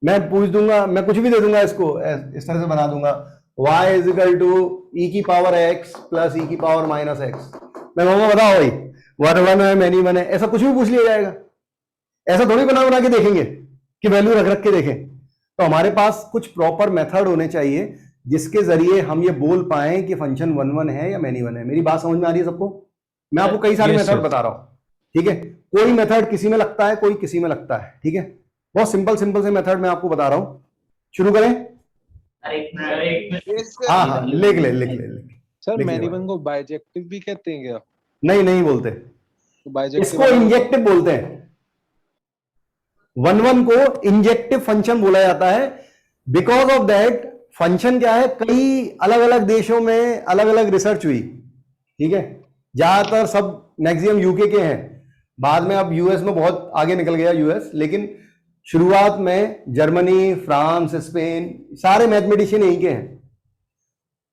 मैं पूछ दूंगा, मैं कुछ भी दे दूंगा, इसको इस तरह से बना दूंगा, y is equal to e की पावर x प्लस e की पावर माइनस x। मैं कहूंगा बताओ भाई 1 है मैनी वन है, ऐसा कुछ भी पूछ लिया जाएगा। ऐसा थोड़ी बना बना के देखेंगे कि वैल्यू रख रख के देखें। तो हमारे पास कुछ प्रॉपर मेथड होने चाहिए जिसके जरिए हम ये बोल पाए कि फंक्शन 1 है या मैनी वन है। मेरी बात समझ में आ रही है सबको? मैं आपको कई सारे मेथड बता रहा हूं, ठीक है, कोई मेथड किसी में लगता है, कोई किसी में लगता है, ठीक है, बहुत सिंपल से मेथड मैं आपको बता रहा हूं। शुरू करें? हाँ हाँ, लिख ले सर। मैनी वन को बाइजेक्टिव भी कहते हैं क्या? नहीं बोलते, तो इसको इंजेक्टिव बोलते हैं। 1 को इंजेक्टिव फंक्शन बोला जाता है। बिकॉज ऑफ दैट फंक्शन क्या है, कई अलग अलग देशों में अलग अलग रिसर्च हुई, ठीक है, ज्यादातर सब मैक्सिमम यूके के हैं, बाद में अब यूएस में बहुत आगे निकल गया यूएस, लेकिन शुरुआत में जर्मनी, फ्रांस, स्पेन, सारे मैथमेटिशियन यहीं के हैं।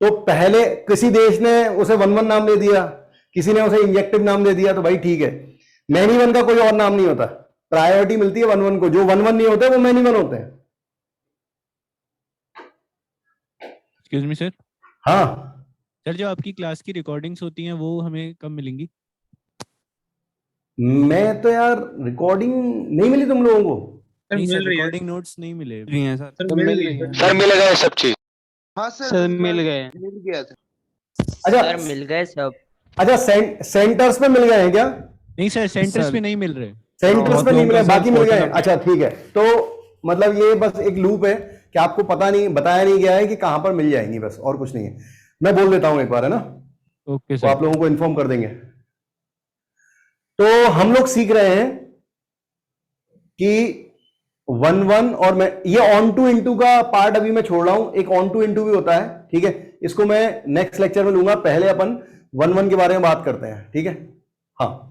तो पहले किसी देश ने उसे 1 नाम दे दिया, किसी ने उसे इंजेक्टिव नाम दे दिया, तो भाई ठीक है, मैनी वन का कोई और नाम नहीं होता, प्रायोरिटी मिलती है 1 को। जो 1 नहीं होते वो मैनी वन होते हैं। Excuse me sir. हाँ सर, जो आपकी क्लास की रिकॉर्डिंग्स होती हैं वो हमें कब मिलेंगी? मैं तो यार रिकॉर्डिंग नहीं मिली तुम लोगों को? नहीं सर, रिकॉर्डिंग नोट्स नहीं मिले हैं सर। सर मिल गए सब चीज। हाँ सर मिल गए। मिल गया था। अच्छा सर मिल गए सब। अच्छा, सेंटर्स पे मिल गए हैं क्या? नहीं सर, सेंटर्स पे नहीं मिल रहे। सेंटर्स पे नहीं मिले, बाकी मिल गए हैं। अच्छा ठीक है, तो मतलब ये बस एक लूप है कि आपको पता नहीं, बताया नहीं गया है कि कहां पर मिल जाएंगी, बस और कुछ नहीं है। मैं बोल देता हूं एक बार, है ना? ओके तो आप लोगों को इन्फॉर्म कर देंगे। तो हम लोग सीख रहे हैं कि 1 और मैं ये ऑन टू इनटू का पार्ट अभी मैं छोड़ रहा हूं, एक ऑन टू इनटू भी होता है, ठीक है, इसको मैं नेक्स्ट लेक्चर में लूंगा। पहले अपन 1 के बारे में बात करते हैं, ठीक है, हाँ,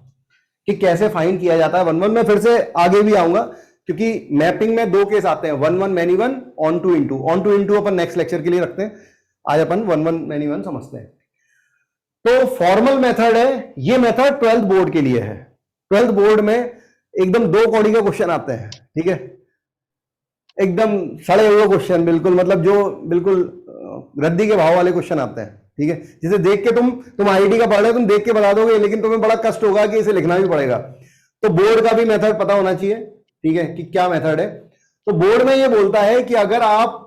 कि कैसे फाइंड किया जाता है 1 मैं फिर से आगे भी आऊंगा, क्योंकि मैपिंग में 2 केस आते हैं, 1 many one, onto into अपन नेक्स्ट लेक्चर के लिए रखते हैं। आज अपन 1 मैनी वन समझते हैं। तो फॉर्मल मेथड है ये, मेथड 12th बोर्ड के लिए है। 12th बोर्ड में एकदम 2 कौड़ी का क्वेश्चन आते हैं, ठीक है, एकदम सड़े हुए क्वेश्चन, बिल्कुल मतलब जो बिल्कुल रद्दी के भाव वाले क्वेश्चन आते हैं, ठीक है, जिसे देख के तुम आईटी का पढ़ रहे हो, तुम देख के बता दोगे, लेकिन तुम्हें बड़ा कष्ट होगा कि इसे लिखना भी पड़ेगा। तो बोर्ड का भी मेथड पता होना चाहिए, ठीक है, कि क्या मेथड है। तो बोर्ड में ये बोलता है कि अगर आप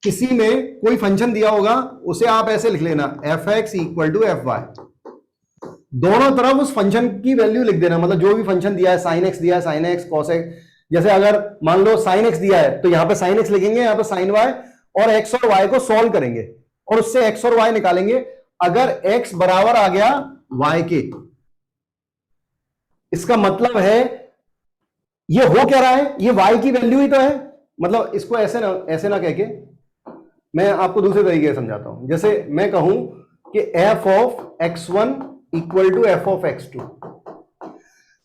किसी में कोई फंक्शन दिया होगा, उसे आप ऐसे लिख लेना, fx इक्वल टू fy, दोनों तरफ उस फंक्शन की वैल्यू लिख देना। मतलब जो भी फंक्शन दिया है, sin x दिया है, sin x, cos x, जैसे अगर मान लो sin x दिया है तो यहां पे sin x लिखेंगे, यहां पे sin y, और x और y को सॉल्व करेंगे और उससे x और y निकालेंगे। अगर x बराबर आ गया y के, इसका मतलब है ये हो क्या रहा है, ये y की वैल्यू ही तो है। मतलब इसको ऐसे ना कह के, मैं आपको दूसरे तरीके से समझाता हूं। जैसे मैं कहूं कि f of x1 equal to f of x2,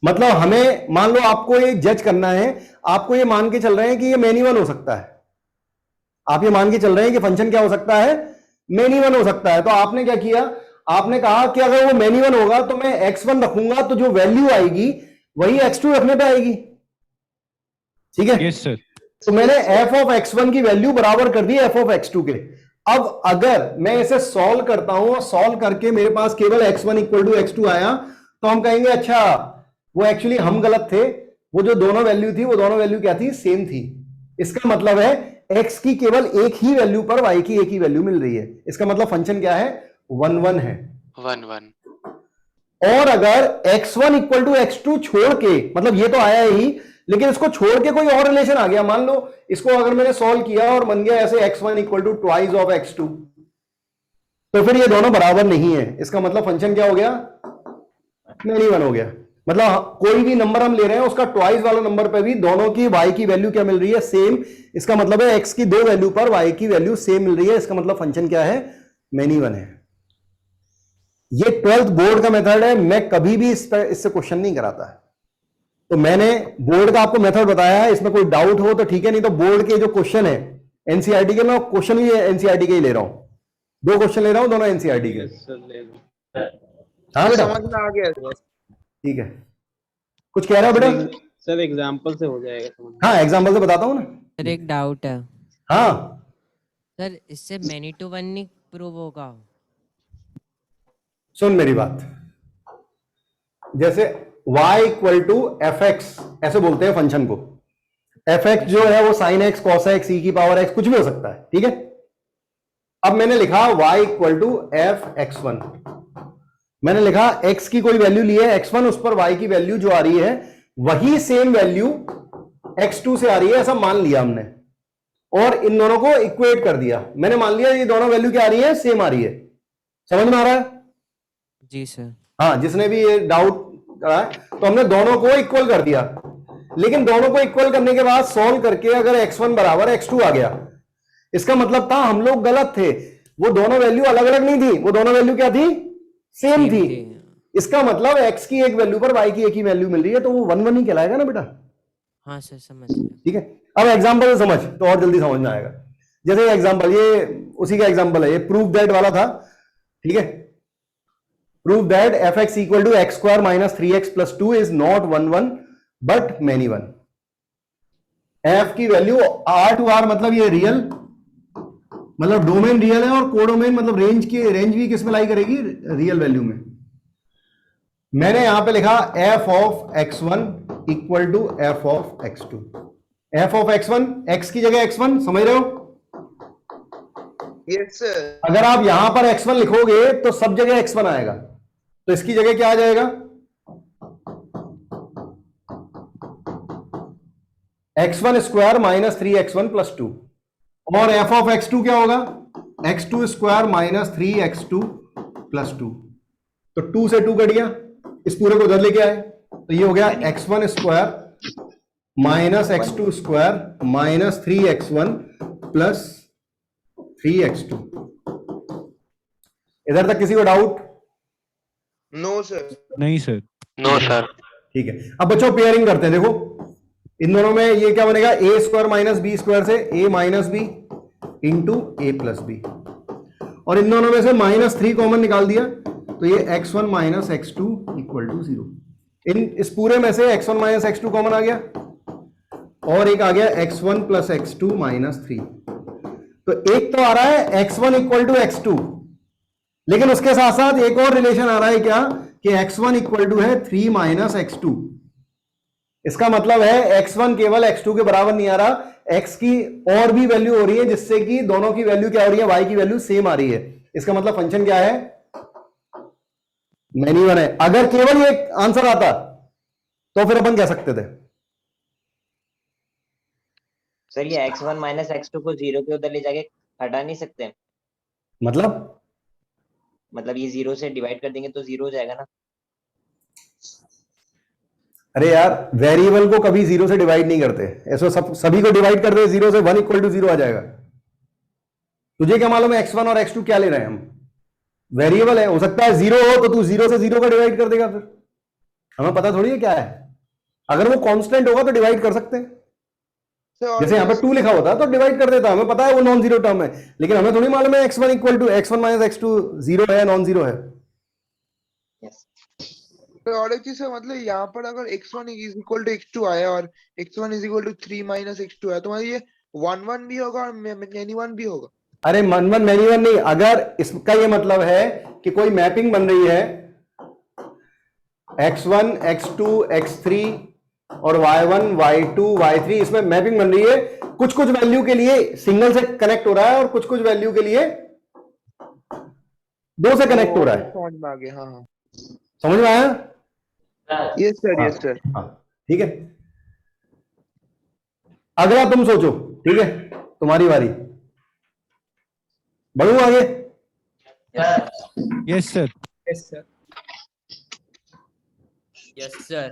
मतलब हमें मान लो आपको ये जज करना है, आपको ये मान के चल रहे हैं कि ये मेनी वन हो सकता है, आप ये मान के चल रहे हैं कि फंक्शन क्या हो सकता है, मेनी वन हो सकता है। तो आपने क्या किया, आपने कहा कि अगर वो मेनी वन होगा तो मैं x1 रखूंगा तो जो वैल्यू आएगी वही x2 रखने पे आएगी, ठीक है? Yes sir. तो मैंने f ऑफ x1 की वैल्यू बराबर कर दी f ऑफ x2 के। अब अगर मैं इसे सॉल्व करता हूं और सॉल्व करके मेरे पास केवल x1 इक्वल टू x2 आया तो हम कहेंगे अच्छा वो एक्चुअली हम गलत थे, वो जो दोनों वैल्यू थी वो दोनों वैल्यू क्या थी, सेम थी। इसका मतलब है x की केवल एक ही वैल्यू पर y की एक ही वैल्यू मिल रही है। इसका मतलब फंक्शन क्या है, 1 1 है, 1 1। और अगर x1 इक्वल टू x2 छोड़ के, मतलब ये तो आया ही लेकिन इसको छोड़ के कोई और रिलेशन आ गया, मान लो इसको अगर मैंने सॉल्व किया और बन गया ऐसे x1 equal to twice of x2, तो फिर ये दोनों बराबर नहीं है। इसका मतलब फंक्शन क्या हो गया, मेनी वन हो गया। मतलब कोई भी नंबर हम ले रहे हैं उसका ट्वाइस वाला नंबर पे भी दोनों की y की वैल्यू क्या मिल रही है, सेम। इसका मतलब है x की दो वैल्यू पर y की वैल्यू सेम मिल रही है। इसका मतलब फंक्शन क्या है, मेनी वन है। ये 12th बोर्ड का मेथड है, मैं कभी भी इससे क्वेश्चन नहीं कराता है। तो मैंने बोर्ड का आपको मेथड बताया है, इसमें कोई डाउट हो तो ठीक है, नहीं तो बोर्ड के जो क्वेश्चन है एनसीईआरटी के, मैं क्वेश्चन भी एनसीईआरटी के ही ले रहा हूं, 2 क्वेश्चन ले रहा हूं, दोनों एनसीईआरटी के। हाँ बेटा समझ में आ गया ठीक है। कुछ कह रहा हो बेटा? सर एग्जांपल से हो जाएगा समझ। हाँ एग्जांपल से बताता हूँ ना। सर एक डाउट है। हाँ सर इससे मेनी टू वन नहीं प्रूव होगा? सुन मेरी बात, जैसे y equal to f x ऐसे बोलते हैं फंक्शन को। एफ एक्स जो है वो साइन एक्स, कॉस एक्स, ई की पावर एक्स, कुछ भी हो सकता है, ठीक है। अब मैंने लिखा y equal to f x one, मैंने लिखा x की कोई वैल्यू ली है x1, उस पर y की वैल्यू जो आ रही है वही सेम वैल्यू x2 से आ रही है, ऐसा मान लिया हमने, और इन दोनों को इक्वेट कर दिया। मैंने मान लिया ये दोनों वैल्यू क्या आ रही है, सेम आ रही है। समझ में आ रहा है? जी सर। हाँ, जिसने भी ये डाउट करा है, तो हमने दोनों को इक्वल कर दिया। लेकिन दोनों को इक्वल करने के बाद सॉल्व करके अगर x1 बराबर x2 आ गया, इसका मतलब था हम लोग गलत थे, वो दोनों वैल्यू अलग अलग नहीं थी, वो दोनों वैल्यू क्या थी, सेम थी। इसका मतलब x की एक वैल्यू पर y की एक ही वैल्यू मिल रही है, तो वो 1 1 ही कहलाएगा ना बेटा। हाँ सर समझ गया। ठीक है, अब एग्जांपल से समझ तो और जल्दी समझ में आएगा। जैसे एग्जांपल, ये उसी का एग्जांपल है, ये प्रूफ दैट वाला था, ठीक है। Proof that f x equal to x square minus 3x plus 2 is not 1 1 but many one. F की वैल्यू आर टू आर मतलब ये रियल, मतलब डोमेन रियल है, और कोडोमेन मतलब रेंज भी किस में लाई करेगी, रियल वैल्यू में। मैंने यहां पे लिखा f of x1 equal to f of x2। F of x1, x की जगह x1, समझ रहे हो? Yes sir. अगर आप यहां पर x1 लिखोगे तो सब जगह x1 आएगा, तो इसकी जगह क्या आ जाएगा, x1 square minus 3x1 plus 2, और एफ ऑफ x2 क्या होगा, x2 square minus 3x2 plus 2। तो 2 से 2 कट गया, इस पूरे को उधर लेके आए, तो ये हो गया x1 square minus x2 square minus 3x1 plus 3x2। इधर तक किसी को डाउट? No sir. नहीं सर। No sir. ठीक है, अब बच्चों पेयरिंग करते हैं। देखो इन दोनों में ये क्या बनेगा, a square minus b square से a minus b into a plus b, और इन दोनों में से -3 कॉमन निकाल दिया, तो ये x1 minus x2 equal to 0। इस पूरे में से x1 माइनस x2 कॉमन आ गया, और एक आ गया x1 प्लस x2 माइनस 3। तो एक तो आ रहा है x1 इक्वल टू x2, लेकिन उसके साथ साथ एक और रिलेशन आ रहा है क्या, कि x1 इक्वल टू है 3 माइनस x2। इसका मतलब है x1 केवल x2 के बराबर नहीं आ रहा, x की और भी वैल्यू हो रही है, जिससे कि दोनों की वैल्यू क्या हो रही है, y की वैल्यू सेम आ रही है। इसका मतलब फंक्शन क्या है, मेनी वन है। अगर केवल ये आंसर आता तो फिर अपन कह सकते थे सर ये x1 माइनस x2 को 0 के उधर ले जाके हटा नहीं सकते, मतलब ये 0 से डिवाइड कर देंगे तो 0 हो जाएगा ना। अरे यार, वेरिएबल को कभी 0 से डिवाइड नहीं करते, ऐसा सभी को डिवाइड कर दे 0 से, 1 इक्वल टू 0 आ जाएगा। तुझे क्या मालूम है x1 और x2 क्या ले रहे हैं हम? वेरिएबल है, हो सकता है 0 हो तो तू 0 से 0 का डिवाइड कर देगा, फिर हमें पता थोड़ी है क्या है। अगर वो कांस्टेंट होगा तो डिवाइड कर सकते हैं, जैसे यहाँ पर 2 लिखा होता है तो डिवाइड कर देता, हमें पता है वो नॉन जीरो टर्म है, लेकिन हमें थोड़ी मालूम है x1 equal to x1 minus x2 0 है नॉन जीरो है। और एक चीज है, मतलब यहाँ पर अगर x1 is equal to x2 आया और x1 is equal to 3 minus x2 है, तो मतलब ये 1 1 भी होगा और मेनी 1 भी होगा। अरे मन मैनी वन नहीं, अगर इसका ये मतलब है कि कोई मैपिंग बन रही है x1 x2 x3 और y1 y2 y3, इसमें मैपिंग बन रही है, कुछ कुछ वैल्यू के लिए सिंगल से कनेक्ट हो रहा है और कुछ कुछ वैल्यू के लिए 2 से कनेक्ट हो रहा है। समझ में आ गया, हाँ समझ में आया? Yes sir, yes sir. ठीक है, अगला तुम सोचो, ठीक है तुम्हारी बारी, बढ़ू आगे? Yes sir. Yes sir. Yes sir.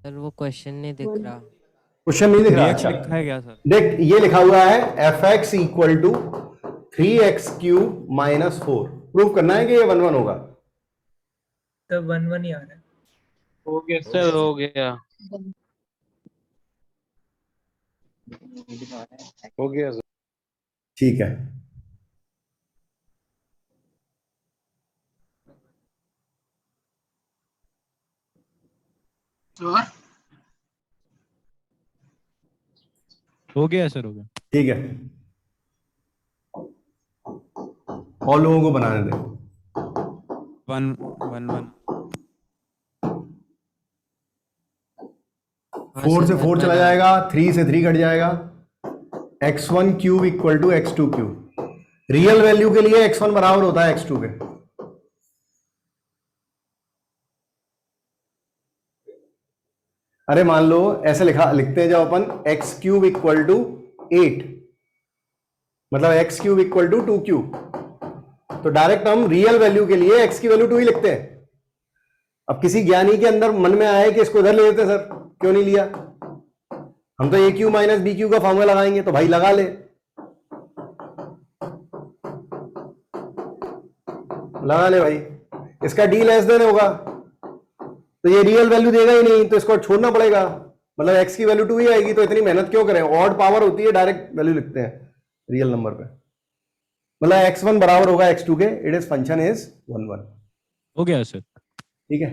Sir वो क्वेश्चन नहीं दिख रहा। क्वेश्चन नहीं दिख रहा? अच्छा लिखा है क्या सर? देख ये लिखा हुआ है fx equal to 3x cube minus 4, prove करना है कि ये 1 1 होगा। तो 1 1 ही आ रहा है। हो गया सर, हो गया, हो गया सर। ठीक है, सर हो गया सर, हो गया। ठीक है, और लोगों को बनाने दे। 1 1 1 4 से 4 चला जाएगा, 3 से 3 कट जाएगा, x1 cube equal to x2 cube. Real value के लिए x1 बराबर होता है x2 के। अरे मान लो ऐसे लिखते हैं जब अपन x क्यूब इक्वल टू 8, मतलब x cube equal to 2 cube, तो डायरेक्ट हम रियल वैल्यू के लिए x की वैल्यू 2 ही लिखते हैं। अब किसी ज्ञानी के अंदर मन में आए कि इसको इधर ले लेते, सर क्यों नहीं लिया, हम तो ए क्यू माइनस बी क्यू का फॉर्मूला लगाएंगे, तो भाई लगा ले, भाई, इसका डी लेस देन होगा तो ये रियल वैल्यू देगा ही नहीं, तो इसको छोड़ना पड़ेगा, मतलब x की वैल्यू 2 ही आएगी, तो इतनी मेहनत क्यों करें, ऑड पावर होती है, डायरेक्ट वैल्यू लिखते हैं रियल नंबर पे, मतलब x1 बराबर होगा x2 के, इट इज फंक्शन इज 1 1। हो गया सर। ठीक है,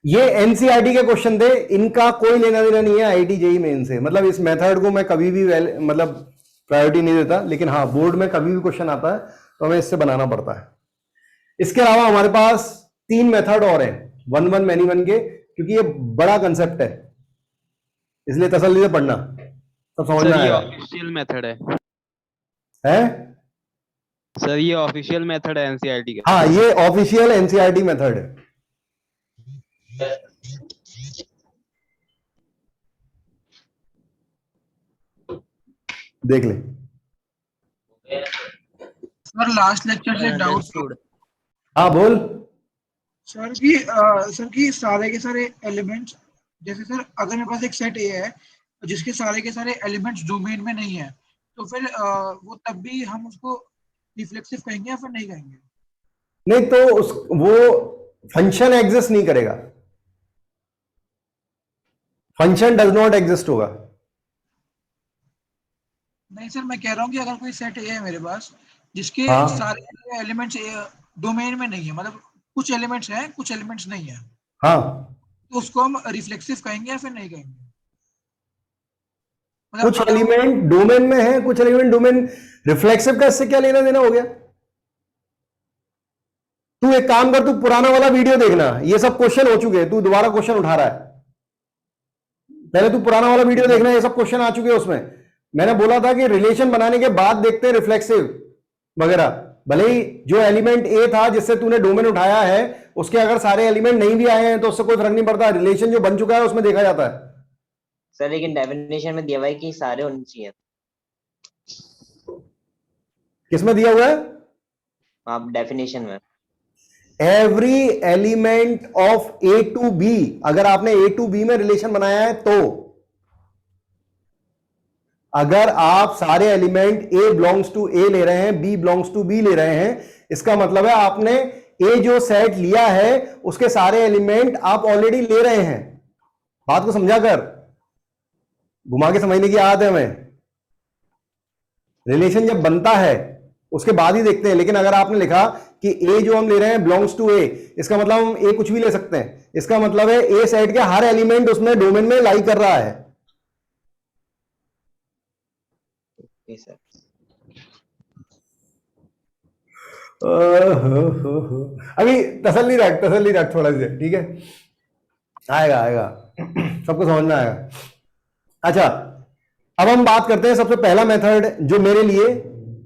ये एनसीईआरटी के क्वेश्चन थे, इनका कोई लेना देना नहीं है आईआईटी जेईई मेन से, मतलब इस मेथड को मैं कभी भी मतलब प्रायोरिटी नहीं देता, लेकिन हाँ बोर्ड में कभी भी क्वेश्चन आता है तो हमें इससे बनाना पड़ता है। इसके अलावा हमारे पास 3 मेथड और हैं 1 1 मैनी 1 के, क्योंकि ये बड़ा कंसेप्ट है इसलिए तसल्ली से पढ़ना, सब समझ में आएगा। ऑफिशियल मेथड है सर, ये ऑफिशियल मेथड है एनसीईआरटी का। हाँ ये ऑफिशियल एनसीईआरटी मेथड है। देख ले सर, लास्ट लेक्चर से डाउट। हाँ बोल। सर की सारे के सारे एलिमेंट्स, जैसे सर अगर मेरे पास एक सेट ए है जिसके सारे के सारे एलिमेंट्स डोमेन में नहीं है, तो फिर वो तब भी हम उसको रिफ्लेक्सिव कहेंगे या फिर नहीं कहेंगे? नहीं तो वो फंक्शन एग्जिस्ट नहीं करेगा, फंक्शन डज नॉट एग्जिस्ट होगा। नहीं सर, मैं कह रहा हूँ कि अगर कोई सेट ए है मेरे पास जिसके सारे एलिमेंट्स डोमेन में नहीं है, मतलब कुछ एलिमेंट्स हैं कुछ एलिमेंट्स नहीं है, तो उसको हम रिफ्लेक्सिव कहेंगे या फिर नहीं कहेंगे? कुछ एलिमेंट डोमेन में है, कुछ एलिमेंट डोमेन, रिफ्लेक्सिव का इससे क्या लेना देना हो गया? तू एक काम कर, तू पुराना वाला वीडियो देखना, ये सब क्वेश्चन हो चुके हैं, तू दोबारा क्वेश्चन उठा रहा है, पहले तू पुराना वाला वीडियो देखना, ये सब क्वेश्चन आ चुके हैं उसमें। मैंने बोला था कि रिलेशन बनाने के बाद देखते हैं रिफ्लेक्सिव वगैरह, भले ही जो एलिमेंट ए था जिससे तूने डोमेन उठाया है उसके अगर सारे एलिमेंट नहीं भी आए हैं तो उससे कोई फर्क नहीं पड़ता, रिलेशन जो बन चुका है उसमें देखा जाता है। सर लेकिन डेफिनेशन में दिया हुआ है कि सारे होने चाहिए। किसमें दिया हुआ है? आप डेफिनेशन में every element of A to B, अगर आपने ए टू बी में रिलेशन बनाया है तो, अगर आप सारे element a belongs to A ले रहे हैं, बी बिलोंग्स टू बी ले रहे हैं, इसका मतलब है आपने ए जो सेट लिया है उसके सारे एलिमेंट आप ऑलरेडी ले रहे हैं। बात को समझा कर, घुमा के समझने की आदत है हमें। रिलेशन जब बनता है उसके बाद ही देखते हैं, लेकिन अगर आपने लिखा कि ए जो हम ले रहे हैं बिलोंग्स टू ए, इसका मतलब हम ए कुछ भी ले सकते हैं। इसका मतलब है ए सेट के हर एलिमेंट उसमें डोमेन में लाई कर रहा है। सर अभी तसल्ली रख थोड़ा सा, ठीक है, आएगा आएगा, सबको समझ में आएगा। अच्छा, अब हम बात करते हैं सबसे पहला मेथड जो मेरे लिए,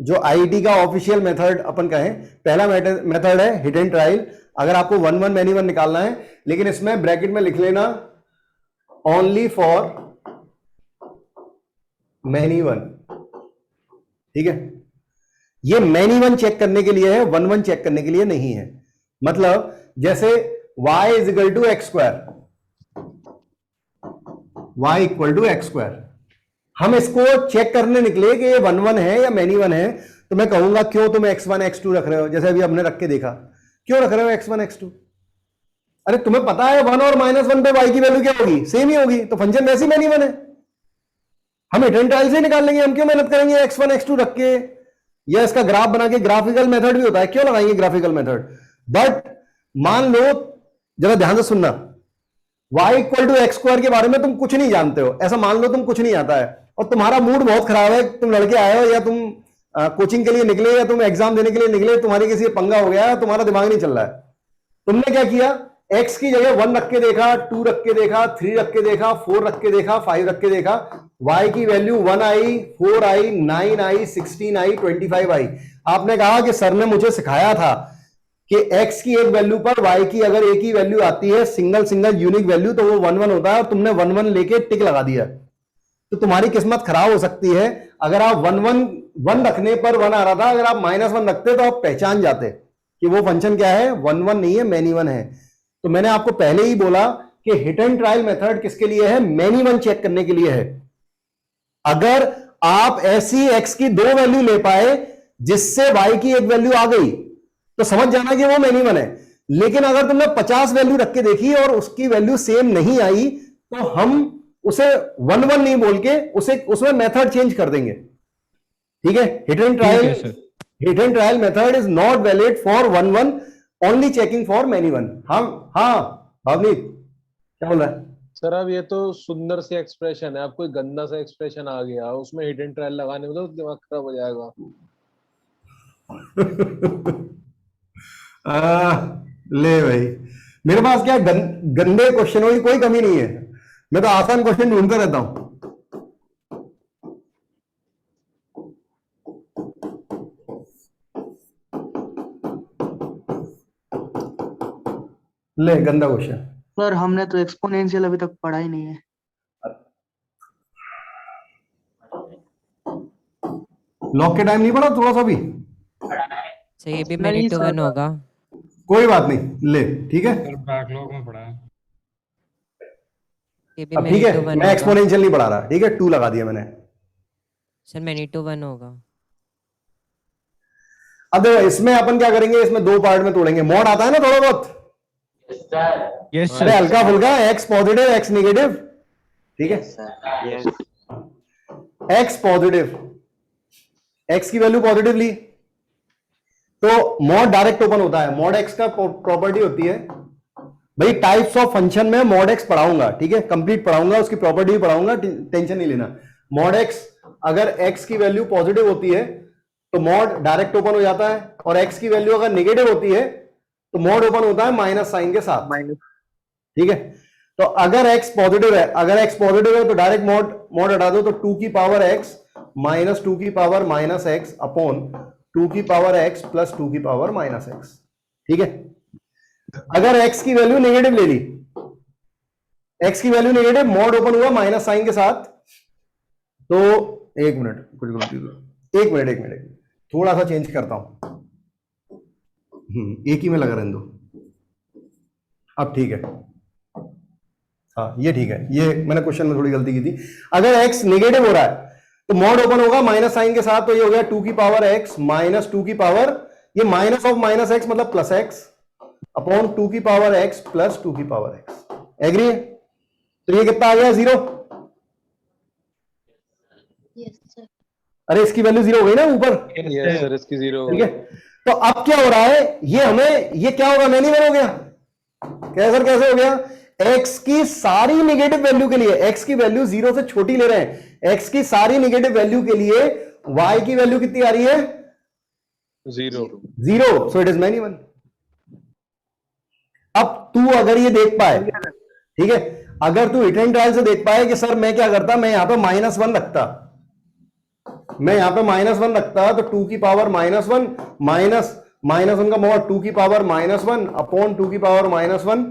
जो आईआईटी का ऑफिशियल मेथड अपन कहें, पहला मेथड है हिट एंड ट्रायल। अगर आपको 1 1 मैनी 1 निकालना है, लेकिन इसमें ब्रैकेट में लिख लेना ओनली फॉर मैनी 1, ठीक है। ये मैनी 1 चेक करने के लिए है, 1 1 चेक करने के लिए नहीं है। मतलब जैसे y is equal to x square, y equal to x square, हम इसको चेक करने निकले कि ये 1 1 है या मैनी 1 है, तो मैं कहूंगा क्यों तुम x1 x2 रख रहे हो, जैसे अभी हमने रख के देखा, क्यों रख रहे हो x1 x2? अरे तुम्हें पता है 1 और -1 पे y की वैल्यू क्या होगी, सेम ही होगी, तो फंक्शन वैसे ही मैनी 1 है, हम हिट एंड ट्रायल से निकाल लेंगे। हम क्यों मेहनत करेंगे x1 x2 रख के, या इसका ग्राफ बना के, ग्राफिकल मेथड भी होता है, क्यों लगाएंगे ग्राफिकल मेथड। बट मान लो, जरा ध्यान से सुनना, y equal to x square के बारे में तुम कुछ नहीं जानते हो, ऐसा मान लो तुम कुछ नहीं आता है और तुम्हारा मूड बहुत खराब है, तुम लड़के आए हो या तुम कोचिंग के लिए निकले या तुम एग्जाम देने के लिए निकले, तुम्हारी किसी पंगा हो गया, तुम्हारा दिमाग नहीं चल रहा है, तुमने क्या किया, x की जगह 1 रख के देखा, 2 रख के देखा, 3 रख के देखा, 4 रख के देखा, 5 रख के देखा, y की वैल्यू 1 आई, 4 आई, 9 आई, 16 आई, 25 आई। आपने कहा कि सर ने मुझे सिखाया था कि x की एक वैल्यू पर y की अगर एक ही वैल्यू आती है, सिंगल यूनिक वैल्यू, तो वो 1 1 होता है, और तुमने 1 1 लेके टिक लगा दिया, तो तुम्हारी किस्मत खराब हो सकती है। अगर आप 1 1 1 रखने पर 1 आ रहा था, अगर आप -1 रखते तो आप पहचान जाते कि वो फंक्शन क्या है, 1 1 नहीं है, मैनी 1 है। तो मैंने आपको पहले ही बोला कि हिट एंड ट्रायल मेथड किसके लिए है, मैनी 1 चेक करने के लिए है। अगर आप ऐसी x की 2 वैल्यू ले पाए जिससे y की एक वैल्यू आ गई, तो समझ जाना कि वो मैनी 1 है। लेकिन अगर तुमने 50 वैल्यू रख के देखी और उसकी वैल्यू सेम नहीं आई, तो हम उसे 1 1 नहीं बोल के उसमें मेथड चेंज कर देंगे, ठीक है। Hit and trial method is not valid for 1 1, only checking for many 1। हाँ भावनीत क्या बोल रहा है? सर अब ये तो सुंदर से एक्सप्रेशन है, अब कोई गंदा सा एक्सप्रेशन आ गया उसमें हिट एंड ट्रायल लगाने में तो दिमाग खराब हो जाएगा। ले भाई, मेरे पास क्या गंदे क्वेश्चनों की कोई कमी नहीं है, मैं तो आसान क्वेश्चन ढूंढता रहता हूं। ले गंदा क्वेश्चन। सर हमने तो एक्सपोनेंशियल अभी तक पढ़ा ही नहीं है। लॉग के टाइम नहीं पढ़ा थोड़ा सा भी? सर ये भी मैनी टू 1 होगा। कोई बात नहीं, ले ठीक है, बैकलॉग में पढ़ा है। ये भी अब ठीक है, मैं एक्सपोनेंशियल नहीं पढ़ा रहा, ठीक है, 2 लगा दिया मैंने। सर मैनी टू 1 होगा। अब देखो इसमें अपन क्या करेंगे, इसमें 2 पार्ट में तोड़ेंगे। मॉड आता है ना थोड़ा बहुत? Yes sir. अरे हल्का फुल्का, एक्स पॉजिटिव एक्स नेगेटिव, ठीक है, एक्स पॉजिटिव, एक्स की वैल्यू पॉजिटिव ली तो मॉड डायरेक्ट ओपन होता है। मॉड एक्स का प्रॉपर्टी होती है भाई, टाइप्स ऑफ फंक्शन में मॉड एक्स पढ़ाऊंगा, ठीक है, कंप्लीट पढ़ाऊंगा, उसकी प्रॉपर्टी भी पढ़ाऊंगा, टेंशन नहीं लेना। मॉड एक्स, अगर एक्स की वैल्यू पॉजिटिव होती है तो मॉड डायरेक्ट ओपन हो जाता है, और एक्स की वैल्यू अगर नेगेटिव होती है तो मॉड ओपन होता है माइनस साइन के साथ, ठीक है। तो अगर x पॉजिटिव है, तो डायरेक्ट मॉड हटा दो, तो 2 की पावर x माइनस 2 की पावर माइनस x अपॉन 2 की पावर x प्लस 2 की पावर माइनस x, ठीक है। अगर x की वैल्यू नेगेटिव ले ली, x की वैल्यू नेगेटिव, मॉड ओपन हुआ माइनस साइन के साथ, तो एक मिनट, थोड़ा सा चेंज करता हूं, एक ही में लगा रहने दो, अब ठीक है। हाँ ये ठीक है, ये मैंने क्वेश्चन में थोड़ी गलती की थी। अगर x नेगेटिव हो रहा है तो मॉड ओपन होगा माइनस साइन के साथ, तो ये हो गया 2 की पावर x माइनस 2 की पावर, ये माइनस ऑफ माइनस x मतलब प्लस x अपॉन 2 की पावर x प्लस 2 की पावर x। एग्री है? तो ये कितना आ गया 0। अरे इसकी वैल्यू 0 हो गई ना ऊपर। यस सर, इसकी 0 ठीक है, तो अब क्या हो रहा है, ये हमें ये क्या होगा, मैनिवन हो गया। कैसे हो गया, x की सारी नेगेटिव वैल्यू के लिए, x की वैल्यू 0 से छोटी ले रहे हैं, x की सारी नेगेटिव वैल्यू के लिए y की वैल्यू कितनी आ रही है 0, सो इट इज मैनिवन। अब तू अगर ये देख पाए, ठीक है, अगर तू इटरेटिव ट्रायल से देख पाए कि सर मैं क्या करता, मैं यहां पे -1 रखता, मैं यहां पे -1 रखता, तो 2 की पावर -1 माइनस -1 का मॉड 2 की पावर -1 अपॉन 2 की पावर -1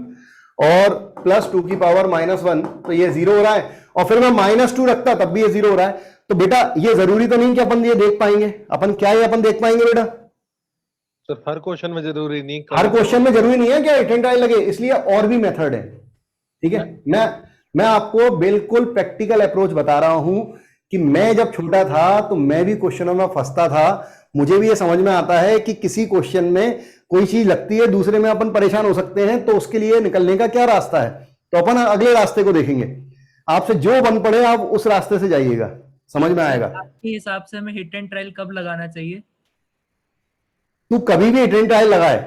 और प्लस 2 की पावर -1, तो ये 0 हो रहा है। और फिर मैं -2 रखता, तब भी ये 0 हो रहा है। तो बेटा ये जरूरी तो नहीं कि अपन ये देख पाएंगे, अपन क्या ये अपन देख पाएंगे बेटा? सर हर क्वेश्चन में जरूरी नहीं, हर क्वेश्चन में जरूरी नहीं है कि इटरेटिव ट्रायल लगे, इसलिए और भी मेथड है। ठीक है, मैं आपको बिल्कुल प्रैक्टिकल अप्रोच बता रहा हूं कि मैं जब छोटा था तो मैं भी क्वेश्चनों में फंसता था। मुझे भी ये समझ में आता है कि किसी क्वेश्चन में कोई चीज लगती है, दूसरे में अपन परेशान हो सकते हैं, तो उसके लिए निकलने का क्या रास्ता है, तो अपन अगले रास्ते को देखेंगे। आपसे जो बन पड़े आप उस रास्ते से जाइएगा, समझ में आएगा। आपके हिसाब से हमें हिट एंड ट्रायल कब लगाना चाहिए? तू कभी भी इटरेटिव ट्रायल लगाए,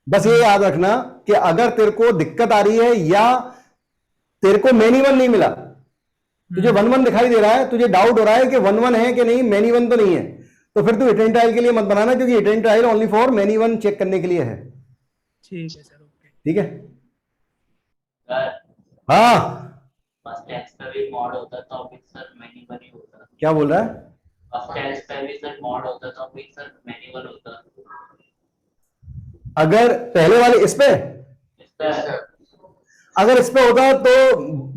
बस ये याद रखना कि अगर तेरे को दिक्कत आ रही है या तेरे को मैनिवन नहीं मिला, तुझे 1-1 दिखाई दे रहा है, तुझे डाउट हो रहा है कि 1-1 है कि नहीं, मैनिवन तो नहीं है, तो फिर तू इटरेटिव ट्रायल के लिए मत बनाना, क्योंकि iterative trial only for many one check करने के लिए है। ठीक है सर, ओके। ठीक है, हाँ फर्स्ट टेस्ट का भी मॉड होता तो अभी सर मैनिवन ही होता। क्या बोल रहा है? फर्स्ट टेस्ट का भी सर मॉड होता तो अभी सर मैनिवन होता। अगर पहले वाले इस पे अगर इस पे होता तो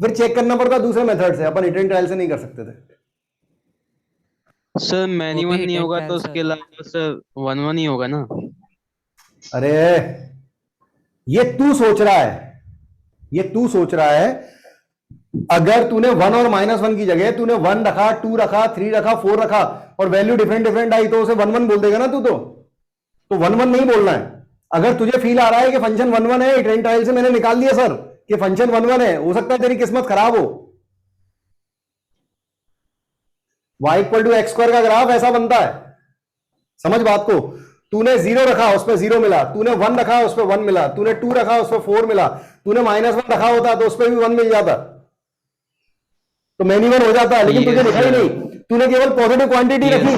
फिर चेक करना पड़ता दूसरे मेथड से, अपन इटरेटिव ट्रायल से नहीं कर सकते थे। सर मैनिवन नहीं होगा तो उसके अलावा सर 1-1 ही होगा ना। अरे ये तू सोच रहा है, ये तू सोच रहा है, अगर तूने 1 और -1 की जगह तूने 1 रखा, 2 रखा, 3 रखा, 4 रखा और वैल्यू डिफरेंट आई तो उसे 1-1 बोल देगा ना तू, तो 1-1 नहीं बोलना है। अगर तुझे फील आ रहा है कि फंक्शन 1-1 है, इटरेटिव ट्रायल से मैंने निकाल दिया सर कि फंक्शन 1-1 है, हो सकता है तेरी किस्मत खराब हो। y=x² का ग्राफ ऐसा बनता है, समझ बात को। तूने 0 रखा उस पर 0 मिला, तूने 1 रखा उस पर 1 मिला, तूने 2 रखा उस पर 4 मिला, तूने -1 रखा होता तो उस पर भी 1 मिल जाता, तो मैनिवन हो जाता है। लेकिन तुझे दिखाई नहीं, तूने केवल पॉजिटिव क्वांटिटी रखी।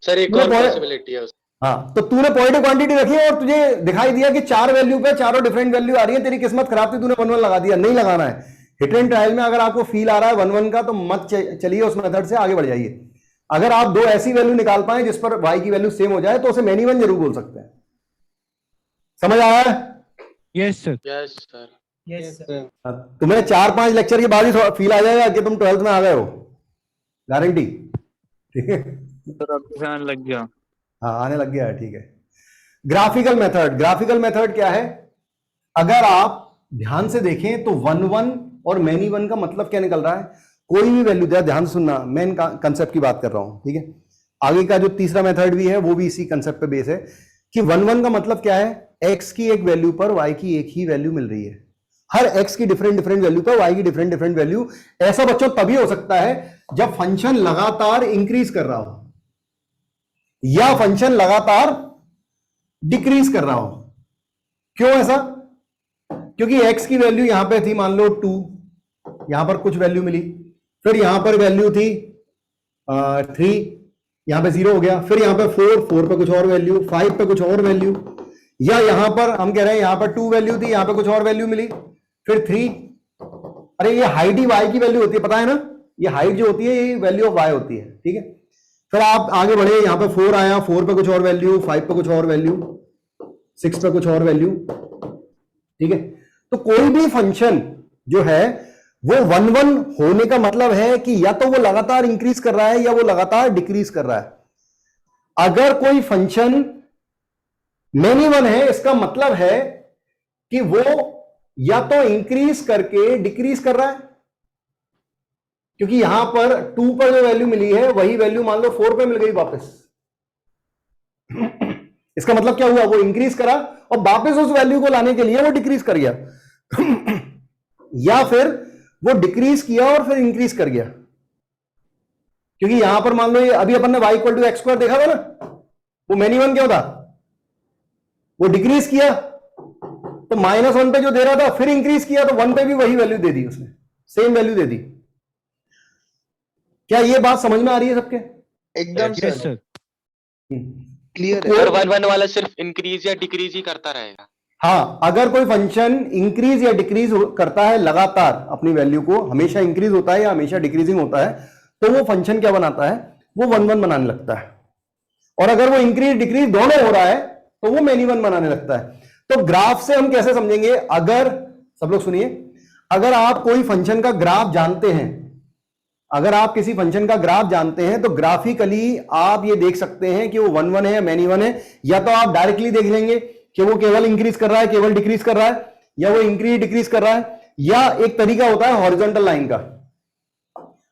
सर एक और पॉसिबिलिटी है। हाँ, तो तूने पॉजिटिव क्वांटिटी रखी और तुझे दिखाई दिया कि 4 वैल्यू पे चारों डिफरेंट वैल्यू आ रही है, तेरी किस्मत खराब थी, तूने 1-1 लगा दिया। नहीं लगाना है। इटरेटिव ट्रायल में अगर आपको फील आ रहा है 1-1 का, तो मत चलिए उस मेथड से आगे बढ़ जाइए। अगर आप 2 ऐसी वैल्यू निकाल पाए जिस पर y की वैल्यू सेम हो जाए तो उसे मैनिवन जरूर बोल सकते हैं। समझ आया है? Yes sir. Yes sir. Yes sir. तुम्हें 4-5 लेक्चर के बाद ही फील आ जाएगा कि तुम 12th में आ गए हो, गारंटी। ठीक है सर, आने लग गया। हाँ, आने लग गया है, ठीक है। ग्राफिकल मेथड, ग्राफिकल मेथड क्या है? अगर आप ध्यान से देखें तो 1-1 और मैनिवन का मतलब क्या निकल रहा है? कोई भी वैल्यू, ध्यान सुनना, मेन कंसेप्ट की बात कर रहा हूं, ठीक है। आगे का जो तीसरा मेथड भी है वो भी इसी कंसेप्ट पे बेस है कि 1-1 का मतलब क्या है? x की एक वैल्यू पर y की एक ही वैल्यू मिल रही है। हर x की डिफरेंट वैल्यू पर y की डिफरेंट वैल्यू। ऐसा बच्चों तभी हो सकता है जब फंक्शन लगातार इंक्रीज कर रहा हो या फंक्शन लगातार डिक्रीज कर रहा हो। क्यों ऐसा? क्योंकि x की वैल्यू यहां पे थी, मान लो 2, यहां पर कुछ वैल्यू मिली, फिर यहां पर वैल्यू थी 3, यहां पे 0 हो गया, फिर यहां पे 4 पे कुछ और वैल्यू, 5 पे कुछ और वैल्यू, या यहां पर हम कह रहे हैं यहां पर 2 वैल्यू थी, यहां पे कुछ और वैल्यू मिली, फिर 3। अरे ये हाइट ही y की वैल्यू होती है, पता है ना? ये हाइट जो होती है ये वैल्यू ऑफ y होती है, ठीक है। फिर आप आगे बढ़े, यहां पे 4 आया, 4 पे कुछ और वैल्यू, 5 पे कुछ और वैल्यू, 6 पे कुछ और वैल्यू, ठीक है। तो कोई भी फंक्शन जो है वो 1-1 होने का मतलब है कि या तो वो लगातार इंक्रीज कर रहा है या वो लगातार डिक्रीज कर रहा है। अगर कोई फंक्शन मेनी वन है, इसका मतलब है कि वो या तो इंक्रीज करके डिक्रीज कर रहा है, क्योंकि यहां पर 2 पर जो वैल्यू मिली है वही वैल्यू मान लो 4 पे मिल गई वापस। इसका मतलब क्या हुआ, वो इंक्रीज करा और वापस उस वैल्यू को लाने के लिए वो डिक्रीज कर गया या फिर वो डिक्रीज किया और फिर इंक्रीज कर गया, क्योंकि यहां पर मान लो ये अभी अपन ने y equal to x square देखा था ना, वो मेनी वन क्यों था, वो डिक्रीज किया तो -1 पे जो दे रहा था फिर इंक्रीज किया तो 1 पे भी वही वैल्यू दे दी उसने, सेम वैल्यू दे दी। क्या ये बात समझ में आ रही है सबके? एकदम Yes, सर sir. क्लियर और है। 1 1 वाला सिर्फ इंक्रीज या डिक्रीज ही करता रहेगा। हाँ, अगर कोई फंक्शन इंक्रीज या डिक्रीज करता है लगातार अपनी वैल्यू को, हमेशा इंक्रीज होता है या हमेशा डिक्रीजिंग होता है, तो वो फंक्शन क्या बनाता है, वो 1 1 बनाने लगता है। और अगर वो इंक्रीज डिक्रीज दोनों हो रहा है तो वो मेनी वन बनाने लगता है। तो ग्राफ से हम कैसे समझेंगे, अगर सब लोग सुनिए, अगर आप कोई फंक्शन का ग्राफ जानते हैं, अगर आप किसी फंक्शन का ग्राफ जानते हैं तो ग्राफिकली आप ये देख सकते हैं कि वो 1 1 है या मेनी वन है, या तो आप डायरेक्टली देख लेंगे कि वो केवल इंक्रीज कर रहा है, केवल डिक्रीज कर रहा है, या वो इंक्रीज डिक्रीज कर रहा है, या एक तरीका होता है हॉरिजॉन्टल लाइन का।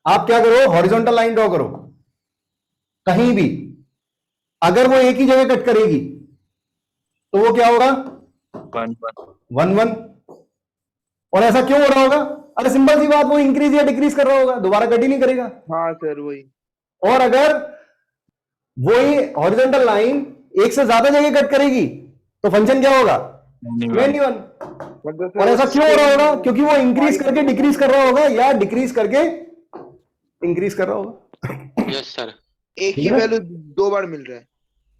आप क्या करो, हॉरिजॉन्टल लाइन ड्रॉ करो कहीं भी, अगर वो एक ही जगह कट करेगी तो वो क्या होगा, 1 1। और ऐसा क्यों हो रहा होगा, अरे सिंपल सी बात, वो इंक्रीज या डिक्रीज कर रहा होगा, दोबारा कट ही नहीं करेगा। हाँ सर वही। और अगर वही हॉरिजॉन्टल लाइन एक से ज्यादा जगह कट करेगी तो फंक्शन क्या होगा, मेनी वन। और ऐसा क्यों हो रहा होगा, क्योंकि वो इंक्रीज करके डिक्रीज कर रहा होगा या डिक्रीज करके इंक्रीज कर रहा होगा। Yes sir. एक ही वैल्यू 2 बार मिल रहा है।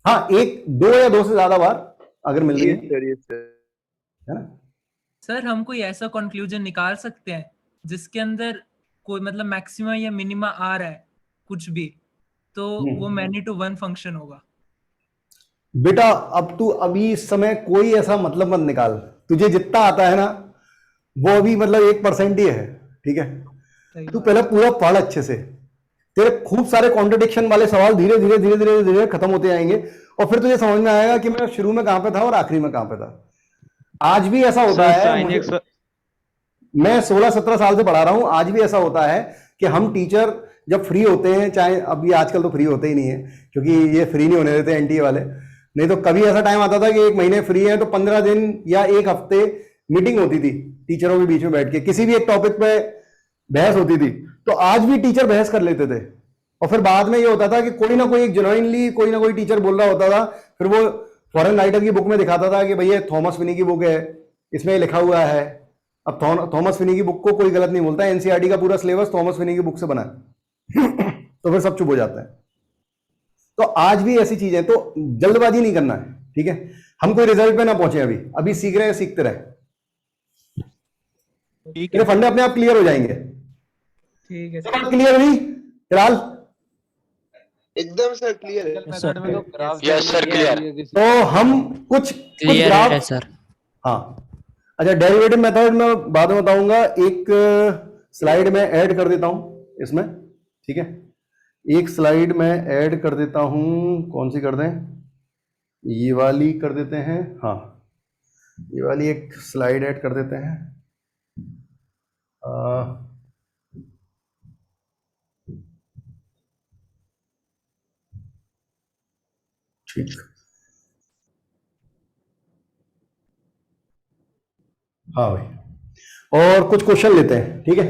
हाँ, एक, 2 या 2 से ज्यादा बार अगर मिल रही है, है ना। सर हम कोई ऐसा कंक्लूजन निकाल सकते हैं जिसके अंदर कोई मतलब मैक्सिमम या मिनिमा आ रहा है कुछ भी, तो वो मैनी टू वन फंक्शन होगा। बेटा अब तू अभी इस समय कोई ऐसा मतलब मत निकाल, तुझे जितना आता है ना वो अभी मतलब 1% ही है, ठीक है। तू पहले पूरा पढ़ अच्छे से, तेरे खूब सारे कॉन्ट्रडिक्शन वाले सवाल धीरे धीरे धीरे धीरे धीरे खत्म होते जाएंगे और फिर तुझे समझ में आएगा कि मैं शुरू में कहां पे था और आखिरी में कहां पे था। आज भी ऐसा होता है, मैं 16-17 साल से पढ़ा रहा हूं, आज भी ऐसा होता है कि हम टीचर जब फ्री होते हैं, चाहे अभी आजकल तो फ्री होते ही नहीं है क्योंकि ये फ्री नहीं होने देते एनटीए वाले, नहीं तो कभी ऐसा टाइम आता था कि 1 महीने फ्री है तो 15 दिन या 1 हफ्ते मीटिंग होती थी टीचरों के बीच में बैठ के, किसी भी एक टॉपिक पे बहस होती थी। तो आज भी टीचर बहस कर लेते थे और फिर बाद में ये होता था कि कोई ना कोई एक जेन्युइनली कोई ना कोई टीचर बोल रहा होता था, फिर वो फॉरेन राइटर की बुक में दिखाता था कि भैया थॉमस फिनी की बुक है, इसमें लिखा हुआ है। अब थॉमस फिनी की बुक को कोई गलत नहीं बोलता, एनसीईआरटी का पूरा सिलेबस थॉमस फिनी की बुक से बना है तो फिर सब चुप हो जाता है। तो आज भी ऐसी चीज है, तो जल्दबाजी नहीं करना है, ठीक है। हम कोई रिजल्ट पे ना पहुंचे, अभी सीख रहे हैं, सीखते रहे, तेरे फंडे अपने आप क्लियर हो जाएंगे। ठीक है सर, क्लियर हुई फिलहाल? एकदम सर क्लियर है। Yes sir clear. तो हम कुछ ग्राफ है सर। हाँ, अच्छा, डेरिवेटिव मेथड में बाद में बताऊंगा, एक स्लाइड में ऐड कर देता हूं इसमें, ठीक है। एक स्लाइड में ऐड कर देता हूं, कौन सी कर दें, ये वाली कर देते हैं, हाँ ये वाली एक स्लाइड ऐड कर देते हैं। ठीक, हाँ भाई, और कुछ क्वेश्चन लेते हैं, ठीक है।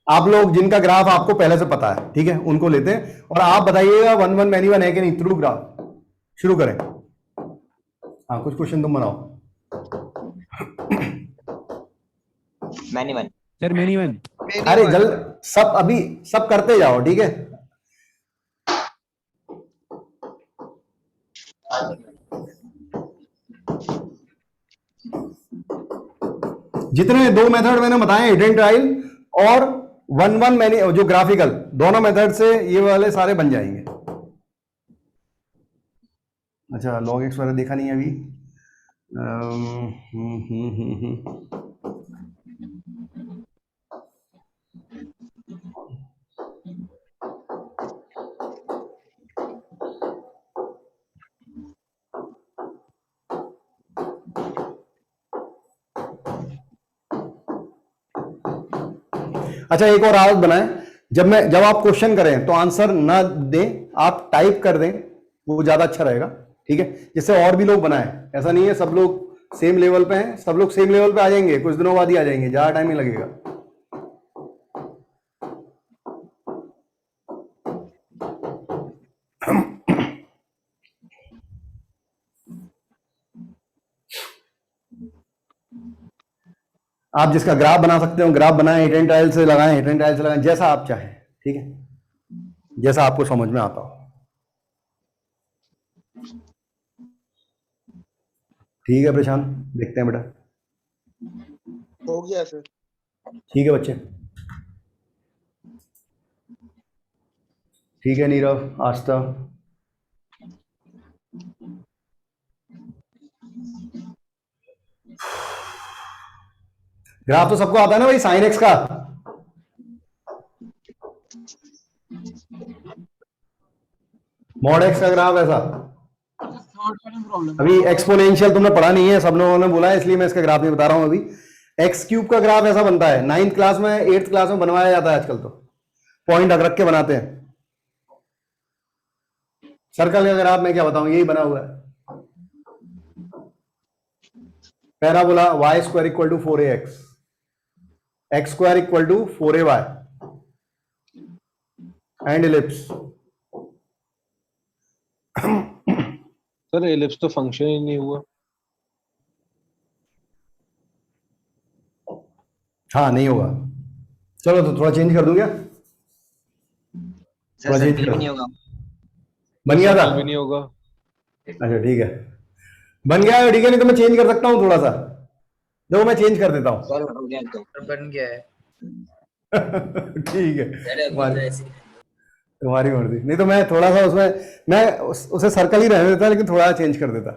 आप लोग जिनका ग्राफ आपको पहले से पता है, ठीक है, उनको लेते हैं और आप बताइएगा 1 1 मैनी वन है कि नहीं, थ्रू ग्राफ शुरू करें। हाँ, कुछ क्वेश्चन तुम बनाओ। Many one sir, many one. अरे जल्द सब, अभी सब करते जाओ, ठीक है। जितने 2 मेथड मैंने बताए, हिडन ट्रायल और 1 1 मैनी, जो ग्राफिकल, दोनों मेथड से ये वाले सारे बन जाएंगे। अच्छा, log x वाला देखा नहीं अभी। अच्छा एक और आदत बनाएं, जब आप क्वेश्चन करें तो आंसर ना दें, आप टाइप कर दें, वो ज्यादा अच्छा रहेगा, ठीक है, जिससे और भी लोग बनाएं। ऐसा नहीं है सब लोग सेम लेवल पे हैं, सब लोग सेम लेवल पे आ जाएंगे, कुछ दिनों बाद ही आ जाएंगे, ज्यादा टाइम नहीं लगेगा। आप जिसका ग्राफ बना सकते हो ग्राफ बनाएं, हिट एंड ट्रायल से लगाएं, हिट एंड ट्रायल से लगाएं, जैसा आप चाहें, ठीक है, जैसा आपको समझ में आता हो। ठीक है प्रशांत, देखते हैं बेटा। हो गया सर। ठीक है बच्चे, ठीक है नीरव, आस्था, ग्राफ तो सबको आता है ना भाई, साइन एक्स का। मॉड एक्स का ग्राफ ऐसा। अभी एक्सपोनेंशियल तुमने पढ़ा नहीं है, सब लोगों ने बोला है, इसलिए मैं इसका ग्राफ नहीं बता रहा हूं। अभी एक्स क्यूब का ग्राफ ऐसा बनता है, 9th क्लास में 8th क्लास में बनवाया जाता है आजकल, तो पॉइंट रख के बनाते हैं। सर्कल का ग्राफ मैं क्या बताऊं, यही बना हुआ है। Parabola y square equal to 4ax, x square equal to 4ay and ellipse. Sir ellipse तो फंक्शन ही नहीं हुआ। हाँ नहीं होगा, चलो तो थोड़ा चेंज कर दूं क्या? थोड़ा चेंज कर, नहीं होगा, बन गया था, भी नहीं होगा। अच्छा ठीक है, बन गया है, ठीक है, नहीं तो मैं चेंज कर सकता हूँ थोड़ा सा, देखो मैं चेंज कर देता हूँ। सर हो गया तो बन गया है। ठीक है, तुम्हारी मर्जी। नहीं तो मैं थोड़ा सा उसमें मैं उसे सर्कल ही रहने देता, लेकिन थोड़ा चेंज कर देता।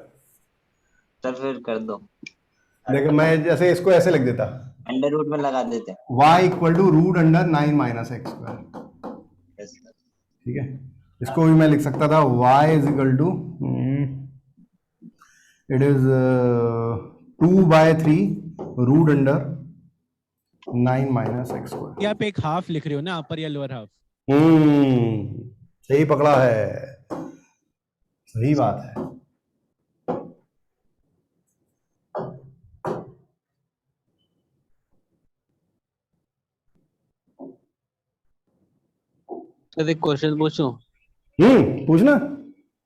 सर फिर कर दो, देखो मैं जैसे इसको ऐसे लिख देता, अंडर रूट में लगा देते हैं, y equal to root under 9 minus x square, ठीक है। इसको भी मैं लिख सकता था y is equal to it is 2/3 root under 9 minus x square. क्या आप एक हाफ लिख रहे हो ना, अपर या लोअर हाफ? सही पकड़ा है, सही बात है। सर एक क्वेश्चन पूछूं? पूछना।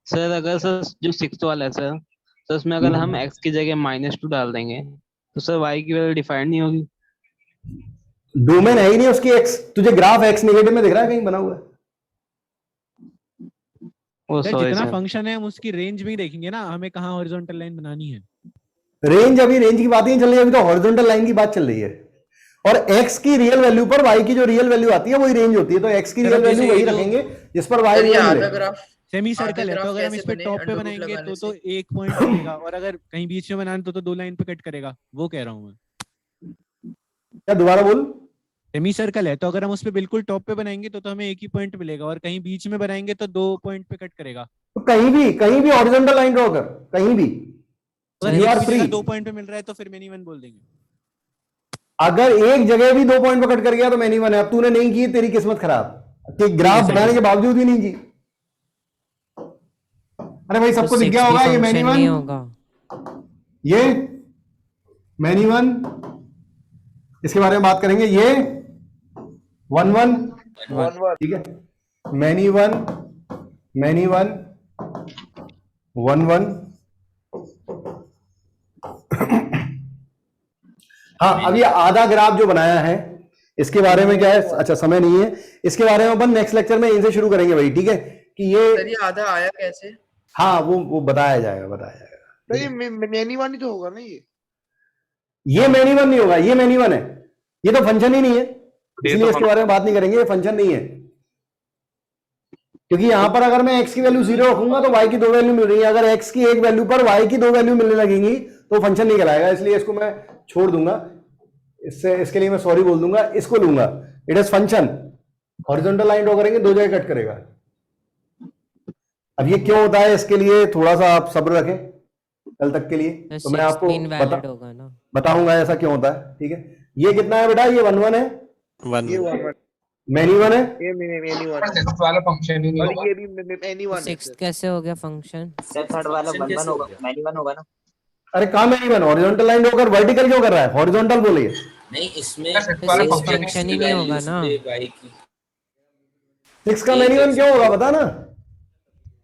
सर अगर सर जो 6th वाला है सर, तो उसमें अगर हम x की जगह -2 डाल देंगे तो सर y की वैल्यू डिफाइंड नहीं होगी। डोमेन है ही नहीं उसकी x, तुझे ग्राफ x नेगेटिव में दिख रहा है कहीं बना हुआ है? जितना फंक्शन है हम उसकी रेंज में ही देखेंगे ना, हमें कहाँ हॉरिजॉन्टल लाइन बनानी है। रेंज, अभी रेंज की बात ही नहीं चल रही है, अभी तो हॉरिजॉन्टल लाइन की बात चल रही है। और x की रियल वैल्यू पर y की जो रियल वैल्यू आती है वही रेंज होती है, तो x की रियल वैल्यू वही रखेंगे जिस पर y वैल्यू। सेमी सर्कल है, तो अगर हम इस पे टॉप पे बनाएंगे तो 1 पॉइंट बनेगा, और अगर कहीं बीच में बनाना तो 2 लाइन पे कट करेगा, वो कह रहा हूँ मैं। क्या दोबारा बोल? सेमी सर्कल है, तो अगर हम उस पे बिल्कुल टॉप पे बनाएंगे तो हमें 1 ही पॉइंट मिलेगा, और कहीं बीच में बनाएंगे तो 2 पॉइंट पे कट करेगा। तो कहीं भी हॉरिजॉन्टल लाइन ड्रॉ कर, कहीं भी। अगर एक जगह 2 पॉइंट पे मिल रहा है तो फिर मैनी वन बोल देंगे। अगर एक जगह भी 2 पॉइंट पे कट कर गया तो मैनी वन है। अब तूने नहीं की, तेरी किस्मत खराब कि ग्राफ बनाने के बावजूद ही नहीं की। अरे भाई सबको दिख गया होगा ये मैनी वन, ये मैनी वन, इसके बारे में बात करेंगे। ये 1 1 ठीक है, मैनी वन 1 1। हाँ, अब ये आधा ग्राफ जो बनाया है इसके बारे में क्या है? अच्छा समय नहीं है, इसके बारे में अपन नेक्स्ट लेक्चर में इनसे शुरू करेंगे भाई, ठीक है? कि ये आधा आया कैसे? हाँ वो बताया जाएगा। तो ये मैनी वन ही तो होगा ना? ये मैनी वन नहीं होगा, ये मैनी वन है, ये तो फंक्शन ही नहीं है, इसलिए इसके बारे में बात नहीं करेंगे, ये फंक्शन नहीं है। क्योंकि यहां पर अगर मैं x की वैल्यू 0 रखूंगा तो y की 2 वैल्यू मिल रही है, अगर x की 1 वैल्यू पर y की 2 वैल्यू मिलने लगेंगी तो फंक्शन नहीं कहलाएगा, इसलिए इसको मैं छोड़ दूंगा, इसके लिए मैं सॉरी बोल दूंगा, इसको लूंगा। It is function, horizontal line draw करेंगे 2 जगह कट करेगा। अब ये क्यों होता है, इसके लिए थोड़ा सा आप सब्र रखें कल तक के लिए, तो मैं आपको बताऊंगा ऐसा क्यों होता है, ठीक है? ये कितना है बेटा? ये 1 1 है, ये 1 मैनी वन है, ये एनी वन सिक्स वाला फंक्शन ही नहीं और होगा। ये भी एनी वन है सिक्स कैसे हो गया फंक्शन? सर थर्ड वाला 1 1 होगा, मैनी 1 होगा ना। अरे कहाँ मैनी वन? हॉरिजॉन्टल लाइन होकर वर्टिकल क्यों कर रहा है? हॉरिजॉन्टल बोलिए। नहीं इसमें फंक्शन ही नहीं होगा ना। 6 का मैनी वन क्यों होगा बता ना।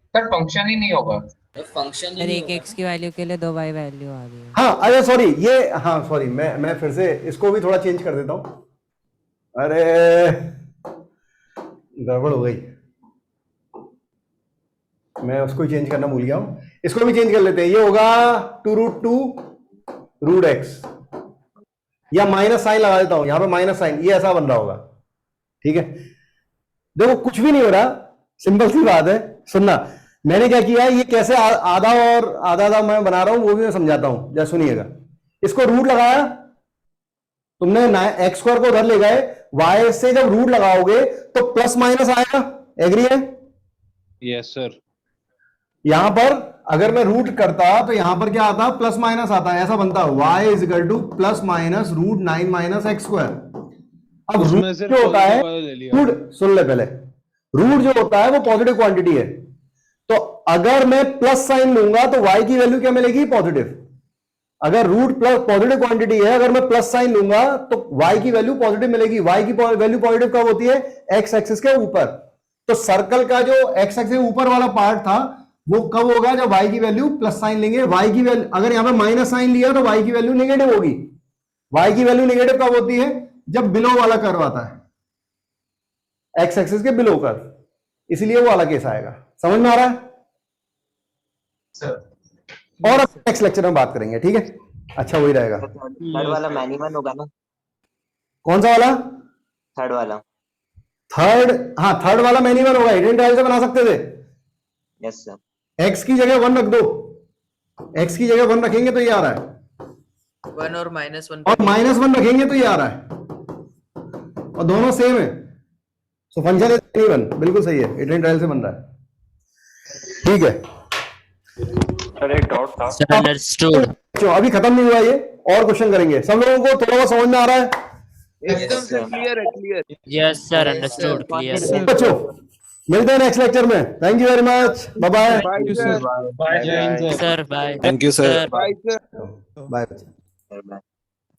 सर फंक्शन ही नहीं होगा। फंक्शन सर एक x की वैल्यू के लिए 2y वैल्यू आ गई है। हाँ अरे सॉरी, ये हाँ सॉरी, मैं फिर से इसको भी थोड़ा चेंज कर देता हूँ। अरे गड़बड़ हो गई, मैं उसको चेंज करना भूल गया हूँ। इसको भी चेंज कर लेते हैं। ये होगा 2√2√x, या माइनस साइन लगा देता हूं यहां पे, माइनस साइन, ये ऐसा बन रहा होगा। ठीक है, देखो कुछ भी नहीं हो रहा, सिंपल सी बात है। सुनना मैंने क्या किया, ये कैसे आधा और आधा मैं बना रहा हूं वो भी मैं समझाता हूं, जरा सुनिएगा। इसको रूट लगाया तुमने, एक्स स्क्वायर को उधर ले गए, वाई से जब रूट लगाओगे तो प्लस माइनस आएगा, एग्री है? Yes sir. यहां पर अगर मैं रूट करता तो यहां पर क्या आता? प्लस माइनस आता है, ऐसा बनता है y is equal to plus minus root 9 minus x square. अब रूट जो होता है, रूट सुन ले पहले, रूट जो होता है वो पॉजिटिव क्वांटिटी है, तो अगर मैं प्लस साइन लूंगा तो y की वैल्यू क्या मिलेगी? पॉजिटिव। अगर रूट प्लस पॉजिटिव क्वांटिटी है, अगर मैं प्लस साइन लूंगा तो y की वैल्यू पॉजिटिव मिलेगी। y की वैल्यू पॉजिटिव कब होती है? x एक्सिस के ऊपर। तो सर्कल का जो x एक्सिस के ऊपर वाला पार्ट था वो कब होगा? जब y की वैल्यू प्लस साइन लेंगे। y की वैल्यू अगर यहां पे माइनस साइन लिया तो y की वैल्यू नेगेटिव होगी। y की वैल्यू नेगेटिव कब होती है? जब बिलो वाला कर्व आता है, x एक्सिस के बिलो कर्व, इसलिए वो वाला केस आएगा। समझ में आ रहा है? और अब नेक्स्ट लेक्चर में बात करेंगे, ठीक है? अच्छा वही रहेगा। थर्ड वाला मैनी 1 होगा ना? कौन सा वाला? थर्ड वाला। थर्ड, हाँ थर्ड वाला मैनी वन होगा। हिडन ट्रायल से बना सकते थे। Yes sir. x की जगह 1 रख दो, x की जगह 1 रखेंगे तो ये आ रहा है, 1 और -1 और -1 रखेंगे तो ये आ रहा है, और दोनों सेम है। सो फंक्शन इज इवन, बिल्कुल सही है, हिडन ट्रायल से बन रहा है। ठीक है सर एक डाउट था। Sir understood. तो अभी खत्म नहीं हुआ ये, और क्वेश्चन करेंगे। सब लोगों को थोड़ा बहुत समझ में आ रहा है? एकदम से क्लियर है, clear. Yes sir understood, clear. बच्चों मिलते हैं नेक्स्ट लेक्चर में। Thank you very much, bye bye. Bye sir. Sir bye. Thank you sir. Bye sir. Bye.